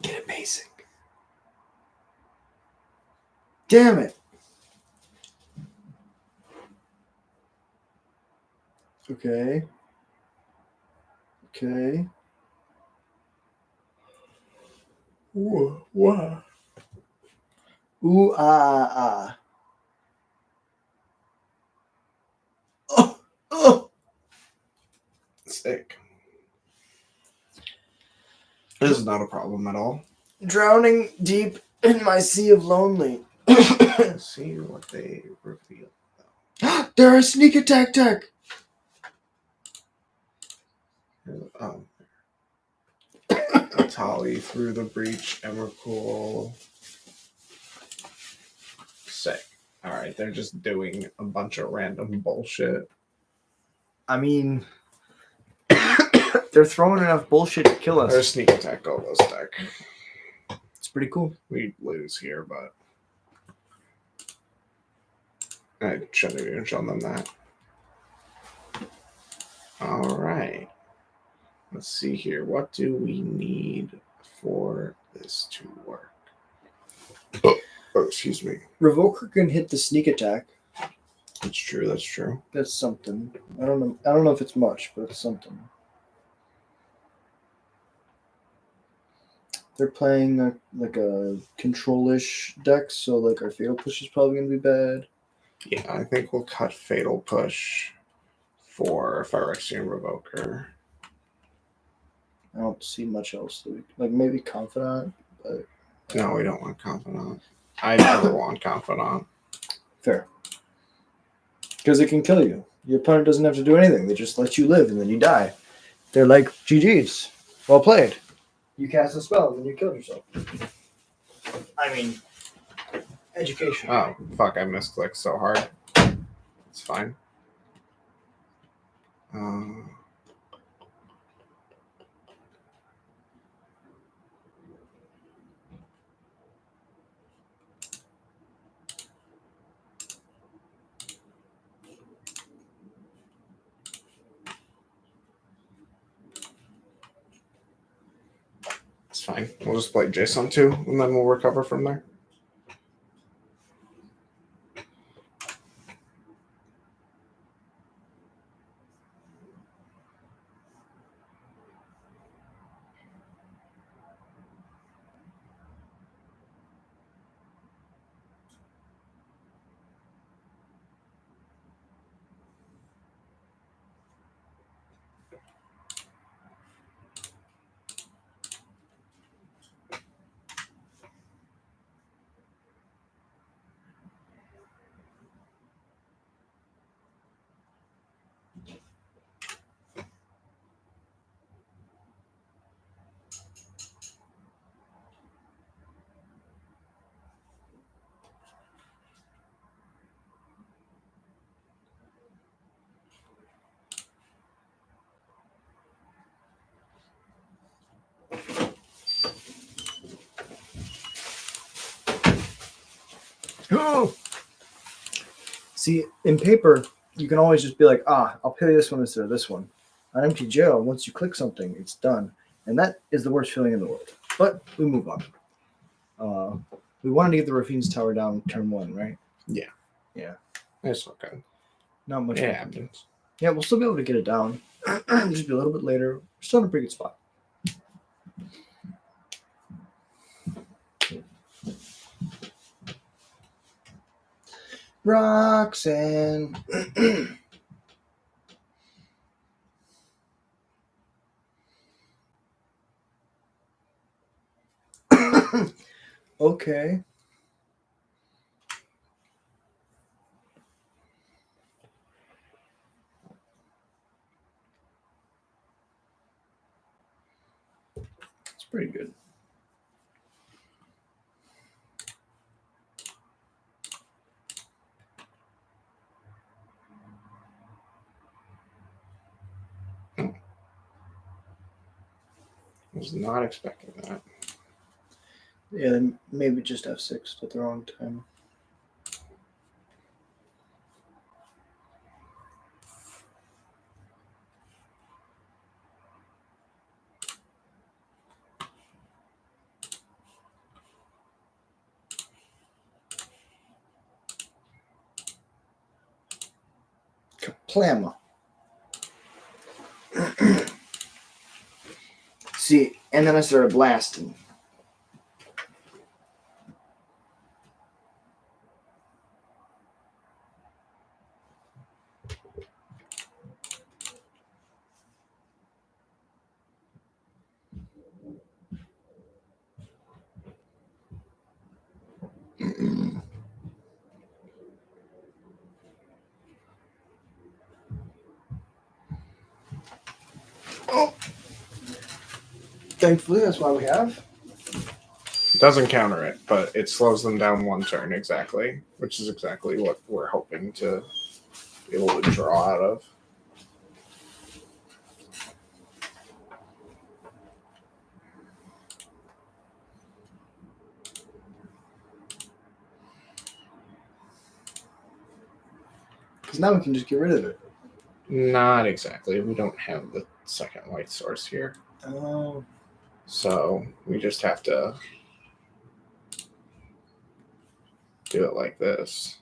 Get a basic. Damn it. Okay. Okay. Wow. Ooh, ah. Oh. Sick. This is not a problem at all. Drowning deep in my sea of lonely. Let's see what they reveal. They're a sneak attack deck. Oh. Tali through the breach, Emrakul. Sick. Alright, they're just doing a bunch of random bullshit. I mean, they're throwing enough bullshit to kill us. Their sneak attack Golos deck. It's pretty cool. We lose here, but I shouldn't have even shown them that. Alright. Let's see here. What do we need for this to work? Oh, excuse me. Revoker can hit the sneak attack. That's true. That's true. That's something. I don't know. I don't know if it's much, but it's something. They're playing like a control-ish deck, so like our fatal push is probably gonna be bad. Yeah, I think we'll cut Fatal Push for Phyrexian Revoker. I don't see much else. Like maybe Confidant, but No, we don't want Confidant. I never want Confidant. fair. Because it can kill you. Your opponent doesn't have to do anything. They just let you live and then you die. They're like, GG's. Well played. You cast a spell and then you kill yourself. I mean, education. Oh, fuck, I misclicked so hard. It's fine. It's fine. We'll just play Jason 2, and then we'll recover from there. See, in paper, you can always just be like, I'll play this one instead of this one. On mtgo, once you click something, it's done. And that is the worst feeling in the world. But we move on. We wanted to get the Rafine's Tower down turn 1, right? Yeah. Yeah. It's okay. Not much. It happens. Yeah, we'll still be able to get it down. Just be a little bit later. We're still in a pretty good spot. Roxanne. Okay. It's pretty good. Was not expecting that. Yeah, then maybe just F6 at the wrong time. Kaplama. See, and then I started blasting. Oh. Thankfully, that's why we have. It doesn't counter it, but it slows them down 1 turn exactly, which is exactly what we're hoping to be able to draw out of. Because now we can just get rid of it. Not exactly. We don't have the second white source here. Oh. So we just have to do it like this.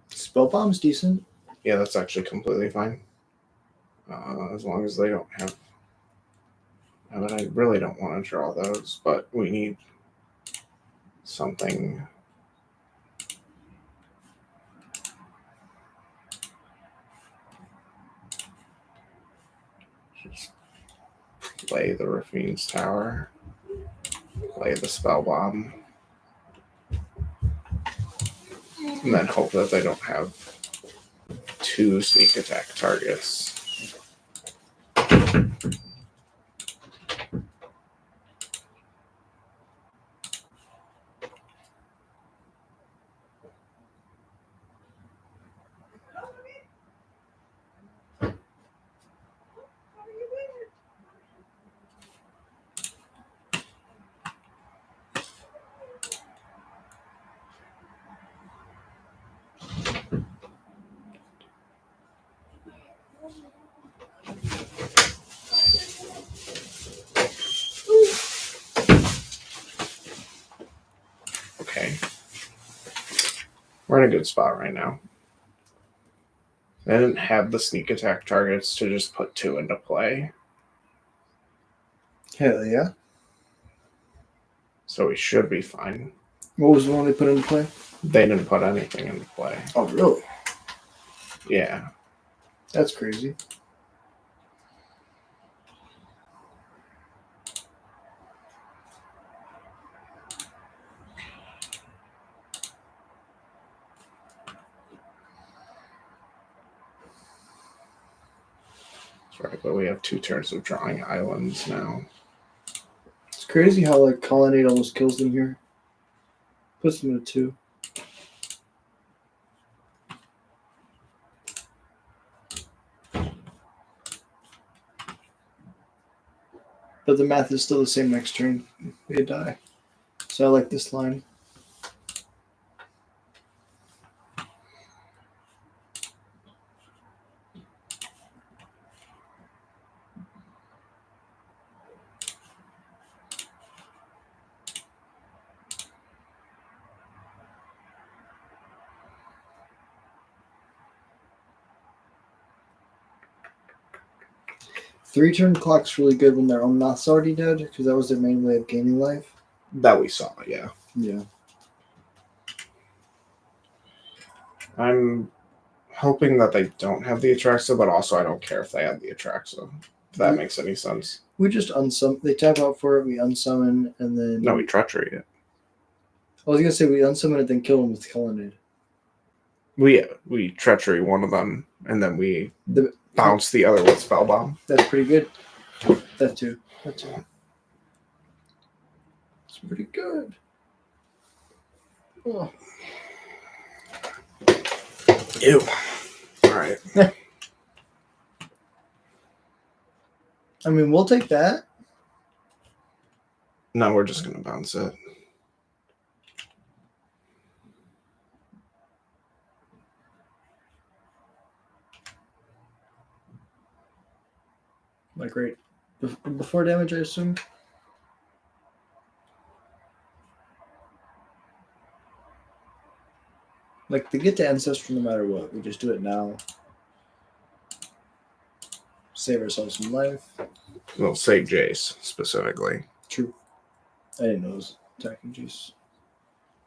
Spell bomb's decent. Yeah, that's actually completely fine. As long as they don't have. I mean, I really don't want to draw those, but we need something. Just play the Rafine's Tower, play the Spell Bomb, and then hope that they don't have 2 sneak attack targets. Okay. We're in a good spot right now. I didn't have the sneak attack targets to just put 2 into play. Hell yeah. So we should be fine. What was the one they put into play? They didn't put anything into play. Oh, really? Yeah. That's crazy. That's right, but we have 2 turns of drawing islands now. It's crazy how like Colonnade almost kills them here. Puts them at 2. But the math is still the same next turn. They die. So I like this line. Three-turn clock's really good when their own math's already dead, because that was their main way of gaining life. That we saw, yeah. Yeah. I'm hoping that they don't have the Atraxa, but also I don't care if they have the Atraxa. If that makes any sense. We just unsummon. They tap out for it, we unsummon, and then... No, we treachery it. I was going to say we unsummon it, then kill them with Colonnade. We treachery one of them, and then we bounce the other with Spell Bomb. That's pretty good. That too. That too. It's pretty good. Oh. Ew. All right. I mean, we'll take that. No, we're just going to bounce it. Like right before damage, I assume. Like they get to Ancestral no matter what. We just do it now. Save ourselves some life. We'll save Jace specifically. True. I didn't know it was attacking Jace.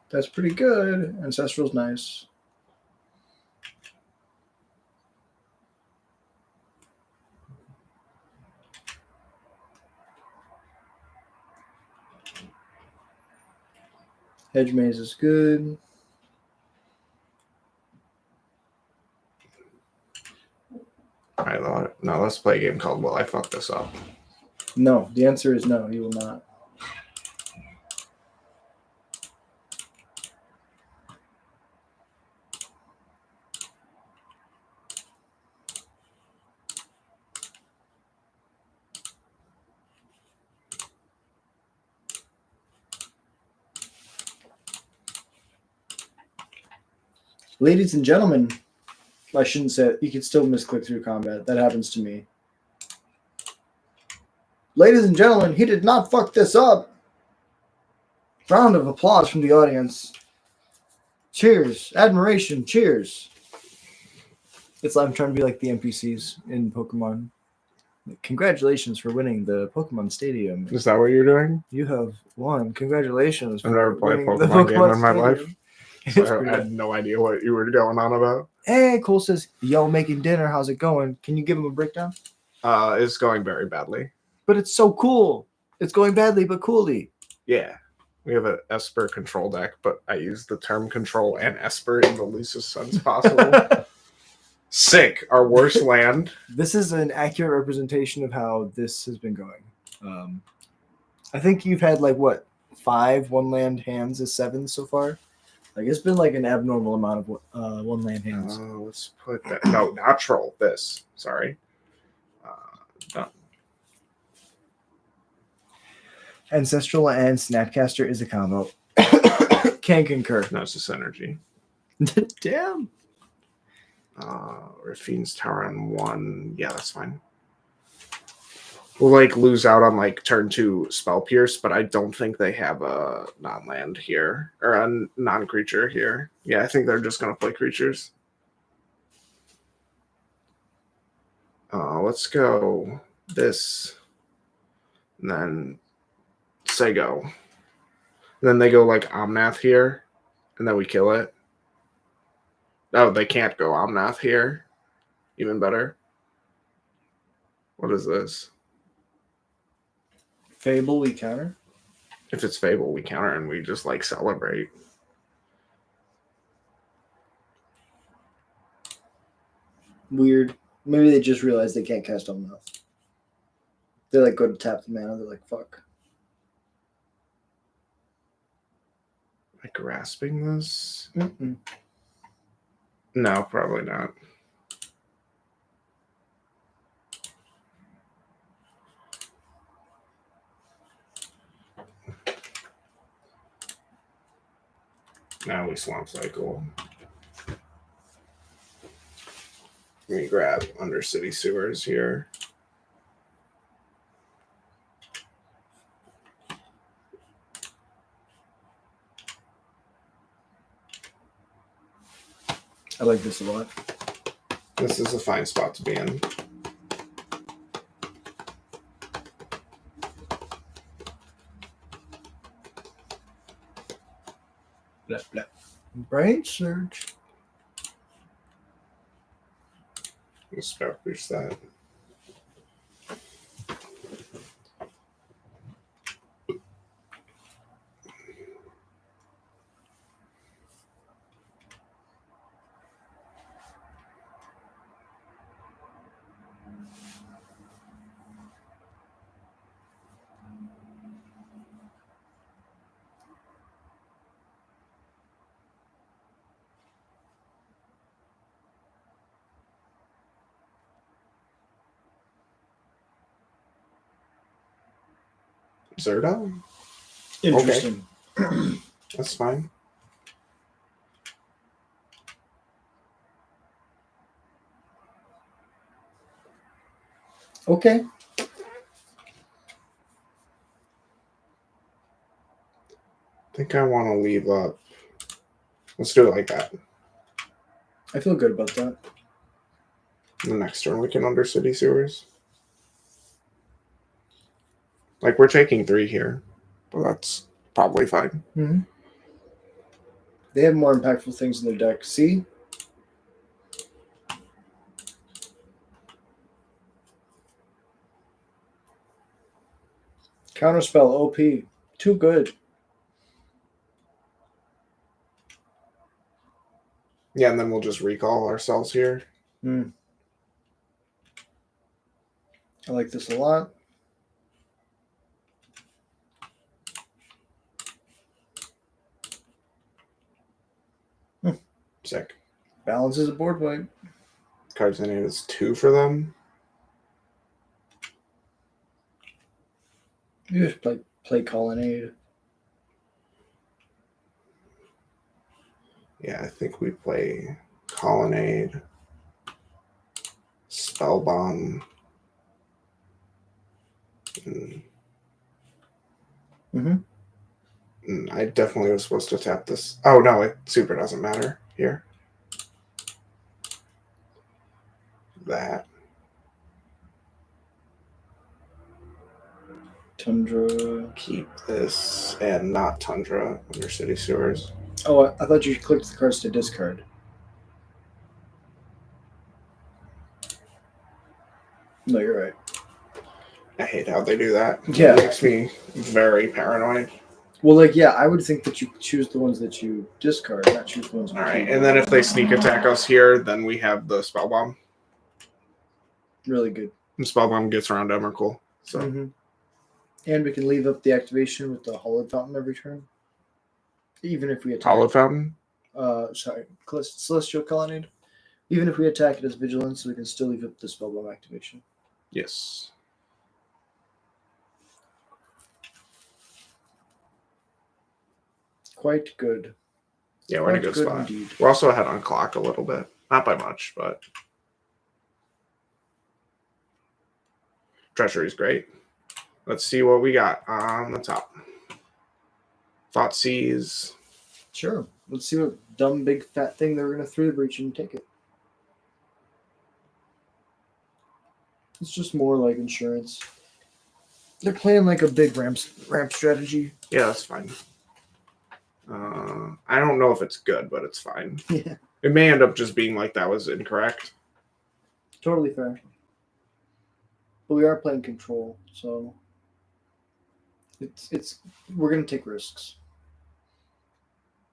That's pretty good. Ancestral's nice. Hedge Maze is good. All right, now let's play a game called Will I Fuck This Up? No, the answer is no, you will not. Ladies and gentlemen, I shouldn't say it. You can still misclick through combat. That happens to me. Ladies and gentlemen, he did not fuck this up. Round of applause from the audience. Cheers. Admiration. Cheers. It's like I'm trying to be like the NPCs in Pokemon. Congratulations for winning the Pokemon Stadium. Is that what you're doing? You have won. Congratulations I've for never played a winning the Pokemon game in my Stadium. life. It's So pretty I had no idea what you were going on about. Hey, Cole says, yo, making dinner. How's it going? Can you give him a breakdown? It's going very badly. But it's so cool. It's going badly, but coolly. Yeah. We have an Esper control deck, but I use the term control and Esper in the loosest sense possible. Sick. Our worst land. This is an accurate representation of how this has been going. I think you've had like what 5 one-land hands as 7 so far. Like it's been like an abnormal amount of one-land hands. Let's put that. No, natural. This. Sorry. Done. Ancestral and Snapcaster is a combo. Can concur. No, it's just energy. Damn. Rafine's Tower on 1. Yeah, that's fine. We'll like lose out on like turn 2 Spell Pierce, but I don't think they have a non-land here or a non-creature here. Yeah, I think they're just gonna play creatures. Let's go this, and then say go. And then they go like Omnath here, and then we kill it. Oh, they can't go Omnath here. Even better. What is this? Fable, we counter. If it's Fable, we counter and we just like celebrate. Weird. Maybe they just realized they can't cast on mouth. They like go to tap the mana. They're like, fuck. Am I grasping this? Mm-mm. No, probably not. Now we Swamp Cycle. Let me grab Undercity Sewers here. I like this a lot. This is a fine spot to be in. Blah, blah. Brain surge. Let's Spell Pierce that. Zerda? Interesting. Okay. That's fine. Okay. I think I want to leave up. Let's do it like that. I feel good about that. The next turn we can Undercity Sewers. Like we're taking 3 here, but that's probably fine. Mm-hmm. They have more impactful things in their deck. See? Counterspell OP. Too good. Yeah, and then we'll just recall ourselves here. I like this a lot. Sick. Balance is a board wipe. Cards in it is 2 for them. You just play Colonnade. Yeah, I think we play Colonnade. spell bomb. I definitely was supposed to tap this. Oh no, it super doesn't matter here. That. Tundra. Keep this and not Tundra under City Sewers. Oh, I thought you clicked the cards to discard. No, you're right. I hate how they do that. Yeah. It makes me very paranoid. Well, like, yeah, I would think that you choose the ones that you discard, not choose the ones you All right, keep. and then if they sneak attack us here, then we have the spell bomb. Really good. And spell bomb gets around Emrakul. So. And we can leave up the activation with the Hollowed Fountain every turn. Even if we attack. Hollowed Fountain? Celestial Colonnade. Even if we attack it as Vigilance, we can still leave up the Spellbomb activation. Yes. Quite good. Yeah, we're in a good spot. Indeed. We're also ahead on clock a little bit. Not by much, but Treasury's great. Let's see what we got on the top. Thoughtseize. Sure. Let's see what dumb big fat thing they're going to through the breach and take it. It's just more like insurance. They're playing like a big ramp strategy. Yeah, that's fine. I don't know if it's good, but it's fine. Yeah. It may end up just being like that was incorrect. Totally fair. But we are playing control, so it's we're gonna take risks.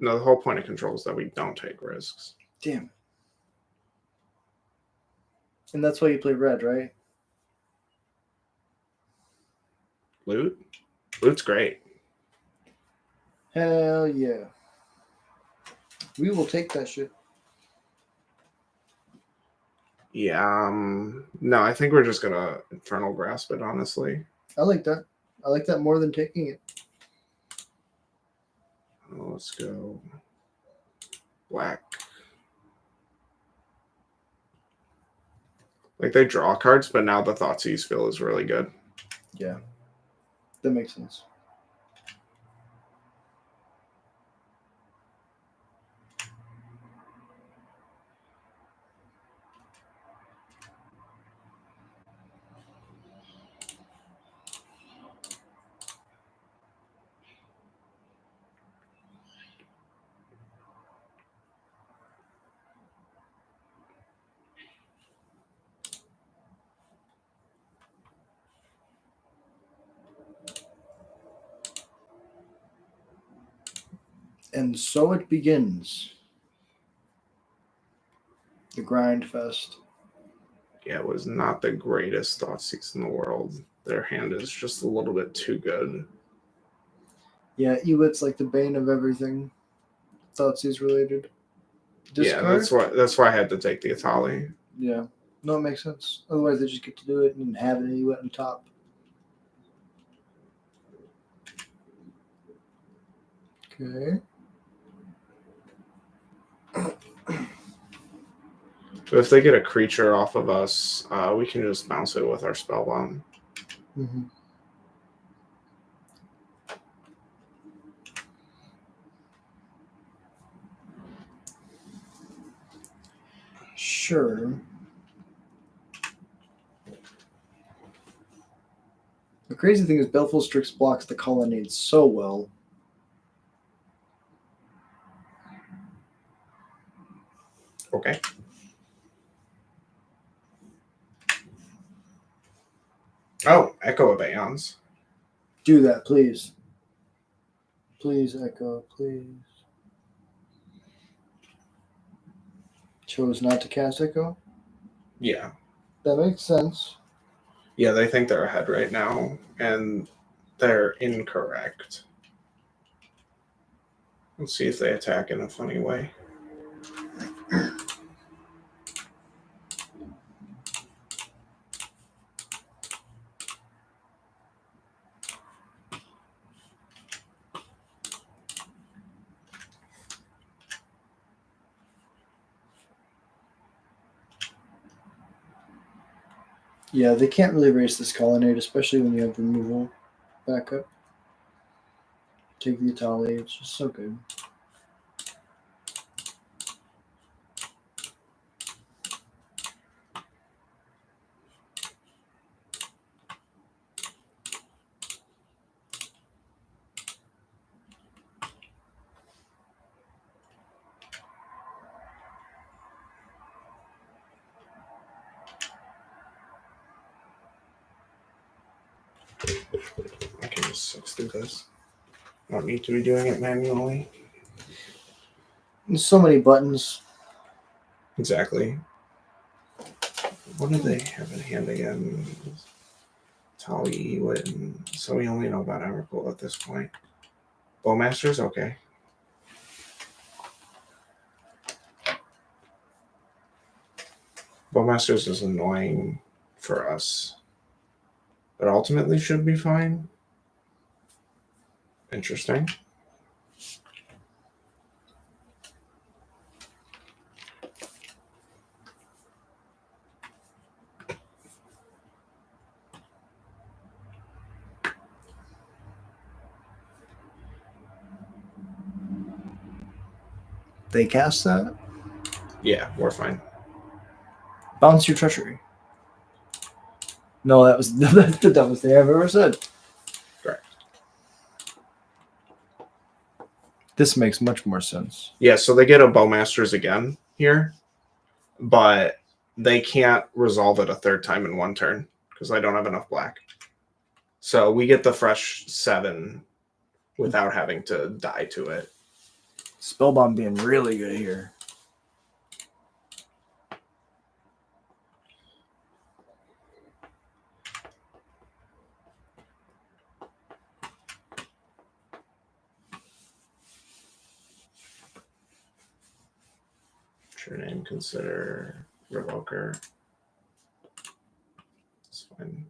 No, the whole point of control is that we don't take risks. Damn. And that's why you play red, right? Loot? Loot's great. Hell yeah. We will take that shit. Yeah, no, I think we're just gonna Infernal Grasp it, honestly. I like that. I like that more than taking it. Oh, let's go black. Like they draw cards, but now the Thoughtseize feel is really good. Yeah. That makes sense. And so it begins. The grind fest. Yeah, it was not the greatest Thoughtseize in the world. Their hand is just a little bit too good. Yeah, Ewit's like the bane of everything. Thoughtseize related. Discard? Yeah, that's why I had to take the Atali. Yeah. No, it makes sense. Otherwise they just get to do it and have an Ewit on top. Okay. So if they get a creature off of us, we can just bounce it with our spell bomb. Mm-hmm. Sure. The crazy thing is Baleful Strix blocks the Colonnade so well. Okay. Oh, Echo of Aeons. Do that, please. Please, Echo, please. Chose not to cast Echo? Yeah. That makes sense. Yeah, they think they're ahead right now, and they're incorrect. Let's see if they attack in a funny way. Yeah, they can't really race this colonnade, especially when you have removal backup. Take the Itali, it's just so good. I can just 6 through this. I don't need to be doing it manually. There's so many buttons. Exactly. What do they have in hand again? Tali, Witten. So we only know about Emrakul at this point. Bowmaster's okay. Bowmasters is annoying for us, but ultimately should be fine. Interesting. They cast that. Yeah, we're fine. Bounce your treachery. No, that was that's the dumbest thing I've ever said. Correct. This makes much more sense. Yeah, so they get a Bowmasters again here, but they can't resolve it a third time in one turn because I don't have enough black. So we get the fresh 7 without having to die to it. Spellbomb being really good here. True name, consider Revoker. It's fine.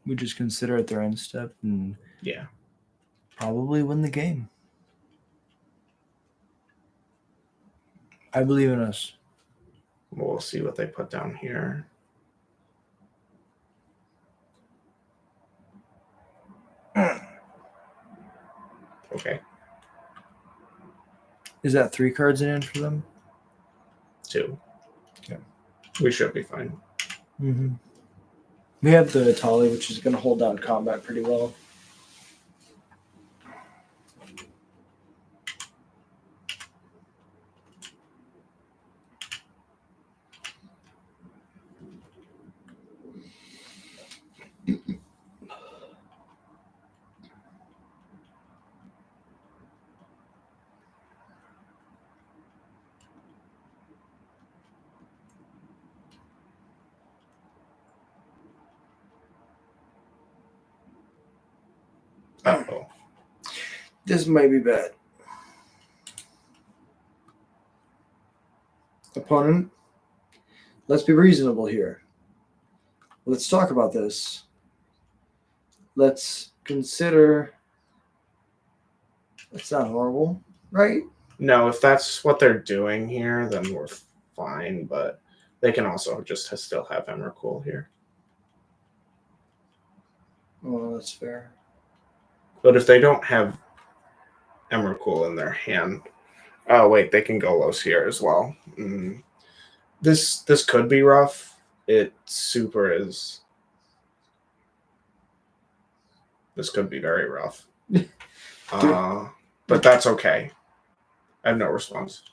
We just consider it their end step and Yeah. probably win the game. I believe in us. We'll see what they put down here. Okay. Is that 3 cards in for them? 2. Okay. We should be fine. Mm-hmm. We have the Tali, which is going to hold down combat pretty well. Uh-oh. This might be bad. Opponent, let's be reasonable here. Let's talk about this. Let's consider. That's not horrible, right? No, if that's what they're doing here, then we're fine, but they can also just still have Emrakul here. Oh, that's fair. But if they don't have Emrakul in their hand, oh wait, they can Golos here as well. This could be rough. It super is. This could be very rough. But that's okay. I have no response.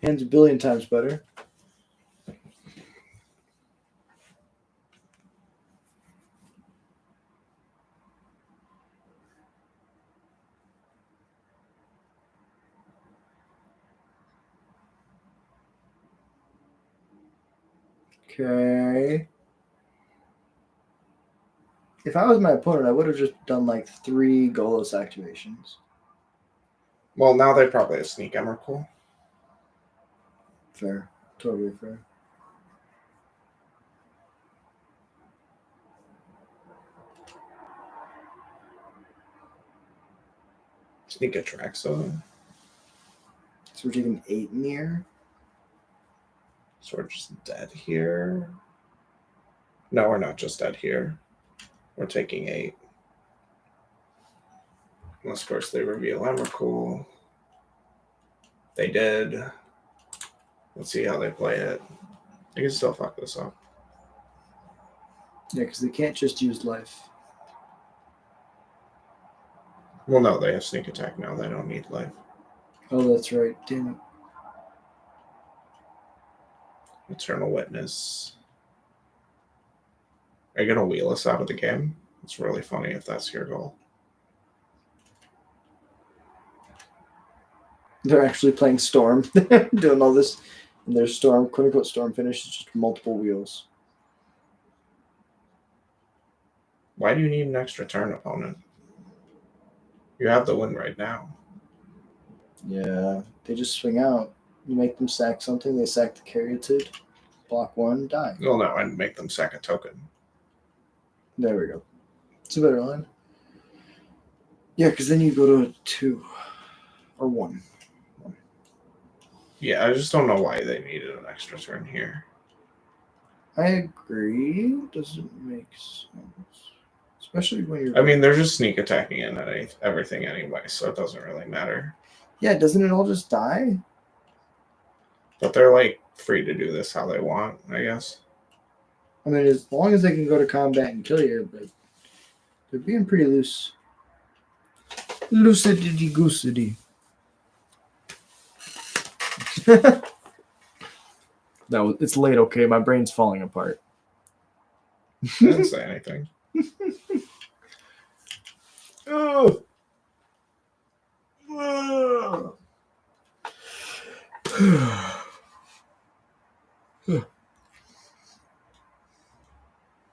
Hand's a billion times better. Okay. If I was my opponent, I would have just done like 3 Golos activations. Well, now they probably have Sneak Emrakul. Fair. Totally fair. Sneak attack, so we're taking 8 in the air. So we're just dead here. No, we're not just dead here. We're taking 8. Unless, of course, they reveal Emrakul. They did. Let's see how they play it. They can still fuck this up. Yeah, because they can't just use life. Well, no, they have sneak attack now. They don't need life. Oh, that's right. Damn it. Eternal Witness. Are you going to wheel us out of the game? It's really funny if that's your goal. They're actually playing Storm. Doing all this. And their Storm, quote unquote, Storm finish is just multiple wheels. Why do you need an extra turn, opponent? You have the win right now. Yeah, they just swing out. You make them sack something, they sack the Caryatid, block 1, die. Well, no, I'd make them sack a token. There we go. It's a better line. Yeah, because then you go to a 2 or 1. Yeah, I just don't know why they needed an extra turn here. I agree. Doesn't make sense. Especially when you're... I mean, they're just sneak attacking in everything anyway, so it doesn't really matter. Yeah, doesn't it all just die? But they're, like, free to do this how they want, I guess. I mean, as long as they can go to combat and kill you, but they're being pretty loose. Lucidity-goosity. It's late, okay? My brain's falling apart. I didn't say anything. Oh.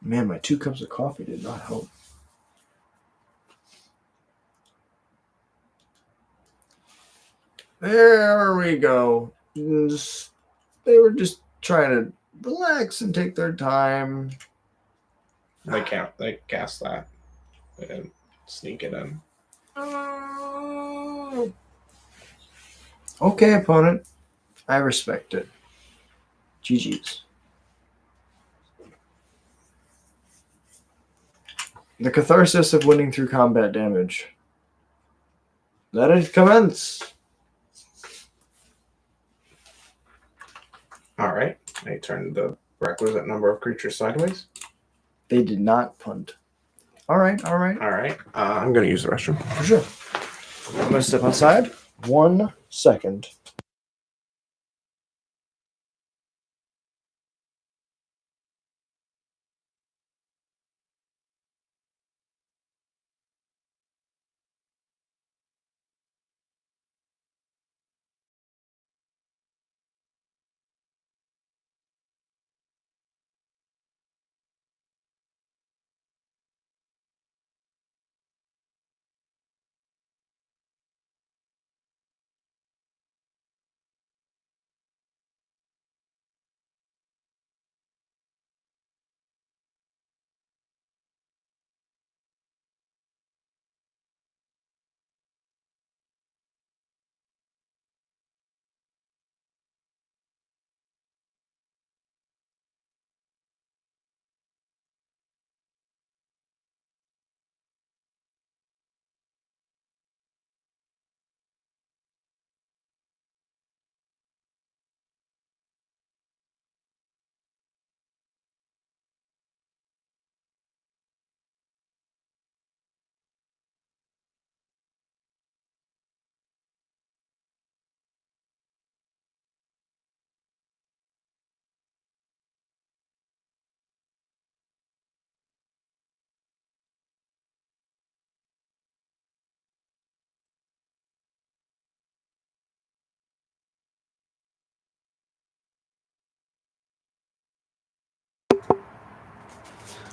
Man, my 2 cups of coffee did not help. There we go. They were just trying to relax and take their time. They can't. They cast that. They didn't sneak it in. Okay, opponent. I respect it. GG's. The catharsis of winning through combat damage. Let it commence. All right. They turned the requisite number of creatures sideways. They did not punt. All right. All right. I'm going to use the restroom. For sure. I'm going to step outside. 1 second.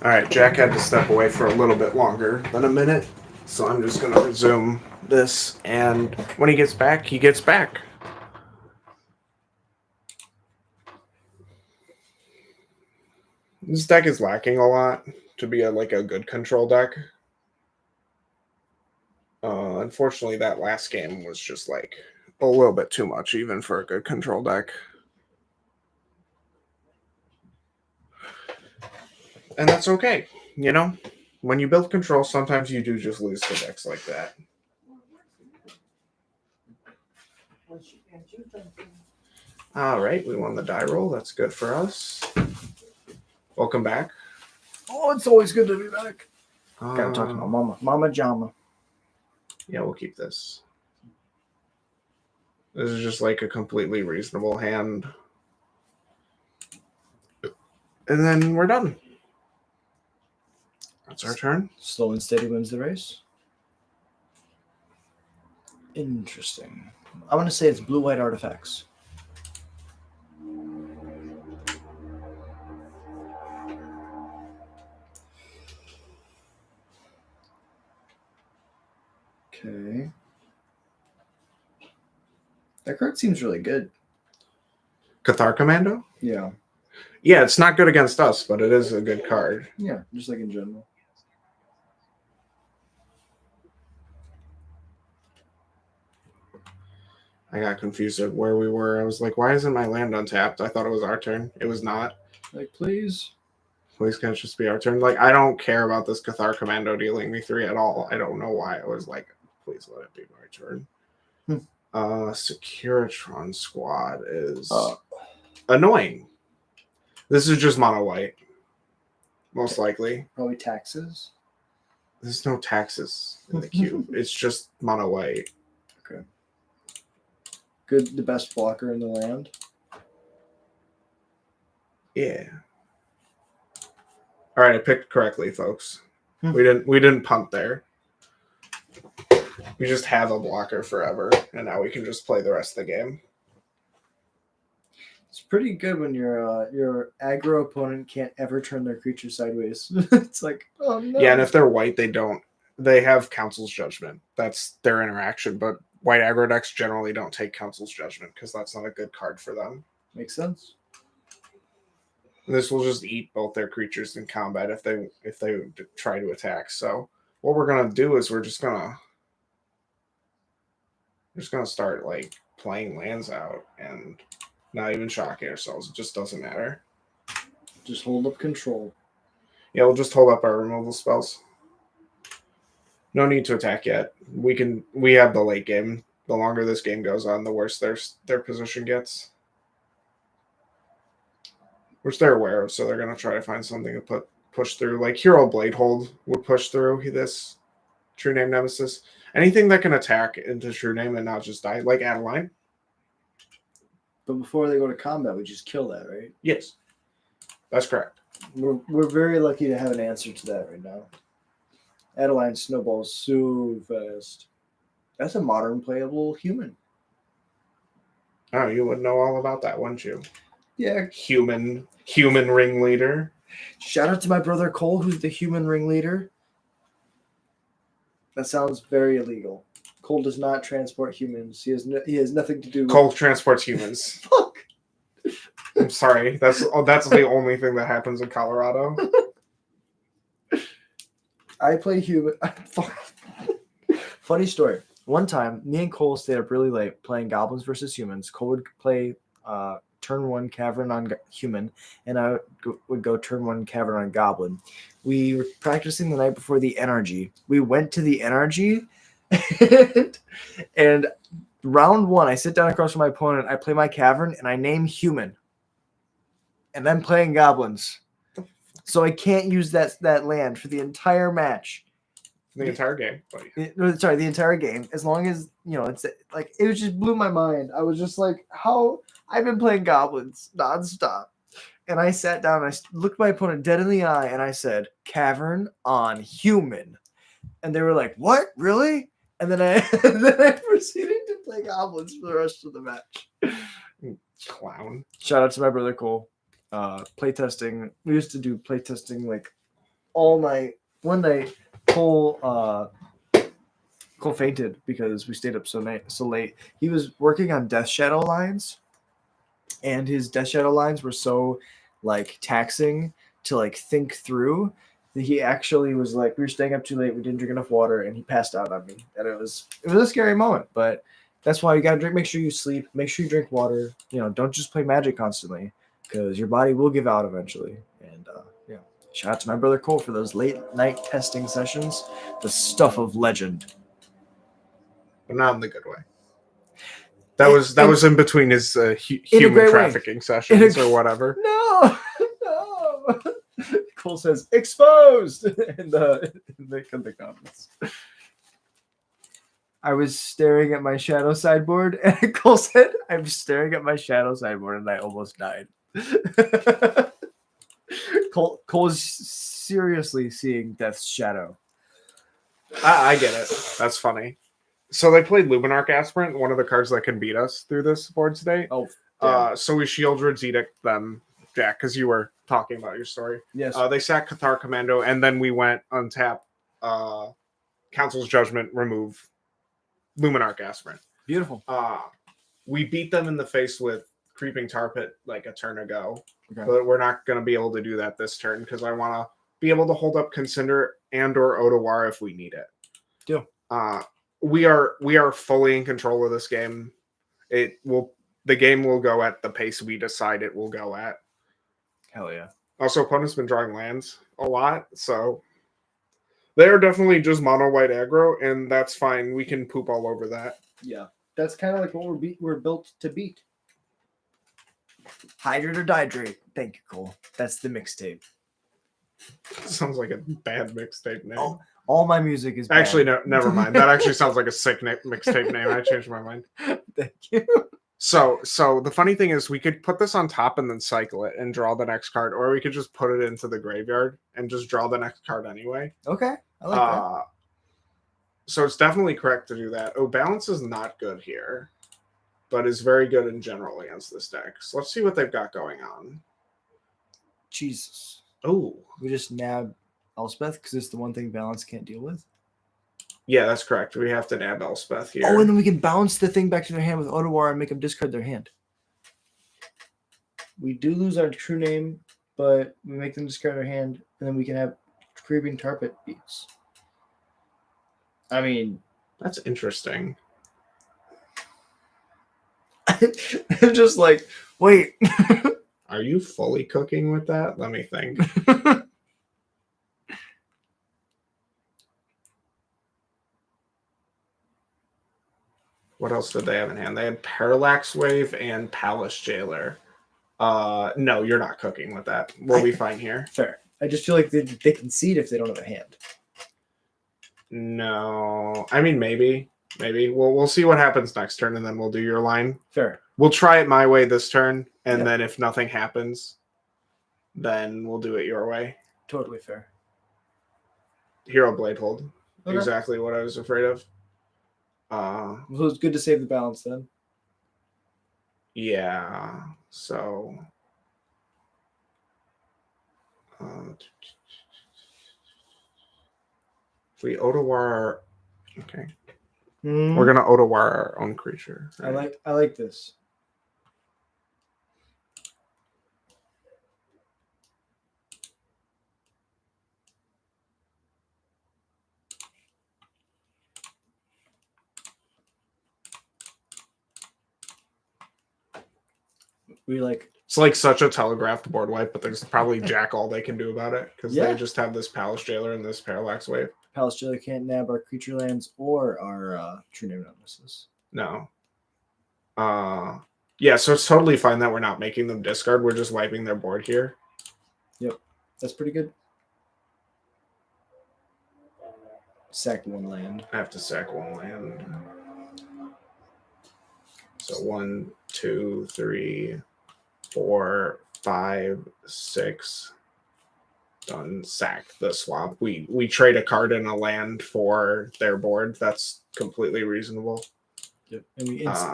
All right. Jack had to step away for a little bit longer than a minute. So I'm just going to resume this. And when he gets back, he gets back. This deck is lacking a lot to be a good control deck. Unfortunately, that last game was just like a little bit too much, even for a good control deck. And that's okay. You know, when you build control, sometimes you do just lose to decks like that. All right, we won the die roll. That's good for us. Welcome back. Oh, it's always good to be back. Gotta talk to my mama. Mama Jama. Yeah, we'll keep this. This is just like a completely reasonable hand. And then we're done. That's our turn. Slow and steady wins the race. Interesting. I want to say it's blue-white artifacts. Okay. That card seems really good. Cathar Commando? Yeah. Yeah, it's not good against us, but it is a good card. Yeah, just like in general. I got confused at where we were. I was like, why isn't my land untapped? I thought it was our turn. It was not. Like, please. Please can it just be our turn? Like, I don't care about this Cathar Commando dealing me 3 at all. I don't know why. I was like, please let it be my turn. Securitron Squad is annoying. This is just mono white. Most likely. Probably taxes. There's no taxes in the cube. It's just mono white. Okay. Good, the best blocker in the land. Yeah. All right, I picked correctly, folks. We didn't punt there. We just have a blocker forever, and now we can just play the rest of the game. It's pretty good when your aggro opponent can't ever turn their creature sideways. It's like, oh no. Yeah, and if they're white, they have Council's Judgment. That's their interaction, but white aggro decks generally don't take Council's Judgment because that's not a good card for them. Makes sense. This will just eat both their creatures in combat if they try to attack. So what we're gonna do is we're just gonna start like playing lands out and not even shocking ourselves. It just doesn't matter. Just hold up control. Yeah, we'll just hold up our removal spells. No need to attack yet. We have the late game. The longer this game goes on, the worse their position gets. Which they're aware of, so they're gonna try to find something to push through. Like Hero Bladehold would push through this True Name Nemesis. Anything that can attack into True Name and not just die, like Adeline. But before they go to combat, we just kill that, right? Yes, that's correct. We're very lucky to have an answer to that right now. Adeline snowballs so fast. That's a modern playable human. Oh, you would know all about that, wouldn't you? Yeah. Human ringleader. Shout out to my brother Cole, who's the human ringleader. That sounds very illegal. Cole does not transport humans. He has nothing to do with... Cole transports humans. Fuck. I'm sorry. That's the only thing that happens in Colorado. I play human. Fuck. Funny story. One time, me and Cole stayed up really late playing Goblins versus Humans. Cole would play turn 1 Cavern on Human, and I would go turn 1 Cavern on Goblin. We were practicing the night before the NRG. We went to the NRG, and round 1, I sit down across from my opponent, I play my Cavern, and I name Human. And I'm playing Goblins. So I can't use that land for the entire match. The entire game. Sorry, the entire game. As long as, it's like, it just blew my mind. I was just like, how? I've been playing Goblins nonstop. And I sat down and I looked my opponent dead in the eye and I said, Cavern on Human. And they were like, what? Really? And then I proceeded to play Goblins for the rest of the match. Clown. Shout out to my brother Cole. Playtesting. We used to do playtesting like all night. One night, Cole fainted because we stayed up so late. He was working on Death Shadow lines, and his Death Shadow lines were so like taxing to like think through. he actually was like, we were staying up too late, we didn't drink enough water, and he passed out on me. And it was a scary moment, but that's why you gotta drink. Make sure you sleep. Make sure you drink water. You know, don't just play Magic constantly, because your body will give out eventually. And yeah, shout out to my brother Cole for those late night testing sessions. The stuff of legend. But not in the good way. That was in between his human trafficking sessions or whatever. No. Cole says exposed in the comments. I was staring at my shadow sideboard, and Cole said, "I'm staring at my shadow sideboard, and I almost died." Cole's seriously seeing Death's shadow. I get it. That's funny. So they played Luminarch Aspirant, one of the cards that can beat us through this board today. Oh, so we Shieldred's Edict them, Jack, because you were talking about your story. Yes. They sacked Cathar Commando, and then we went untap Council's Judgment, remove Luminarch Aspirant. Beautiful. We beat them in the face with Creeping Tar Pit like a turn ago, okay. But we're not going to be able to do that this turn because I want to be able to hold up Consider and or Otawara if we need it. Deal. We are fully in control of this game. The game will go at the pace we decide it will go at. Hell yeah. Also, opponent's been drawing lands a lot, so they're definitely just mono white aggro, and that's fine. We can poop all over that. Yeah, that's kind of like what we're built to beat. Hydrate or dihydrate. Thank you, Cole. That's the mixtape. Sounds like a bad mixtape name. All my music is bad. Actually, no, never mind. That actually sounds like a sick mixtape name. I changed my mind. Thank you. So the funny thing is we could put this on top and then cycle it and draw the next card, or we could just put it into the graveyard and just draw the next card anyway. Okay, I like that. So it's definitely correct to do that. Oh, balance is not good here, but is very good in general against this deck. So let's see what they've got going on. Jesus. Oh. We just nab Elspeth because it's the one thing balance can't deal with. Yeah, that's correct. We have to nab Elspeth here. Oh, and then we can bounce the thing back to their hand with Otawara and make them discard their hand. We do lose our true name, but we make them discard their hand, and then we can have Creeping Tar Pit beats. I mean... That's interesting. I'm just like, wait. Are you fully cooking with that? Let me think. What else did they have in hand? They had Parallax Wave and Palace Jailer. No, you're not cooking with that. We'll be fine here. Fair. I just feel like they concede if they don't have a hand. No. I mean, maybe. We'll see what happens next turn, and then we'll do your line. Fair. We'll try it my way this turn, and then if nothing happens, then we'll do it your way. Totally fair. Hero Blade Hold. Okay. Exactly what I was afraid of. So it's good to save the balance then. Yeah. So if we Otawara, okay. We're gonna Otawara our own creature. Right? I like this. It's like such a telegraphed board wipe, but there's probably jack all they can do about it because they just have this Palace Jailer and this Parallax Wave. Palace Jailer can't nab our creature lands or our true name notices. No. Yeah, so it's totally fine that we're not making them discard. We're just wiping their board here. Yep, that's pretty good. Sack one land. I have to sack one land. So 1, 2, 3, 4, 5, 6. Done. Sack the swap. We trade a card and a land for their board. That's completely reasonable. Yep. And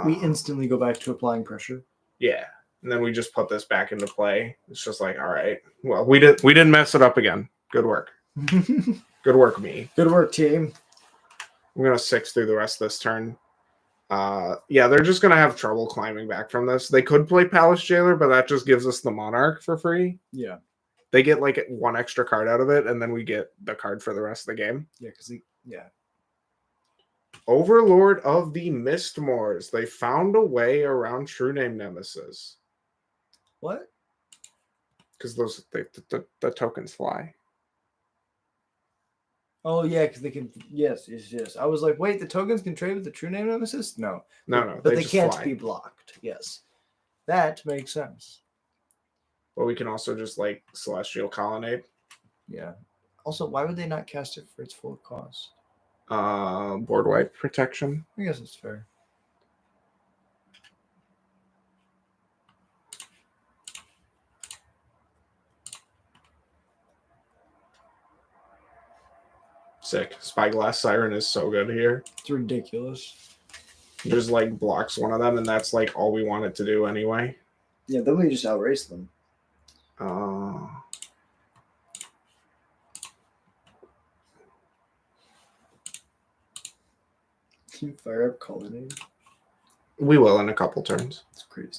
we instantly go back to applying pressure. Yeah. And then we just put this back into play. It's just like, all right. Well, we didn't mess it up again. Good work. Good work, me. Good work, team. I'm gonna 6 through the rest of this turn. Yeah, they're just gonna have trouble climbing back from this. They could play Palace Jailer, but that just gives us the Monarch for free. Yeah. They get like one extra card out of it, and then we get the card for the rest of the game. Yeah, because yeah. Overlord of the Mistmoors. They found a way around True Name Nemesis. What? Because the tokens fly. Oh yeah, because they can. Yes. I was like, wait, the tokens can trade with the True Name Nemesis? No, No. But they can't fly. be blocked. Yes, that makes sense. But we can also just like Celestial Colonnade. Yeah. Also, why would they not cast it for its full cost? Board wipe protection. I guess it's fair. Sick. Spyglass Siren is so good here. It's ridiculous. Just like blocks one of them, and that's like all we want it to do anyway. Yeah, then we just outrace them. Can you fire up Colonnade? We will in a couple turns. It's crazy.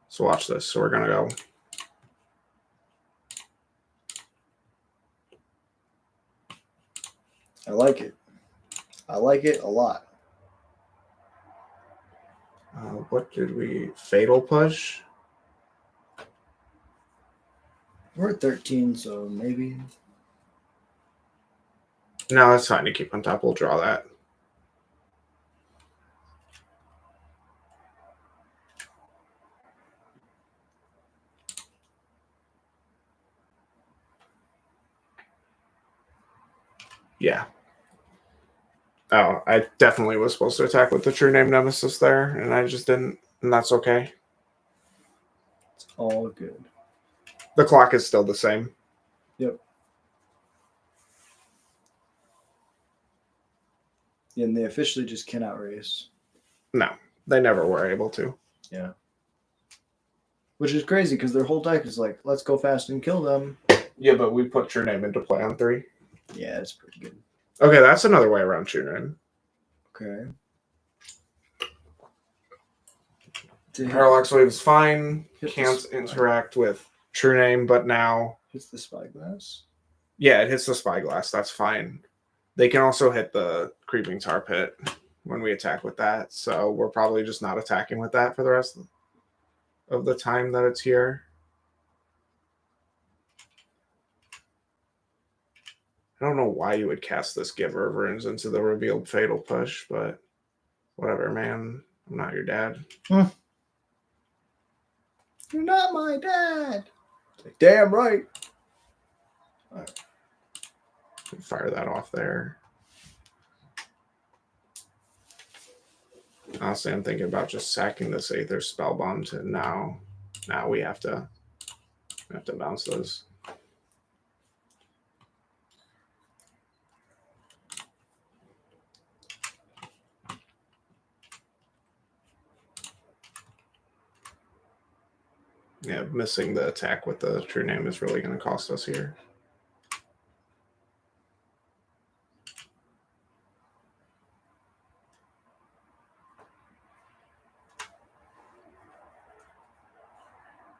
So watch this. So we're gonna go. I like it. I like it a lot. What did we? Fatal Push? We're at 13, so maybe. No, that's fine to keep on top. We'll draw that. Yeah. Oh, I definitely was supposed to attack with the True Name Nemesis there, and I just didn't, and that's okay. It's all good. The clock is still the same. Yep. And they officially just cannot race. No, they never were able to. Yeah. Which is crazy because their whole deck is like, let's go fast and kill them. Yeah, but we put True Name into play on 3. Yeah, it's pretty good. Okay, that's another way around True Name. Okay. Parallax Wave is fine. Hit Can't the interact with True Name, but now... Hits the Spyglass. Yeah, it hits the Spyglass. That's fine. They can also hit the Creeping Tar Pit when we attack with that, so we're probably just not attacking with that for the rest of the time that it's here. I don't know why you would cast this Giver of Runes into the revealed Fatal Push, but whatever, man. I'm not your dad. You're not my dad. Like, damn right. All right. Fire that off there. Honestly, I'm thinking about just sacking this Aether Spellbomb to now. Now we have to bounce those. Yeah, missing the attack with the True Name is really going to cost us here.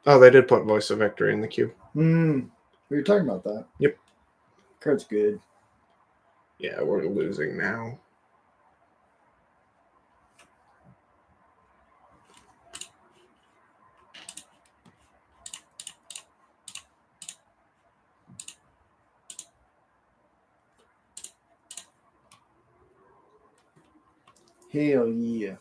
Oh, they did put Voice of Victory in the queue. We were talking about that. Yep. Card's good. Yeah, we're losing now. Hell yeah.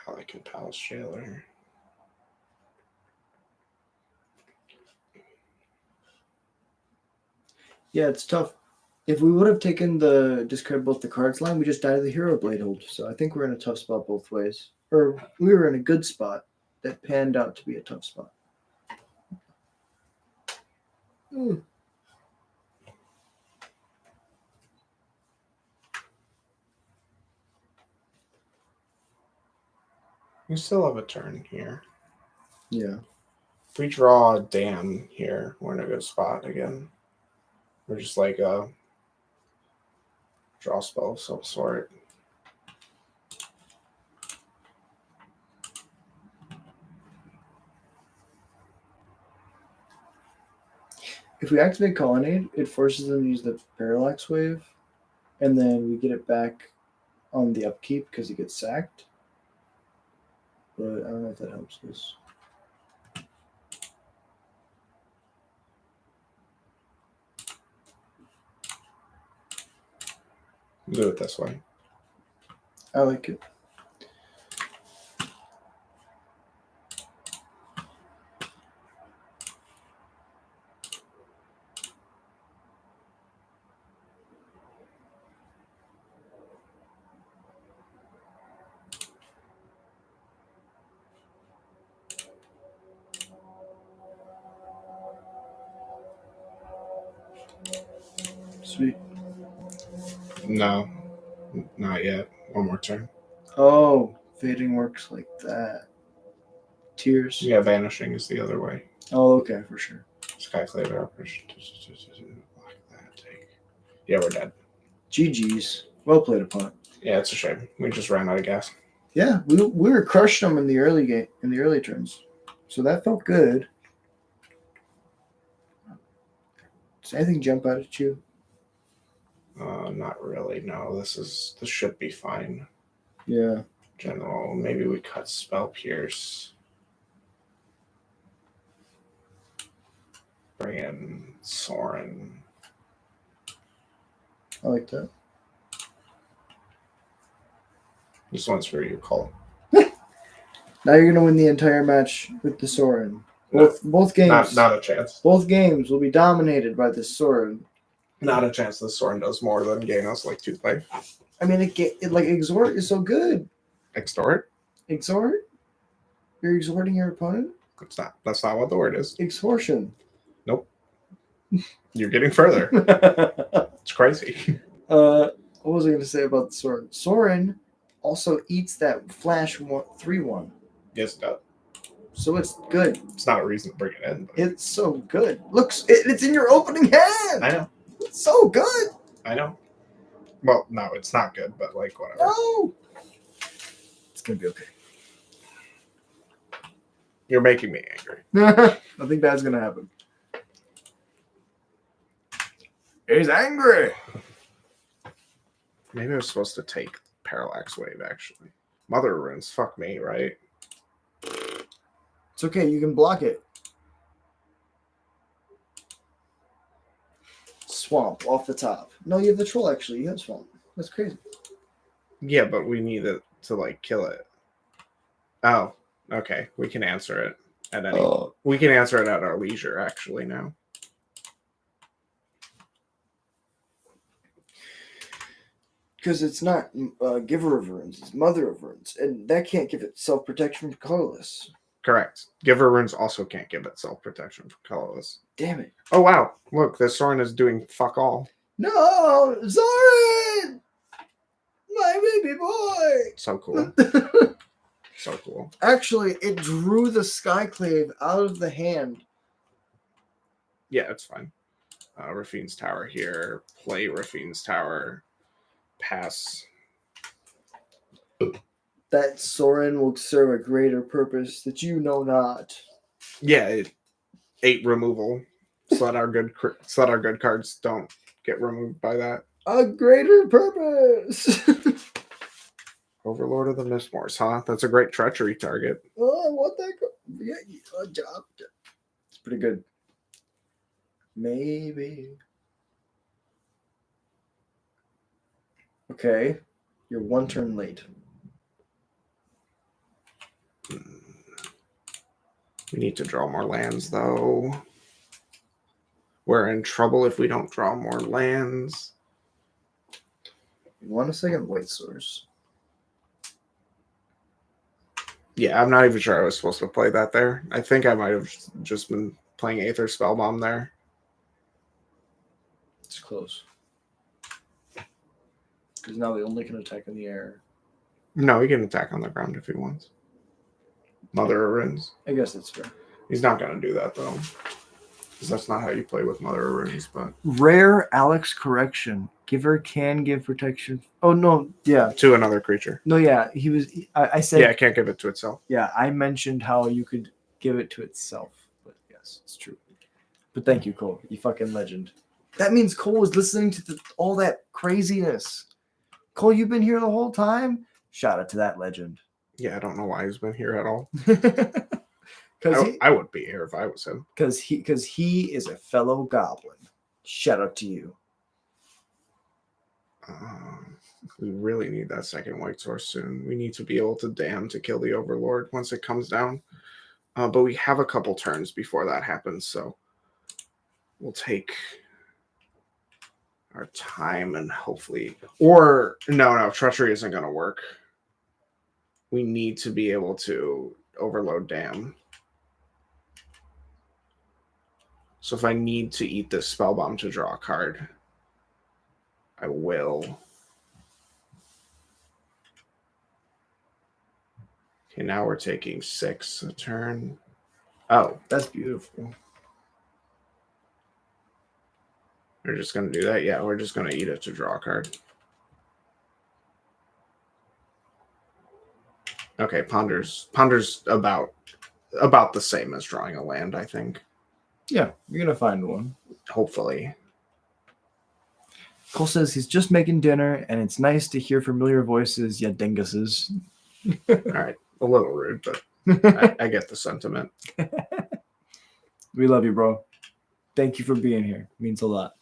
I can Palace Jailer. Yeah, it's tough. If we would have taken the discard both the cards line, we just died of the Hero Blade hold. So I think we're in a tough spot both ways. Or we were in a good spot that panned out to be a tough spot. You still have a turn here. Yeah. If we draw a dam here, we're in a good spot again. We're just like a draw spell of some sort. If we activate Colonnade, it forces them to use the Parallax Wave, and then we get it back on the upkeep because it gets sacked. But I don't know if that helps us. Do it this way. I like it. Sweet. No, not yet. One more turn. Oh, fading works like that. Tears. Yeah, vanishing is the other way. Oh, okay, for sure. Skyclave operation. Yeah, we're dead. GG's. Well played, opponent. Yeah, it's a shame. We just ran out of gas. Yeah, we were crushing them in the early game, in the early turns, so that felt good. Does anything jump out at you? Not really. No, this should be fine. Yeah. General, maybe we cut Spell Pierce. Bring in Soren. I like that. This one's for you, Cole. Now you're gonna win the entire match with the Soren. Both games. Not a chance. Both games will be dominated by the Soren. Not a chance. The Soren does more than gain us like 2 life. I mean, it like exhort is so good. Extort? Exhort? You're exhorting your opponent? It's not. That's not what the word is. Exhortion. Nope. You're getting further. It's crazy. What was I going to say about the Soren? Soren also eats that flash 3/1. Yes, it does. So it's good. It's not a reason to bring it in. But... It's so good. It's in your opening hand. I know. It's so good. I know. Well, no, it's not good, but like whatever. No. It's going to be okay. You're making me angry. Nothing bad's going to happen. He's angry. Maybe I was supposed to take Parallax Wave, actually. Mother Runes, fuck me, right? It's okay. You can block it. Swamp off the top. No, you have the troll, actually. You have swamp. That's crazy. Yeah, but we need it to, like, kill it. Oh, okay. We can answer it at any... We can answer it at our leisure, actually, now. Because it's not Giver of Runes, it's Mother of Runes. And that can't give it self-protection from colorless. Correct. Giver Runes also can't give it self-protection from colorless. Damn it. Oh, wow. Look, this Soren is doing fuck all. No! Soren! My baby boy! So cool. So cool. Actually, it drew the Skyclave out of the hand. Yeah, it's fine. Rafine's Tower here. Play Rafine's Tower. Pass. That Soren will serve a greater purpose that you know not. Yeah, 8 removal. So that our good cards don't get removed by that. A greater purpose. Overlord of the Mistmores, huh? That's a great treachery target. Oh, I want that. Yeah, job. It's pretty good. Maybe. Okay, you're 1 turn late. We need to draw more lands, though. We're in trouble if we don't draw more lands. You want a second white source? Yeah, I'm not even sure I was supposed to play that there. I think I might have just been playing Aether Spellbomb there. It's close. Because now we only can attack in the air. No, he can attack on the ground if he wants. Mother of Runes. I guess that's fair. He's not going to do that, though. Because that's not how you play with Mother of Runes. But Rare Alex correction. Giver can give protection. Oh, no. Yeah. to another creature. No, yeah. He was. I said. Yeah, it can't give it to itself. Yeah, I mentioned how you could give it to itself. But yes, it's true. But thank you, Cole. You fucking legend. That means Cole was listening to all that craziness. Cole, you've been here the whole time? Shout out to that legend. Yeah, I don't know why he's been here at all. Because I would be here if I was him. Because he is a fellow goblin. Shout out to you. We really need that second white source soon. We need to be able to damn to kill the Overlord once it comes down. But we have a couple turns before that happens, so we'll take our time and hopefully... Or, no, treachery isn't going to work. We need to be able to overload dam. So if I need to eat this spellbomb to draw a card, I will. Okay, now we're taking 6 a turn. Oh, that's beautiful. We're just going to do that? Yeah, we're just going to eat it to draw a card. Okay, Ponder's about the same as drawing a land, I think. Yeah, you're going to find one. Hopefully. Cole says he's just making dinner, and it's nice to hear familiar voices, yeah, dinguses. All right, a little rude, but I get the sentiment. We love you, bro. Thank you for being here. It means a lot.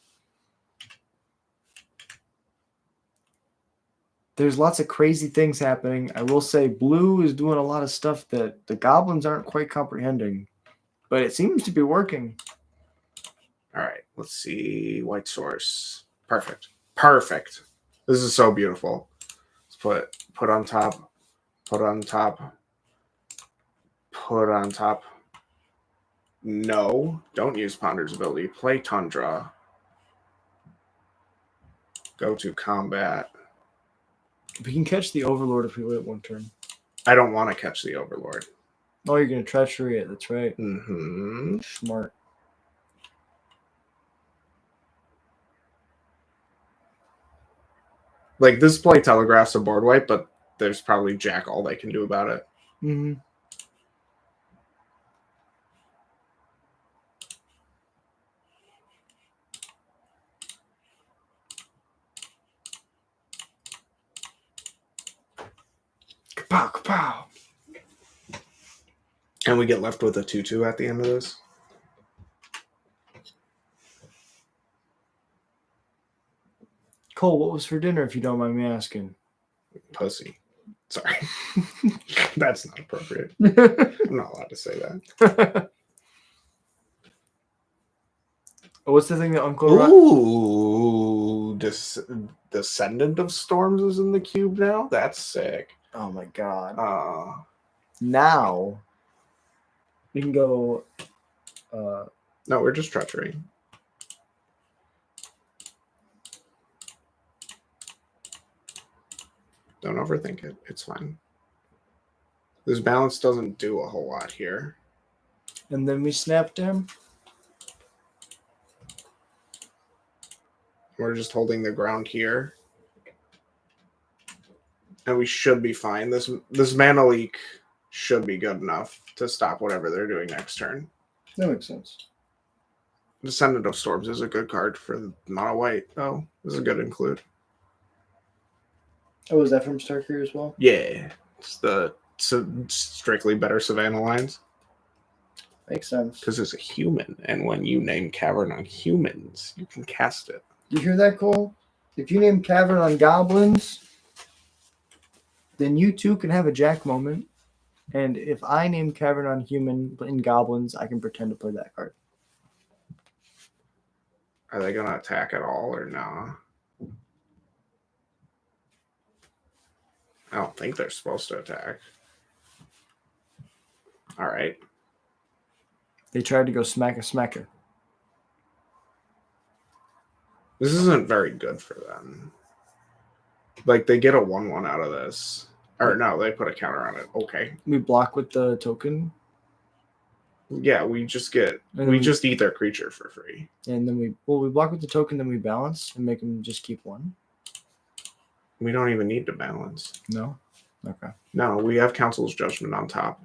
There's lots of crazy things happening. I will say blue is doing a lot of stuff that the goblins aren't quite comprehending, but it seems to be working. All right, let's see. White source. Perfect. Perfect. This is so beautiful. Let's put on top. Put on top. Put on top. No, don't use Ponder's ability. Play Tundra. Go to combat. We can catch the Overlord if we wait one turn. I don't want to catch the Overlord. Oh, you're going to treachery it. That's right. Mm-hmm. Smart. Like, this play telegraphs a board wipe, but there's probably jack all they can do about it. Mm-hmm. Kapow, kapow. And we get left with a 2/2 at the end of this. Cole, what was for dinner, if you don't mind me asking? Pussy. Sorry. That's not appropriate. I'm not allowed to say that. What's the thing that Uncle Ooh, Descendant of Storms is in the cube now? That's sick. Oh my god. Now we can go no, we're just treachery. Don't overthink it. It's fine. This balance doesn't do a whole lot here. And then we snapped him. We're just holding the ground here. And we should be fine. This mana leak should be good enough to stop whatever they're doing next turn. That makes sense. Descendant of Storms is a good card for mono white, though. This is a good include. Oh, is that from Starker as well? Yeah. It's the strictly better Savannah lines. Makes sense. Because it's a human, and when you name Cavern on humans, you can cast it. You hear that, Cole? If you name Cavern on goblins, then you too can have a Jack moment. And if I name Cavern on human in goblins, I can pretend to play that card. Are they going to attack at all or no? I don't think they're supposed to attack. All right. They tried to go smacker. This isn't very good for them. Like, they get a 1/1 out of this. Or no, they put a counter on it. Okay. We block with the token, Yeah, we just And we we- just eat their creature for free. and then we block with the token, then we balance and make them just keep one. We don't even need to balance. No. Okay. No, we have Council's Judgment on top.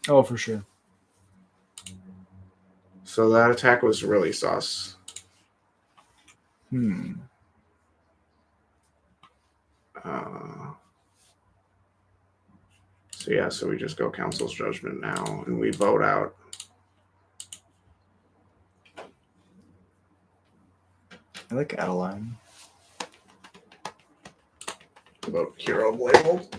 Oh, for sure. So that attack was really sus. So yeah, so we just go Council's Judgment now, and we vote out. I like Adeline. Vote Hero Bladehold.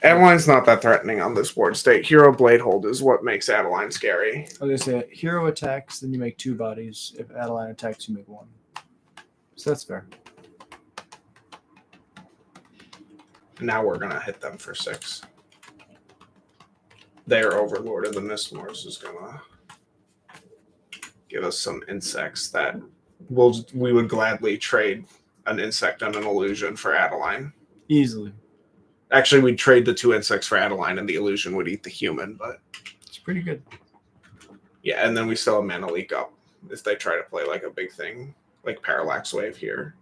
Adeline's not that threatening on this board state. Hero Bladehold is what makes Adeline scary. I was gonna say hero attacks, then you make 2 bodies. If Adeline attacks, you make 1. So that's fair. Now we're gonna hit them for 6. Their Overlord of the Mistmores is gonna give us some insects that we would gladly trade an insect and an illusion for Adeline. Easily. Actually, we'd trade the 2 insects for Adeline, and the illusion would eat the human. But It's pretty good. yeah, and then we still have Mana Leak up if they try to play like a big thing, like Parallax Wave here,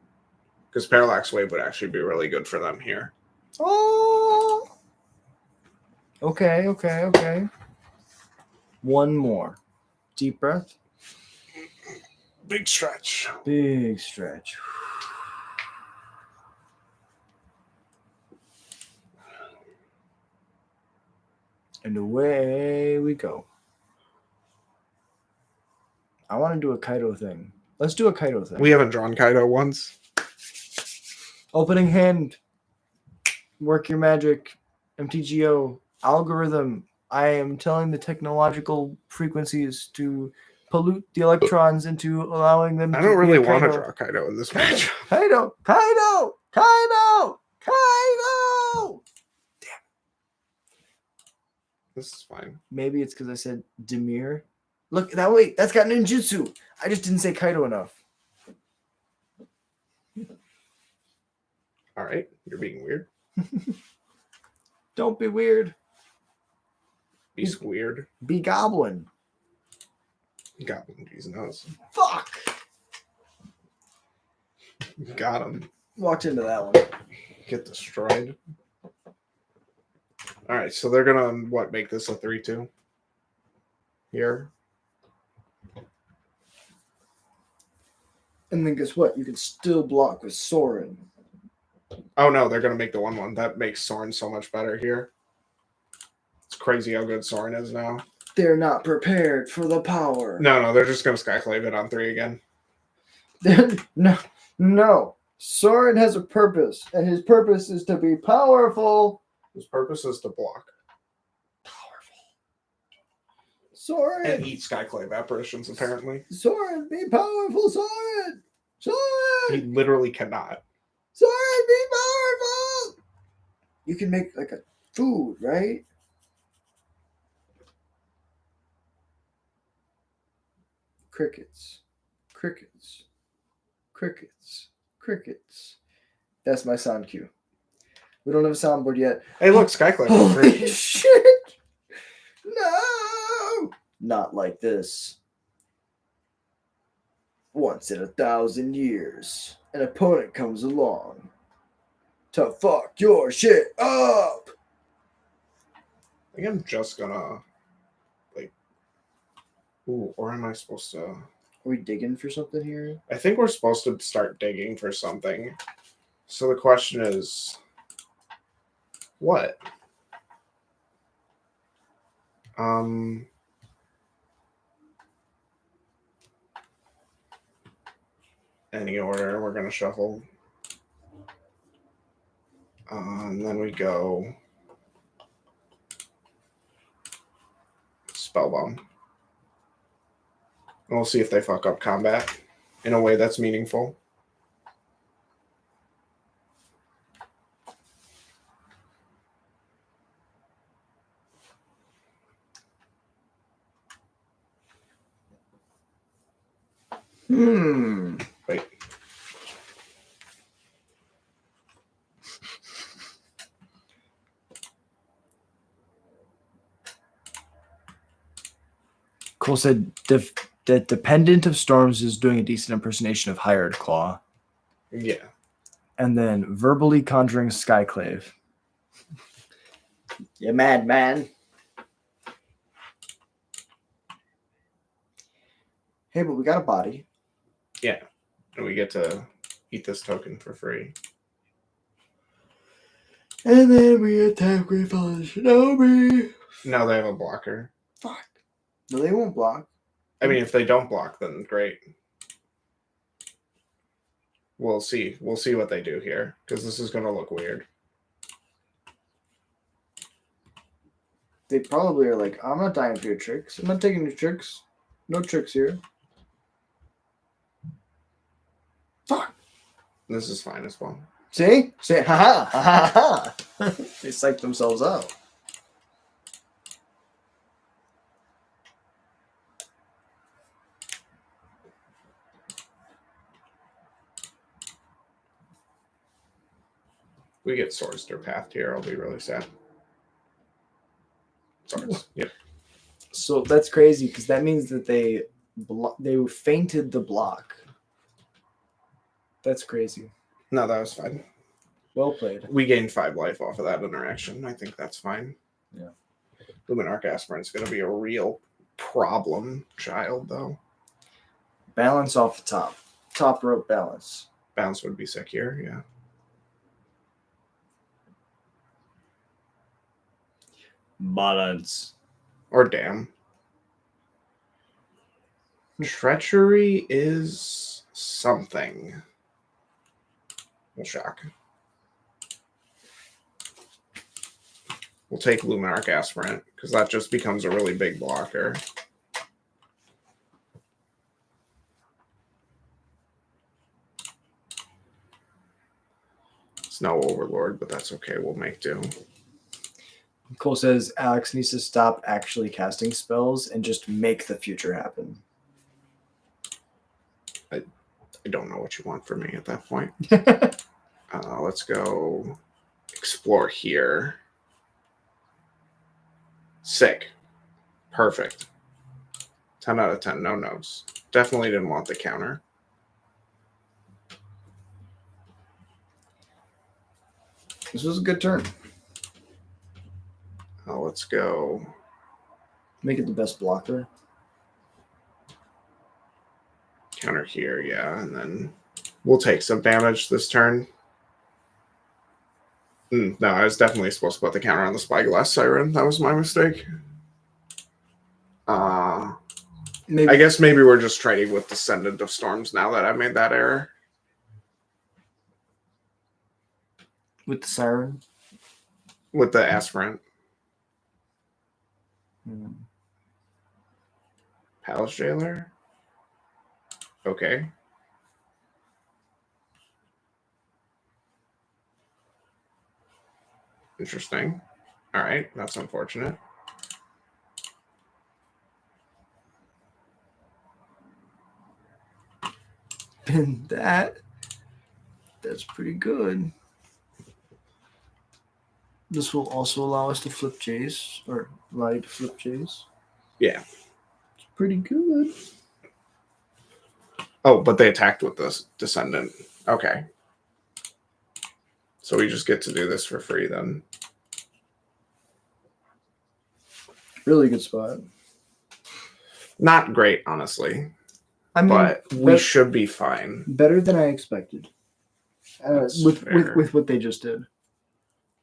because Parallax Wave would actually be really good for them here. Oh. Okay. One more. Deep breath. Big stretch. Big stretch. And away we go. I want to do a Kaido thing. Let's do a Kaido thing. We haven't drawn Kaido once. Opening hand. Work your magic. MTGO. Algorithm. I am telling the technological frequencies to pollute the electrons into allowing them I to don't really be a want to Kaido. draw Kaido in this match. Kaido! This is fine. Maybe it's because I said Demir. Look, that's got ninjutsu. I just didn't say Kaido enough. All right, you're being weird. Don't be weird. Be weird. Be goblin. Goblin, geez, nose. Fuck. Got him. Walked into that one. Get destroyed. All right, so they're gonna make this a 3/2 here. And then guess what? You can still block with Sorin. Oh no, they're gonna make the 1/1. That makes Soren so much better here. It's crazy how good Soren is now. They're not prepared for the power. No, they're just gonna Skyclave it on 3 again. No. Sorin has a purpose, and his purpose is to be powerful. His purpose is to block Sorin. and eat Skyclave apparitions. Apparently, Sorin, be powerful, Sorin. he Sorin. literally cannot. Sorin, be powerful. You can make like a food, right? Crickets. That's my sound cue. We don't have a soundboard yet. Hey, look, Skyclave. Holy shit! No! Not like this. Once in 1,000 years, an opponent comes along to fuck your shit up! I think I'm just gonna ooh, or am I supposed to? Are we digging for something here? I think we're supposed to start digging for something. So the question is, what? Any order, we're gonna shuffle. And then we go Spellbomb. And we'll see if they fuck up combat in a way that's meaningful. Wait. Cole said that Dependent of Storms is doing a decent impersonation of Hired Claw. Yeah. And then Verbally Conjuring Skyclave. You mad man. Hey, but we got a body. Yeah. And we get to eat this token for free. And then we attack with Fallen Shinobi. No, they have a blocker. Fuck. No, they won't block. I mean, if they don't block, then great. We'll see. We'll see what they do here, because this is going to look weird. They probably are like, I'm not dying for your tricks. I'm not taking your tricks. No tricks here. Fuck. This is fine as well. See? Say, ha ha ha. They psyched themselves out. We get Swords or Path here, I'll be really sad. Swords. Yep. So that's crazy because that means that they fainted the block. That's crazy. No, that was fine. Well played. We gained 5 life off of that interaction. I think that's fine. Yeah. Luminarch Aspirant's going to be a real problem child, though. Balance off the top. Top rope balance. Bounce would be sick here, yeah. Balance. Or damn. Treachery is something. We'll shock. We'll take Luminarch Aspirant, because that just becomes a really big blocker. It's no Overlord, but that's okay. We'll make do. Cole says Alex needs to stop actually casting spells and just make the future happen. I don't know what you want from me at that point. Let's go explore here. Sick. Perfect. 10 out of 10. No no's. Definitely didn't want the counter. This was a good turn. Let's go. Make it the best blocker. Counter here, yeah. And then we'll take some damage this turn. No, I was definitely supposed to put the counter on the Spyglass Siren. That was my mistake. Maybe. I guess maybe we're just trading with Descendant of Storms now that I made that error. With the Siren? With the Aspirant. Palace Jailer? Okay. Interesting. All right, that's unfortunate. And that's pretty good. This will also allow us to flip Jace, or allow you to flip Jace. Yeah. It's pretty good. Oh, but they attacked with this Descendant. Okay. So we just get to do this for free then. Really good spot. Not great, honestly. I mean, but we should be fine. Better than I expected. With what they just did.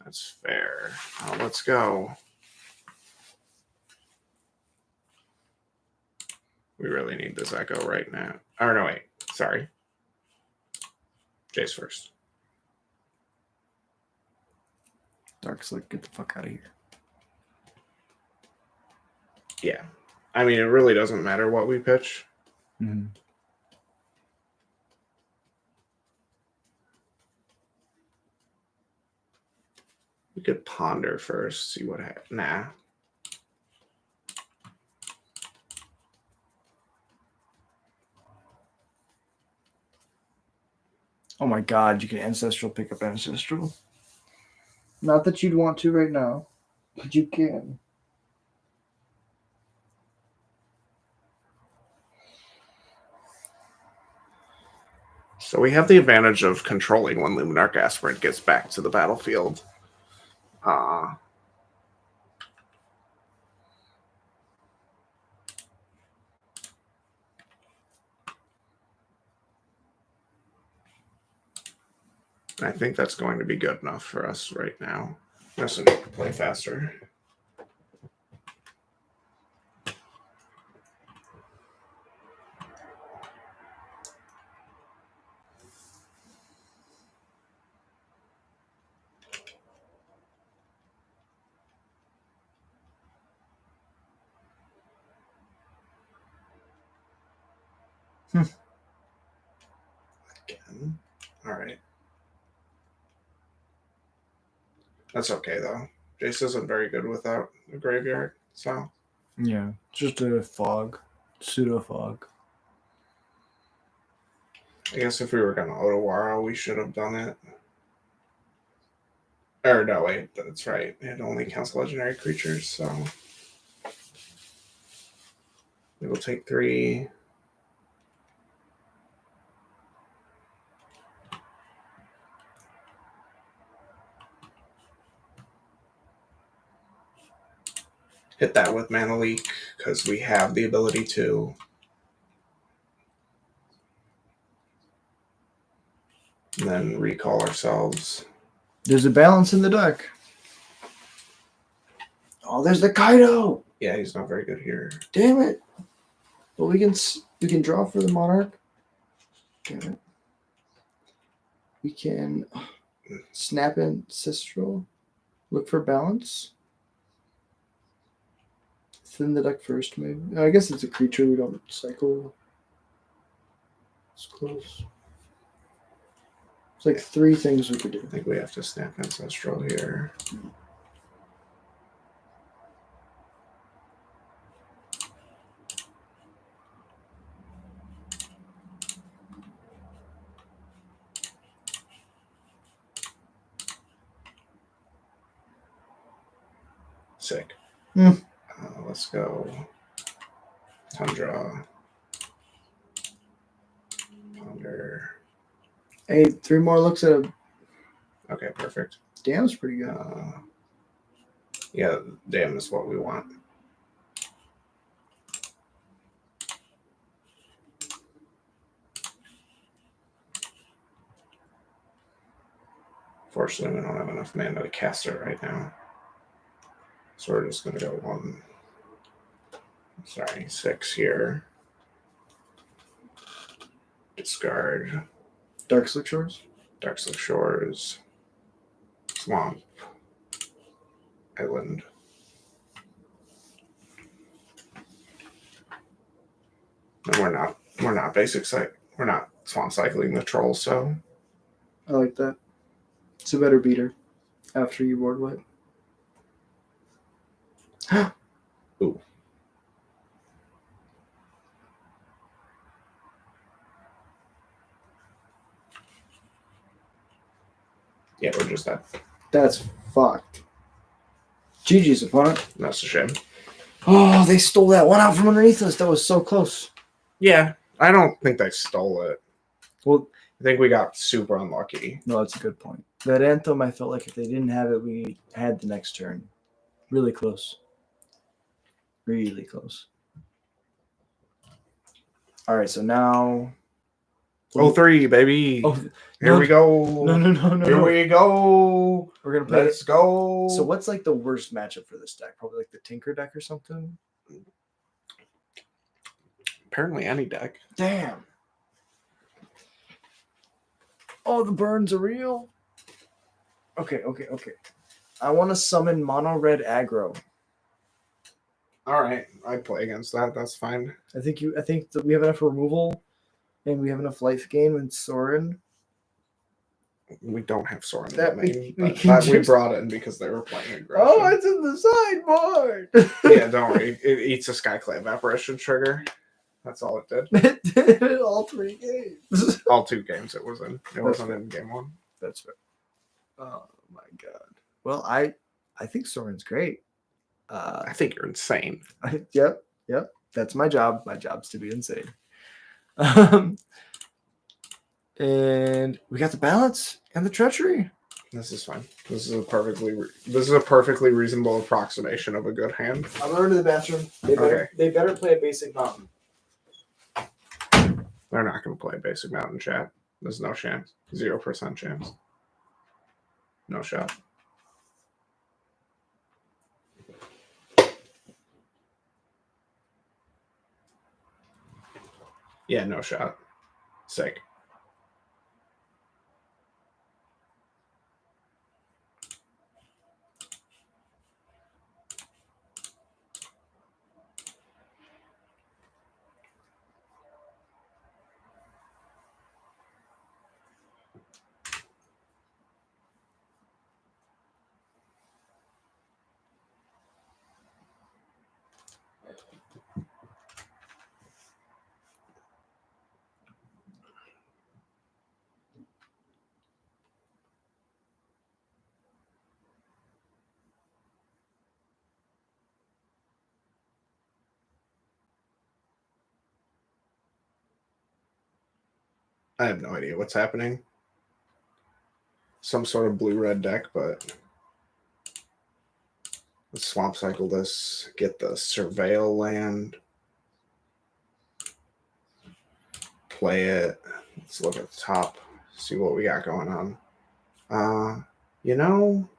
That's fair. Let's go. We really need this Echo right now. Or no, wait. Sorry. Jace first. Dark Slick, get the fuck out of here. Yeah. I mean, it really doesn't matter what we pitch. Mm-hmm. We could ponder first, see what happens. Nah. Oh my god, you can Ancestral pick up Ancestral. Not that you'd want to right now, but you can. So we have the advantage of controlling when Luminarch Aspirant gets back to the battlefield. I think that's going to be good enough for us right now. I also need to play faster. Again. All right. That's okay, though. Jace isn't very good without a graveyard, so... Yeah, just a fog. Pseudo fog. I guess if we were going to Otawara, we should have done it. Or, no, wait, that's right. It only counts legendary creatures, so... We will take 3... Hit that with Mana Leak, because we have the ability to. And then recall ourselves. There's a balance in the deck. Oh, there's the Kaido. Yeah, he's not very good here. Damn it. But we can draw for the Monarch. Damn it. We can snap Ancestral. Look for balance. Thin the deck first, maybe. I guess it's a creature we don't cycle. It's close. It's like 3 things we could do. I think we have to snap Ancestral here. Sick. Let's go. Tundra. Ponder. Hey, 3 more looks at a... Okay, perfect. Damn's pretty good. Yeah, damn is what we want. Fortunately, we don't have enough mana to cast it right now. So we're just going to go 6 here. Discard. Darkslick Shores? Darkslick Shores. Swamp. Island. And we're not we're not swamp cycling the troll, so I like that. It's a better beater after you board wipe. Ooh. Yeah, we're just that. That's fucked. GG's opponent. That's a shame. Oh, they stole that one out from underneath us. That was so close. Yeah, I don't think they stole it. Well, I think we got super unlucky. no, that's a good point. That Anthem, I felt like if they didn't have it, we had the next turn. Really close. Really close. All right, so now... 03, baby. Oh, Here we go. No. Here we go. We're going to play... Let's go. So what's like the worst matchup for this deck? Probably like the Tinker deck or something? Apparently any deck. Damn. Oh, the burns are real. Okay. I want to summon mono red aggro. All right, I play against that. That's fine. I think that we have enough removal, and we have enough life gain with Sorin. We don't have Sorin That in the we- main, we but can that we just- brought it in because they were playing aggression. Oh, it's in the sideboard. Yeah, don't worry. It eats a Skyclave Apparition trigger. That's all it did. It did it all 3 games. All 2 games it was in. It wasn't fair. in game 1. That's fair. Oh my god. Well, I think Sorin's great. I think you're insane. Yep. That's my job. My job's to be insane. And we got the balance and the treachery. This is fine. This is a perfectly reasonable approximation of a good hand. I'm going to the bathroom. They better play a basic mountain. They're not going to play basic mountain, chat. There's no chance. 0% chance. No shot. Yeah, no shot. Sick. I have no idea what's happening. Some sort of blue-red deck, but let's swamp cycle this. Get the Surveil land. Play it. Let's look at the top. See what we got going on. You know,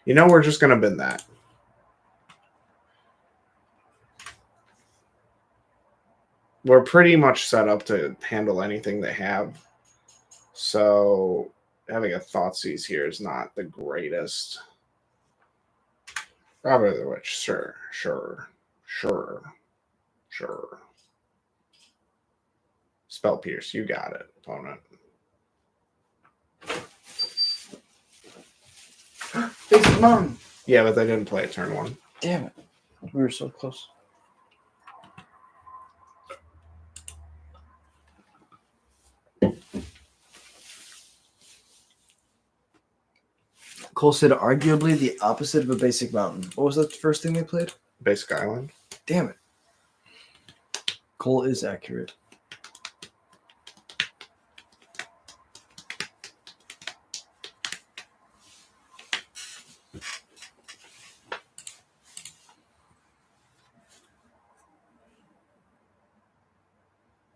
we're just gonna bin that. We're pretty much set up to handle anything they have. So having a Thoughtseize here is not the greatest. Probably the Witch. Sure. Spell Pierce, you got it, opponent. Basic mountain. Yeah, but they didn't play it turn 1. Damn it. We were so close. Cole said arguably the opposite of a basic mountain. What was that first thing they played? Basic Island. Damn it. Cole is accurate.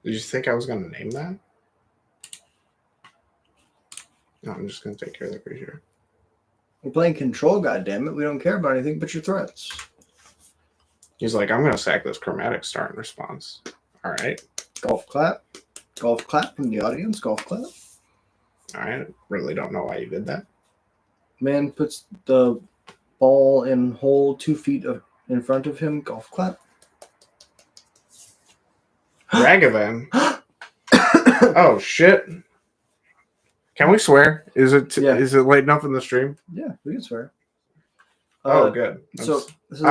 Did you think I was going to name that? No, I'm just going to take care of the creature. We're playing control, goddammit. We don't care about anything but your threats. He's like, I'm going to sack this Chromatic Star in response. All right. Golf clap. Golf clap from the audience. Golf clap. All right. Really don't know why you did that. Man puts the ball in hole 2 feet in front of him. Golf clap. Ragavan. Oh, shit. Can we swear? Is it late enough in the stream? Yeah, we can swear. Oh, good.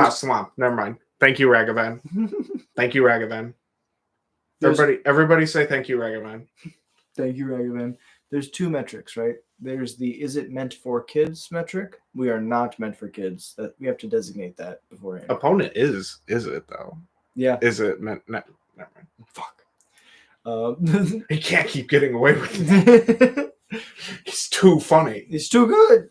Swamp. Never mind. Thank you, Ragavan. Thank you, Ragavan. Everybody say thank you, Ragavan. Thank you, Ragavan. There's 2 metrics, right? There's the is it meant for kids metric. We are not meant for kids. That we have to designate that beforehand. Opponent is it though? Yeah. Is it meant? Never mind. Fuck. He can't keep getting away with it. He's too funny. He's too good.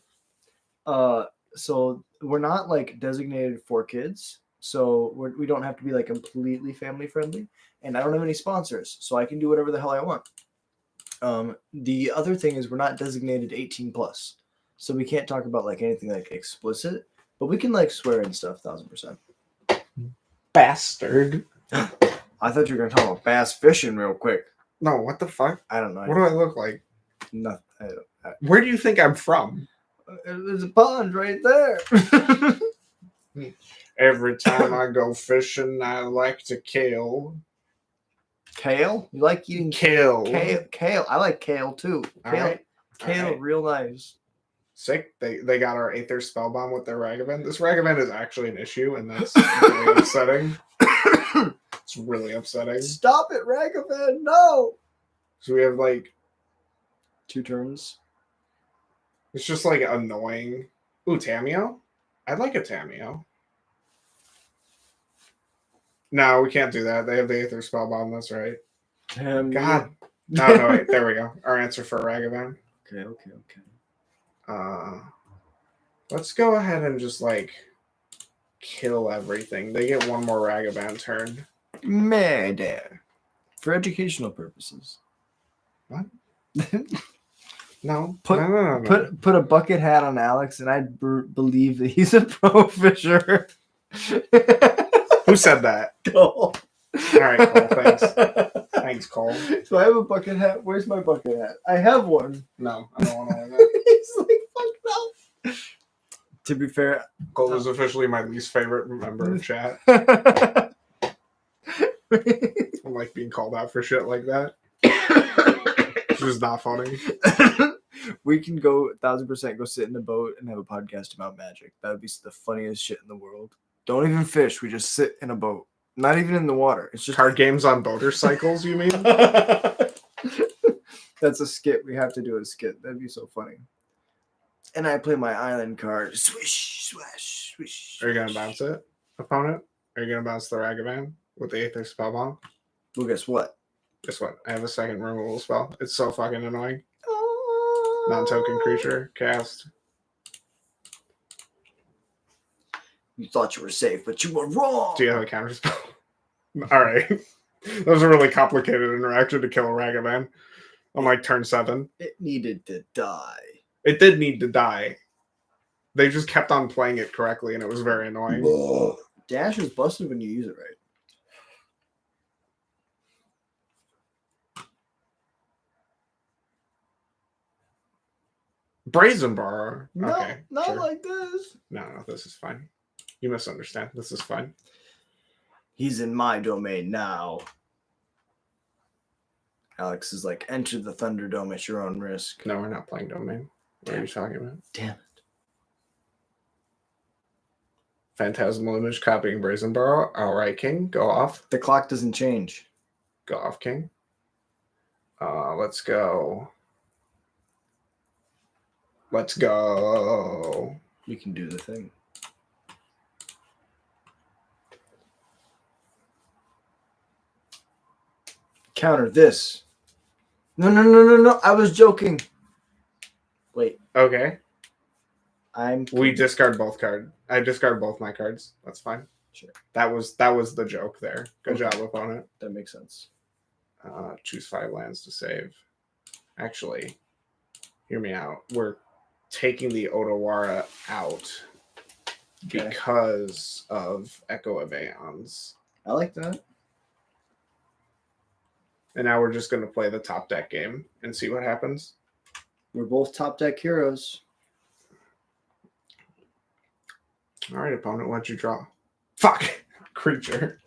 So we're not like designated for kids. So we don't have to be like completely family friendly. And I don't have any sponsors, so I can do whatever the hell I want. The other thing is we're not designated 18 plus. So we can't talk about like anything like explicit, but we can like swear and stuff 1000%. Bastard. I thought you were going to talk about bass fishing real quick. No, what the fuck? I don't know. What do I look like? Nothing. Where do you think I'm from? There's a pond right there. Every time I go fishing, I like to kill. Kale? You like eating kale? Kale. I like kale too. Kale, real nice. Sick. They got our Aether Spellbomb with their Ragavan. This Ragavan is actually an issue, and that's really upsetting. It's really upsetting. Stop it, Ragavan! No. So we have like 2 turns. It's just like annoying. Ooh, Tameo? I'd like a Tameo. No, we can't do that. They have the Aether Spellbomb, that's right. Tameo. God No, wait. There we go. Our answer for Ragavan. Okay. Let's go ahead and just like kill everything. They get one more Ragavan turn. Murder. For educational purposes. What? No. Put a bucket hat on Alex, and I believe that he's a pro fisher. Who said that? Cole. All right, Cole. Thanks. Thanks, Cole. So I have a bucket hat. Where's my bucket hat? I have one. No, I don't want to wear that. He's like, fuck no. To be fair, Cole is officially my least favorite member of chat. I I like being called out for shit like that. It's just not funny. We can go 1,000% go sit in a boat and have a podcast about magic. That would be the funniest shit in the world. Don't even fish. We just sit in a boat. Not even in the water. It's just Card games on motorcycles, you mean? That's a skit. We have to do a skit. That'd be so funny. And I play my island card. Swish, swash, swish. Are you going to bounce it, opponent? Are you going to bounce the Ragavan with the Aether Spellbomb? Well, guess what? Guess what? I have a second removal spell. It's so fucking annoying. Non-token creature. Cast. You thought you were safe, but you were wrong. Do you have a counter spell? Alright. That was a really complicated interaction to kill a Ragavan on like turn 7. It needed to die. It did need to die. They just kept on playing it correctly and it was very annoying. Ugh. Dash is busted when you use it right. Brazen Bar. No, Okay. not sure. like this. No, this is fine. You misunderstand. This is fine. He's in my domain now. Alex is like, enter the Thunderdome at your own risk. No, we're not playing Domain. What are you talking about? Damn it. Phantasmal Image copying Brazen Bar. Alright, King. Go off. The clock doesn't change. Go off, King. Let's go. Let's go. We can do the thing. Counter this. No. I was joking. Wait. Okay. We discard both cards. I discard both my cards. That's fine. Sure. That was the joke there. Good job, opponent. That makes sense. Choose 5 lands to save. Actually, hear me out. We're taking the Otawara out because of Echo of Aeons. I like that. And now we're just going to play the top deck game and see what happens. We're both top deck heroes. All right, opponent, what'd you draw? Fuck! Creature.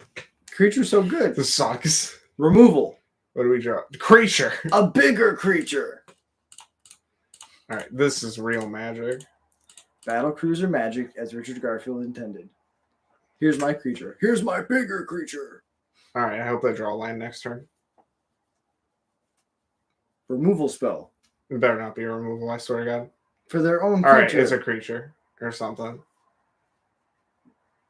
Creature's so good. This sucks. Removal. What do we draw? Creature! A bigger creature. All right, this is real magic. Battle Cruiser magic as Richard Garfield intended. Here's my creature. Here's my bigger creature. All right, I hope they draw a line next turn. Removal spell. It better not be a removal, I swear to God. For their own All right, creature. it's a creature or something.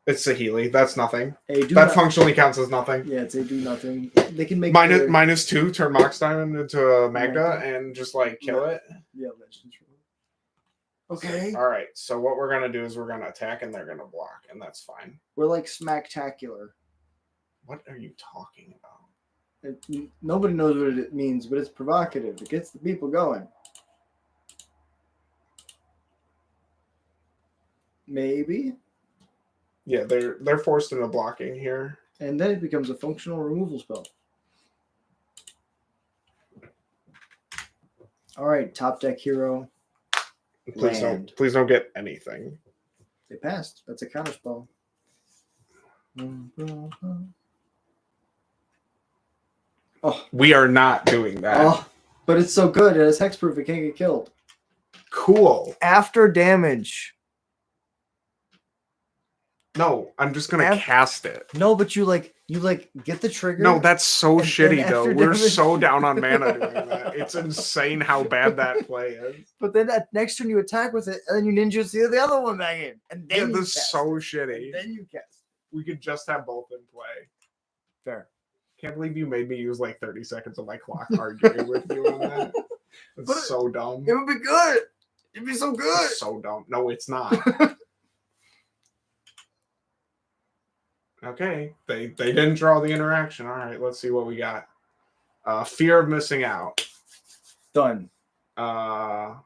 It's Sahili. That's nothing. That functionally counts as nothing. Yeah, it's a do nothing. They can make -2, turn Mox Diamond into a Magda and just like kill it. Yeah, Legends. Okay. All right, so what we're gonna do is we're gonna attack and they're gonna block, and that's fine. We're like Smacktacular. What are you talking about? Nobody knows what it means, but it's provocative. It gets the people going. Maybe. Yeah, they're forced into blocking here. And then it becomes a functional removal spell. All right, top deck hero. Please don't get anything. They passed. That's a counter spell. Oh, we are not doing that. Oh, but it's so good. It has hexproof. It can't get killed. Cool. After damage. No, I'm just gonna cast it. No, but you get the trigger. No, that's so shitty though. We're damage... so down on mana doing that. It's insane how bad that play is. But then that next turn you attack with it, and then you ninja seal the other one back in, and then this is so shitty. And then you cast. We could just have both in play. Fair. Can't believe you made me use like 30 seconds of my clock arguing with you on that. It's But so dumb. It would be good. It'd be so good. It's so dumb. No, it's not. Okay, they didn't draw the interaction. All right, let's see what we got. Fear of missing out. Done. Well,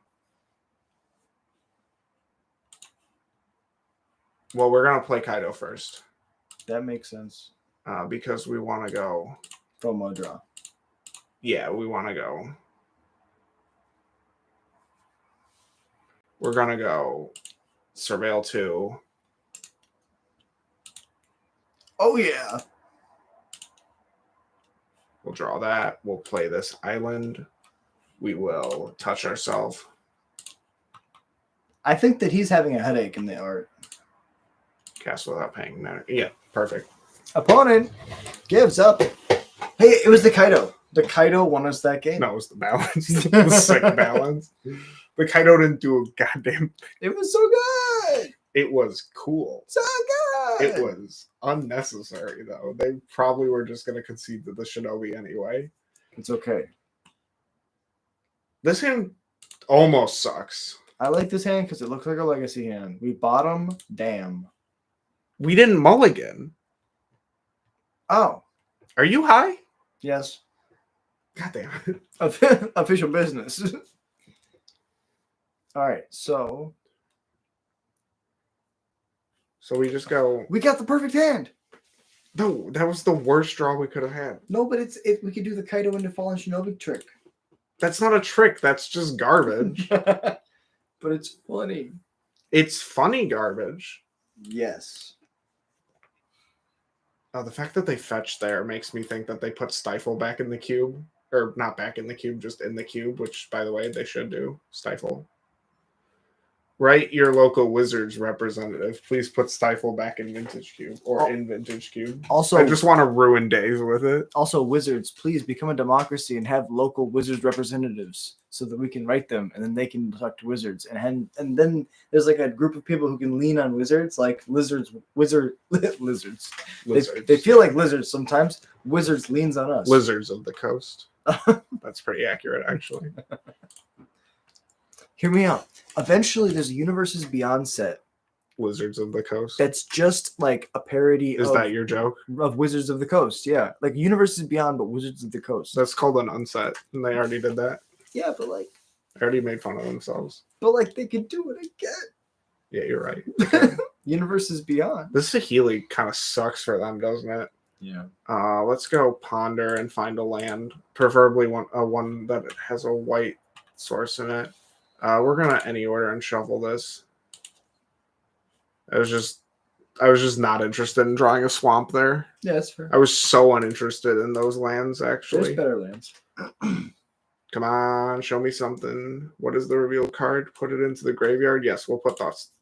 we're gonna play Kaido first. That makes sense. Because we want to go. Promo draw. Yeah, we want to go. We're gonna go Surveil 2. Oh yeah. We'll draw that. We'll play this island. We will touch ourselves. I think that he's having a headache in the art. Cast without paying mana. Yeah, perfect. Opponent gives up. Hey, it was the Kaido. The Kaido won us that game. No, it was the balance. The sick balance. The Kaido didn't do a goddamn. It was so good. It was cool. So good. It was unnecessary, though. They probably were just going to concede to the Shinobi anyway. It's okay. This hand almost sucks. I like this hand because it looks like a legacy hand. We bottom, damn. We didn't mulligan. Oh. Are you high? Yes. God damn it. Official business. All right, so we just go. We got the perfect hand. No, that was the worst draw we could have had. No, but we could do the Kaido into Fallen Shinobi trick. That's not a trick. That's just garbage. But it's funny. It's funny garbage. Yes. The fact that they fetched there makes me think that they put Stifle back in the cube. Or not back in the cube, just in the cube, which, by the way, they should do. Stifle. Write your local Wizards representative. Please put Stifle back in Vintage Cube or in Vintage Cube. Also, I just want to ruin days with it. Also, Wizards, please become a democracy and have local Wizards representatives so that we can write them and then they can talk to Wizards. And then there's like a group of people who can lean on Wizards, like lizards. They feel like lizards sometimes. Wizards leans on us. Lizards of the coast. That's pretty accurate, actually. Hear me out. Eventually, there's a Universes Beyond set. Wizards of the Coast. That's just like a parody Is that your joke? Of Wizards of the Coast, yeah. Like Universes Beyond, but Wizards of the Coast. That's called an unset, and they already did that. Yeah, but like... They already made fun of themselves. But like, they could do it again. Yeah, you're right. Universes Beyond. This Saheeli kind of sucks for them, doesn't it? Yeah. Let's go ponder and find a land. Preferably one that has a white source in it. We're gonna any order and shuffle this. I was just not interested in drawing a swamp there. Yeah, that's fair. I was so uninterested in those lands, actually. There's better lands. Come on, show me something. What is the revealed card? Put it into the graveyard. Yes, we'll put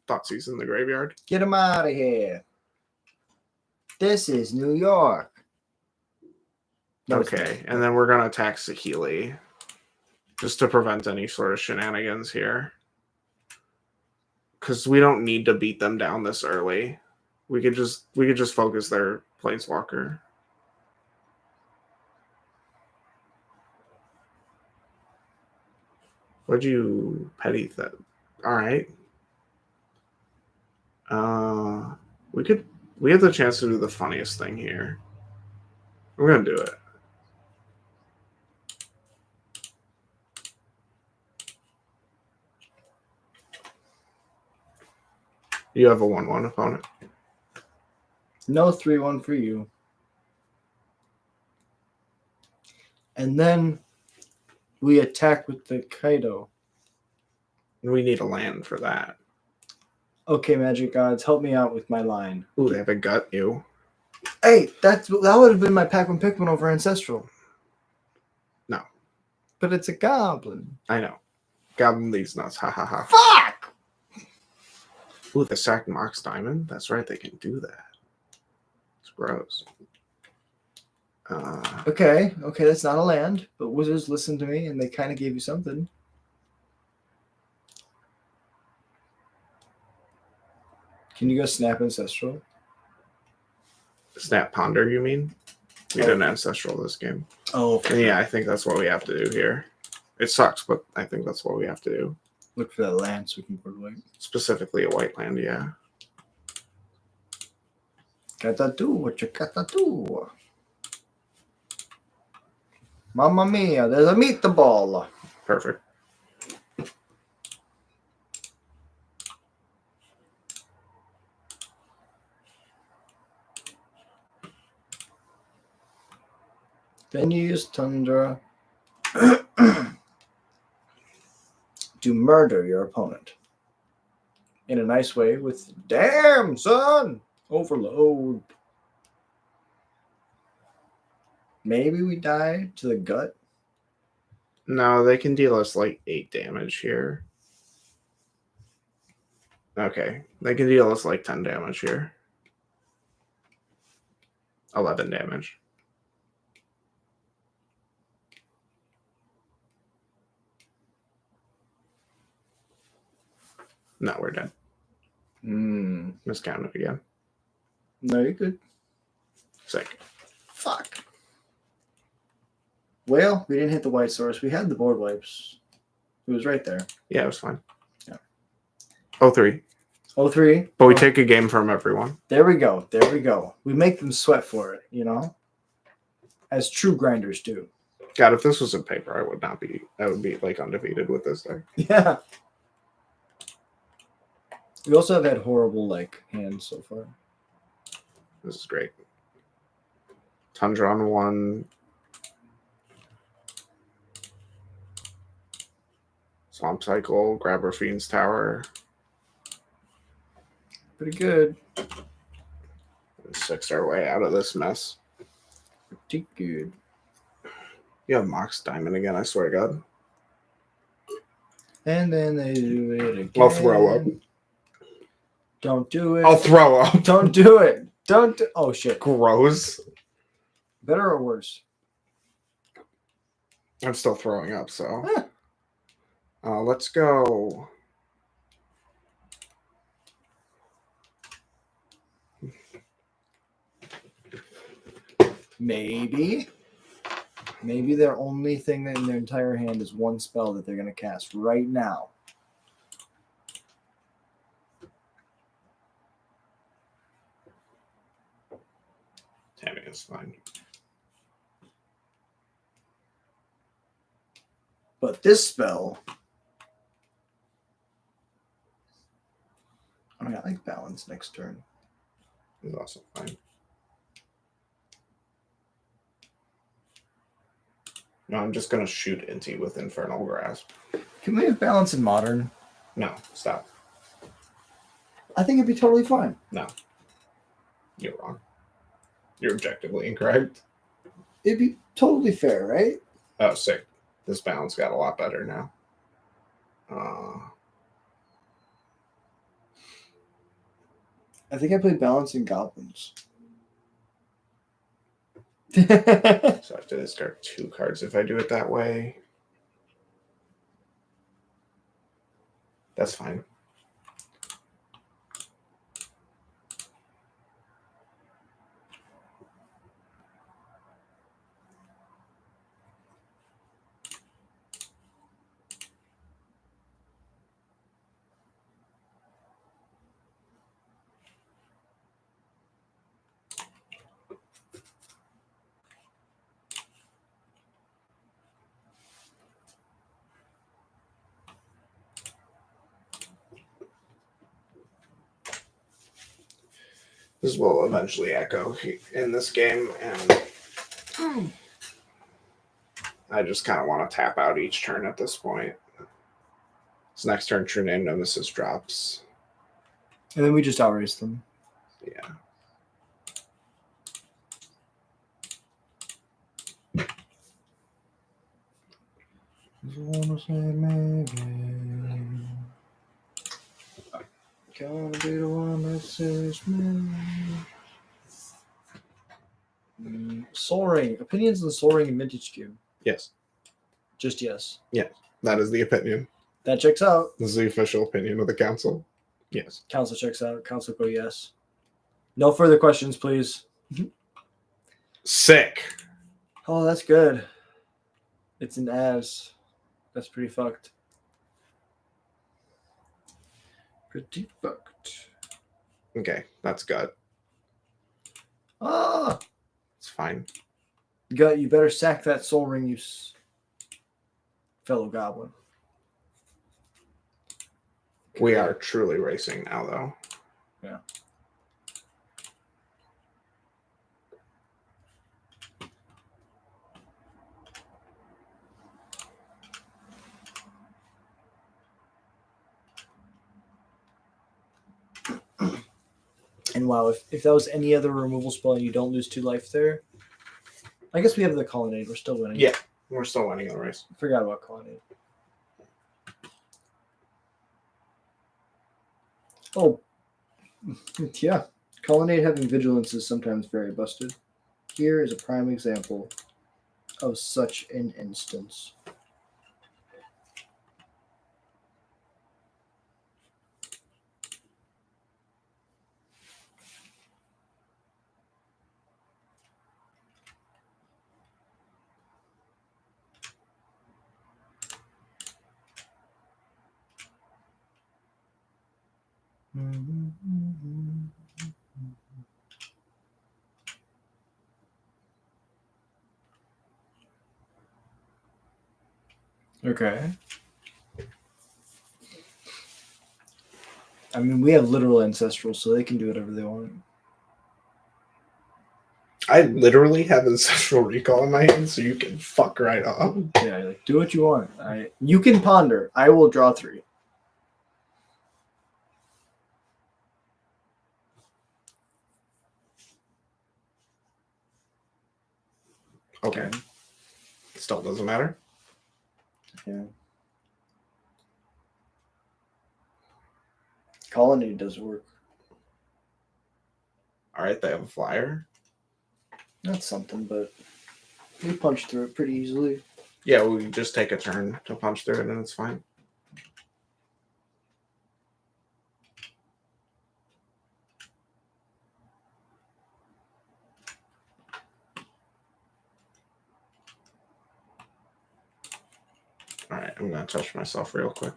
Thoughtseize in the graveyard. Get him out of here. This is New York. No, okay, and then we're gonna attack Saheeli. Just to prevent any sort of shenanigans here. Because we don't need to beat them down this early. We could just focus their Planeswalker. What'd you petty that? Alright. We have the chance to do the funniest thing here. We're gonna do it. You have a 1/1 opponent. No 3/1 for you. And then we attack with the Kaido. We need a land for that. Okay, Magic Gods, help me out with my line. Ooh, they have a gut you. Hey, that would have been my Pac-Man Pikmin over Ancestral. No. But it's a goblin. I know. Goblin leaves nuts. Ha ha ha. Fuck! Ooh, the sack Mox Diamond? That's right, they can do that. It's gross. Okay, that's not a land, but Wizards listened to me and they kind of gave you something. Can you go snap Ancestral? Snap Ponder, you mean? We did an ancestral this game. Oh, And yeah, I think that's what we have to do here. It sucks, but I think that's what we have to do. Look for that land so we can board white. Specifically a white land, yeah. Gotta do what you gotta do. Mamma mia, there's a meatball. Perfect. Then you use Tundra to murder your opponent. In a nice way with, damn, son, overload. Maybe we die to the gut. No, they can deal us like 8 damage here. Okay, they can deal us like 10 damage here. 11 damage. No, we're dead. Miscounted again. No, you're good. Sick. Fuck. Well, we didn't hit the white source. We had the board wipes. It was right there. Yeah, it was fine. Yeah. 0-3. 0-3. But we take a game from everyone. There we go. There we go. We make them sweat for it, you know? As true grinders do. God, if this was in paper, I would not be. I would be like undefeated with this thing. Yeah. We also have had horrible like hands so far. This is great. Tundra on 1. Swamp Cycle, Grabber Fiend's Tower. Pretty good. And 6 our way out of this mess. Pretty good. You have Mox Diamond again, I swear to God. And then they do it again. I'll throw up. Don't do it. I'll throw up. Don't do it. Don't do. Oh shit. Gross. Better or worse? I'm still throwing up, so. Huh. Let's go. Maybe their only thing in their entire hand is one spell that they're going to cast right now. Tammy is fine. But this spell, I mean, I like balance next turn. Is also fine. No, I'm just going to shoot Inti with Infernal Grasp. Can we have balance in modern? No, stop. I think it'd be totally fine. No. You're wrong. You're objectively incorrect. It'd be totally fair, right? Oh, sick. This balance got a lot better now. I think I played balance in goblins. So I have to discard 2 cards if I do it that way. That's fine. This will eventually echo in this game, and I just kind of want to tap out each turn at this point. This next turn, True Name Nemesis drops. And then we just outrace them. Yeah. Just wanna say maybe. Gonna be the one that says maybe. Soul Ring. Opinions on Soul Ring and mtga. Yes. Just yes. That is the opinion. That checks out. This is the official opinion of the council. Yes. Council checks out. Council go yes. No further questions, please. Sick. Oh, that's good. It's an as. That's pretty fucked. Pretty fucked. Okay, that's good. Ah! It's fine. You better sack that soul ring, you fellow goblin. We are truly racing now, though. Yeah. And wow, if that was any other removal spell and you don't lose 2 life there, I guess we have the colonnade. We're still winning. Yeah, we're still winning the race. Forgot about colonnade. Oh, yeah. Colonnade having vigilance is sometimes very busted. Here is a prime example of such an instance. Okay. I mean, we have literal ancestral, so they can do whatever they want. I literally have ancestral recall in my hand, so you can fuck right off. Yeah, like, do what you want. You can ponder. I will draw 3. Okay. Still doesn't matter. Yeah. Colonnade does work. All right, they have a flyer. That's something, but we punch through it pretty easily. Yeah, we just take a turn to punch through it, and it's fine. All right, I'm going to touch myself real quick.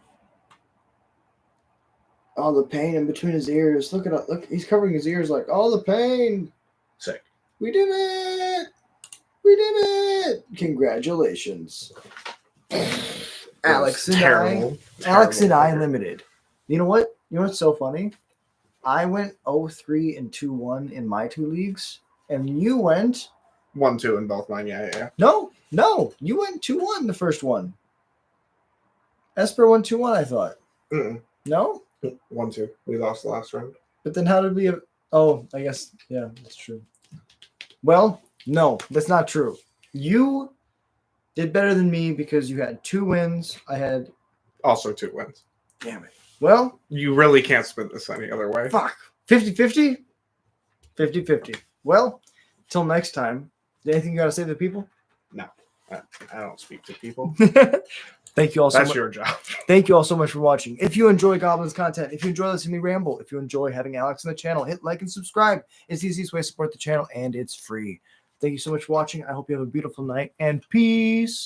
Oh, the pain in between his ears. Look at it. Look, he's covering his ears like, oh, the pain. Sick. We did it. We did it. Congratulations. Alex and I limited. You know what? You know what's so funny? I went 0-3 and 2-1 in my 2 leagues, and you went 1-2 in both mine. Yeah. No, you went 2-1 the first one. Esper won 2-1, I thought. No? 1-2. We lost the last round. But then how did we... Oh, I guess... Yeah, that's true. Well, no, that's not true. You did better than me because you had 2 wins. I had... Also 2 wins. Damn it. Well... You really can't spin this any other way. Fuck. 50-50? 50-50. Well, till next time. Anything you got to say to the people? No. I don't speak to people. Thank you all so much. That's your job. Thank you all so much for watching. If you enjoy Goblins content, if you enjoy listening to me ramble, if you enjoy having Alex on the channel, hit like and subscribe. It's the easiest way to support the channel, and it's free. Thank you so much for watching. I hope you have a beautiful night, and peace.